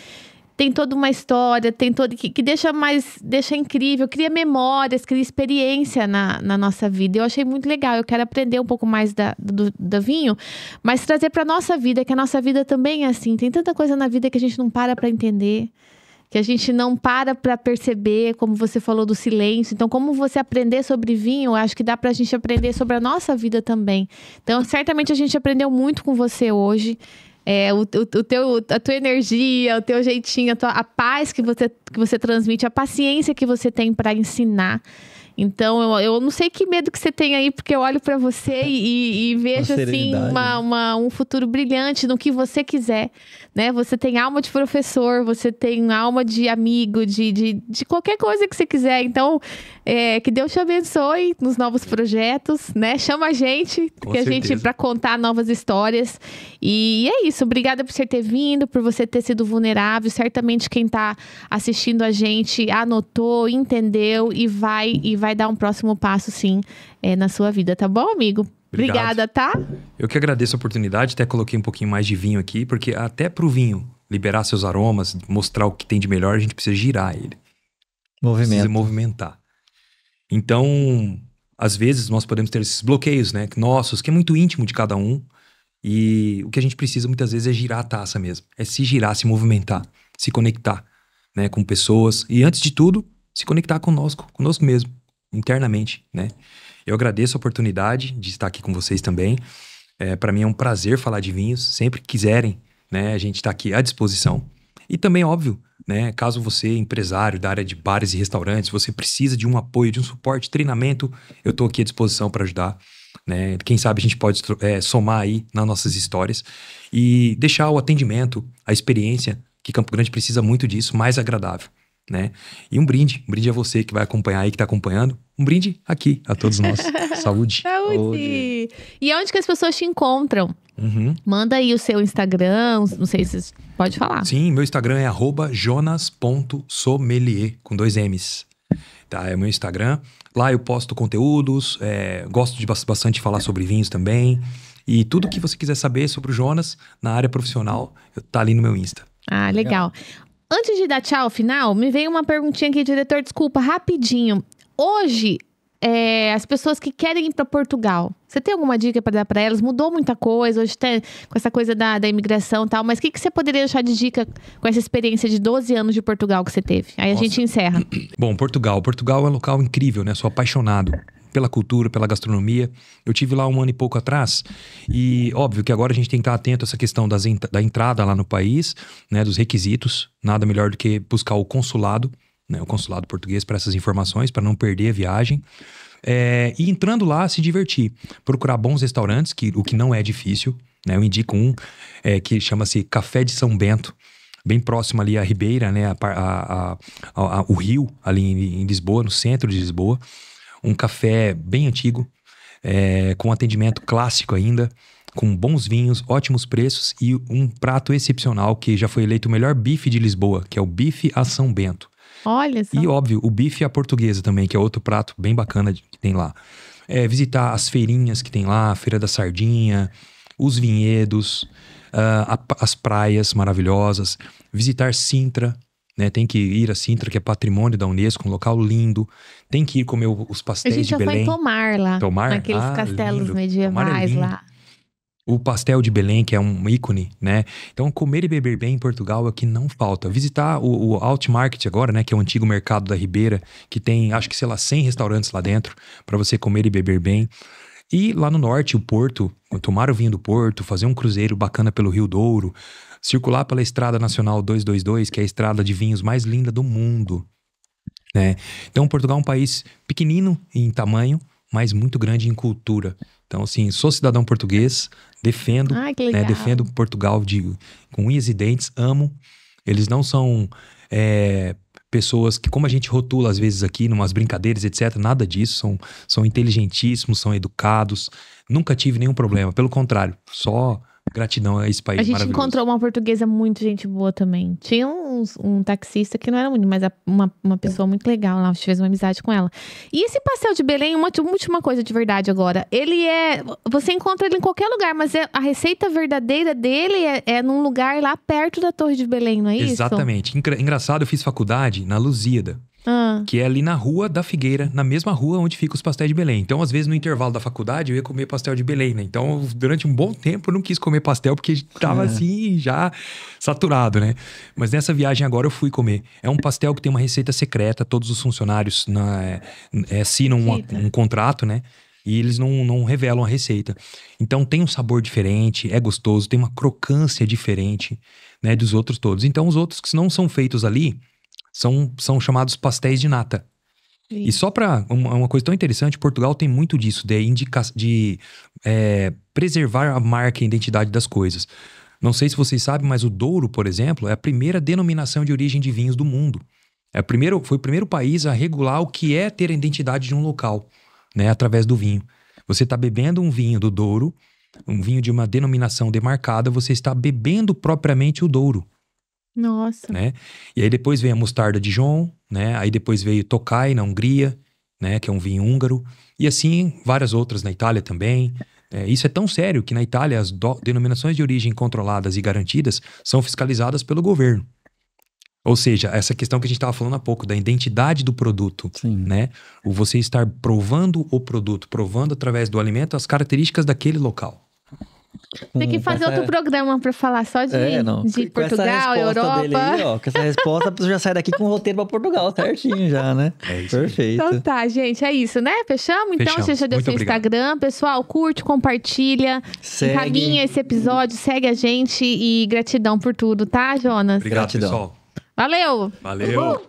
Tem toda uma história, que deixa incrível, cria memórias, cria experiência na nossa vida. Eu achei muito legal. Eu quero aprender um pouco mais do vinho, mas trazer para nossa vida, que a nossa vida também é assim. Tem tanta coisa na vida que a gente não para entender, que a gente não para perceber, como você falou do silêncio. Então, como você aprender sobre vinho, eu acho que dá pra gente aprender sobre a nossa vida também. Então, certamente a gente aprendeu muito com você hoje. A tua energia, o teu jeitinho, a paz que você transmite, a paciência que você tem para ensinar. Então, eu não sei que medo que você tem aí, porque eu olho para você e vejo assim um futuro brilhante no que você quiser, né? Você tem alma de professor, você tem alma de amigo, de qualquer coisa que você quiser. Então, que Deus te abençoe nos novos projetos, né? Chama a gente, para contar novas histórias. E é isso. Obrigada por você ter vindo, por você ter sido vulnerável. Certamente quem está assistindo a gente anotou, entendeu e vai vai dar um próximo passo, sim, na sua vida, tá bom, amigo? Obrigado. Obrigada, tá? Eu que agradeço a oportunidade, até coloquei um pouquinho mais de vinho aqui, porque até pro vinho liberar seus aromas, mostrar o que tem de melhor, a gente precisa girar ele. Precisa movimentar. Então, às vezes, nós podemos ter esses bloqueios, né? Nossos, que é muito íntimo de cada um. E o que a gente precisa, muitas vezes, é girar a taça mesmo. É se girar, se movimentar, se conectar, né? Com pessoas. E, antes de tudo, se conectar conosco mesmo, internamente, né? Eu agradeço a oportunidade de estar aqui com vocês também. Para mim é um prazer falar de vinhos. Sempre que quiserem, né? A gente está aqui à disposição. E também, óbvio, né? Caso você, empresário da área de bares e restaurantes, você precisa de um apoio, de um suporte, treinamento, eu estou aqui à disposição para ajudar, né? Quem sabe a gente pode somar aí nas nossas histórias e deixar o atendimento, a experiência, que Campo Grande precisa muito disso, mais agradável, né? E um brinde a você que vai acompanhar aí, que está acompanhando, um brinde aqui a todos nós. Saúde. Saúde! E onde que as pessoas te encontram? Manda aí o seu Instagram, não sei se você pode falar. Sim, meu Instagram é @jonas.sommelier, com 2 M's. Tá, é o meu Instagram. Lá eu posto conteúdos, gosto de bastante falar sobre vinhos também. E tudo que você quiser saber sobre o Jonas, na área profissional, tá ali no meu Insta. Ah, legal. Antes de dar tchau final, me veio uma perguntinha aqui, diretor, desculpa, rapidinho. Hoje, as pessoas que querem ir para Portugal, você tem alguma dica para dar para elas? Mudou muita coisa, hoje tem com essa coisa da imigração e tal, mas o que você poderia deixar de dica com essa experiência de 12 anos de Portugal que você teve? Aí a gente encerra. Bom, Portugal é um local incrível, né? Sou apaixonado pela cultura, pela gastronomia. Eu tive lá 1 ano e pouco atrás e óbvio que agora a gente tem que estar atento a essa questão da entrada lá no país, né? Dos requisitos. Nada melhor do que buscar o consulado, né, o consulado português para essas informações, para não perder a viagem. E entrando lá, se divertir. Procurar bons restaurantes, o que não é difícil, né? Eu indico um que chama-se Café de São Bento, bem próximo ali à Ribeira, né? O rio, ali em Lisboa, no centro de Lisboa. Um café bem antigo, com atendimento clássico ainda, com bons vinhos, ótimos preços e um prato excepcional que já foi eleito o melhor bife de Lisboa, que é o bife a São Bento. Olha só. E óbvio, o bife à portuguesa também, que é outro prato bem bacana que tem lá. Visitar as feirinhas que tem lá, a Feira da Sardinha, os vinhedos, as praias maravilhosas. Visitar Sintra, né? Tem que ir a Sintra, que é patrimônio da Unesco, um local lindo. Tem que ir comer os pastéis de Belém. A gente já foi em Tomar, naqueles castelos lindo. medievais lá. O pastel de Belém, que é um ícone, né? Então, comer e beber bem em Portugal é o que não falta. Visitar o Outmarket agora, né? Que é o antigo mercado da Ribeira, que tem, acho que, 100 restaurantes lá dentro, para você comer e beber bem. E lá no norte, o Porto, tomar o vinho do Porto, fazer um cruzeiro bacana pelo Rio Douro, circular pela Estrada Nacional 222, que é a estrada de vinhos mais linda do mundo, né? Então, Portugal é um país pequenino em tamanho, mas muito grande em cultura. Então, assim, sou cidadão português, defendo, né, defendo Portugal com unhas e dentes, amo. Eles não são pessoas que, como a gente rotula às vezes aqui, numas brincadeiras, etc., nada disso, são inteligentíssimos, são educados. Nunca tive nenhum problema, pelo contrário, só gratidão a esse país maravilhoso. A gente encontrou uma portuguesa muito gente boa também. Tinha um taxista que não era muito, mas uma pessoa muito legal lá. A gente fez uma amizade com ela. E esse pastel de Belém, uma última coisa de verdade agora. Você encontra ele em qualquer lugar, mas a receita verdadeira dele é num lugar lá perto da Torre de Belém, não é isso? Exatamente. Engraçado, eu fiz faculdade na Lusíada. Que é ali na Rua da Figueira, na mesma rua onde fica os pastéis de Belém. Então, às vezes, no intervalo da faculdade, eu ia comer pastel de Belém, né? Então, durante um bom tempo, eu não quis comer pastel, porque tava assim, já saturado, né? Mas nessa viagem agora, eu fui comer. É um pastel que tem uma receita secreta, todos os funcionários assinam um contrato, né? E eles não revelam a receita. Então, tem um sabor diferente, é gostoso, tem uma crocância diferente, né, dos outros todos. Então, os outros que não são feitos ali são chamados pastéis de nata. Sim. E só para uma coisa tão interessante, Portugal tem muito disso, de preservar a marca e a identidade das coisas. Não sei se vocês sabem, mas o Douro, por exemplo, é a primeira denominação de origem de vinhos do mundo. Foi o primeiro país a regular o que é ter a identidade de um local, né, através do vinho. Você está bebendo um vinho do Douro, um vinho de uma denominação demarcada, você está bebendo propriamente o Douro. Nossa. Né? E aí depois veio a mostarda Dijon, né? Aí depois veio Tokaj na Hungria, né? Que é um vinho húngaro. E assim, várias outras na Itália também. Isso é tão sério que na Itália as denominações de origem controladas e garantidas são fiscalizadas pelo governo. Ou seja, essa questão que a gente estava falando há pouco, da identidade do produto, Sim. né? O você estar provando o produto, provando através do alimento as características daquele local. Tem que fazer outro programa pra falar só de Com essa Portugal, resposta Europa. dele aí, ó, com essa resposta, a pessoa já sai daqui com o roteiro pra Portugal, certinho já, né? É isso aí. Perfeito. Então tá, gente, é isso, né? Fechamos? Então Fechamos. você já deu Muito seu obrigado. Instagram. Pessoal, curte, compartilha, Segue. encaminha esse episódio, segue a gente e gratidão por tudo, tá, Jonas? Obrigado, Gratidão. pessoal. Valeu! Valeu!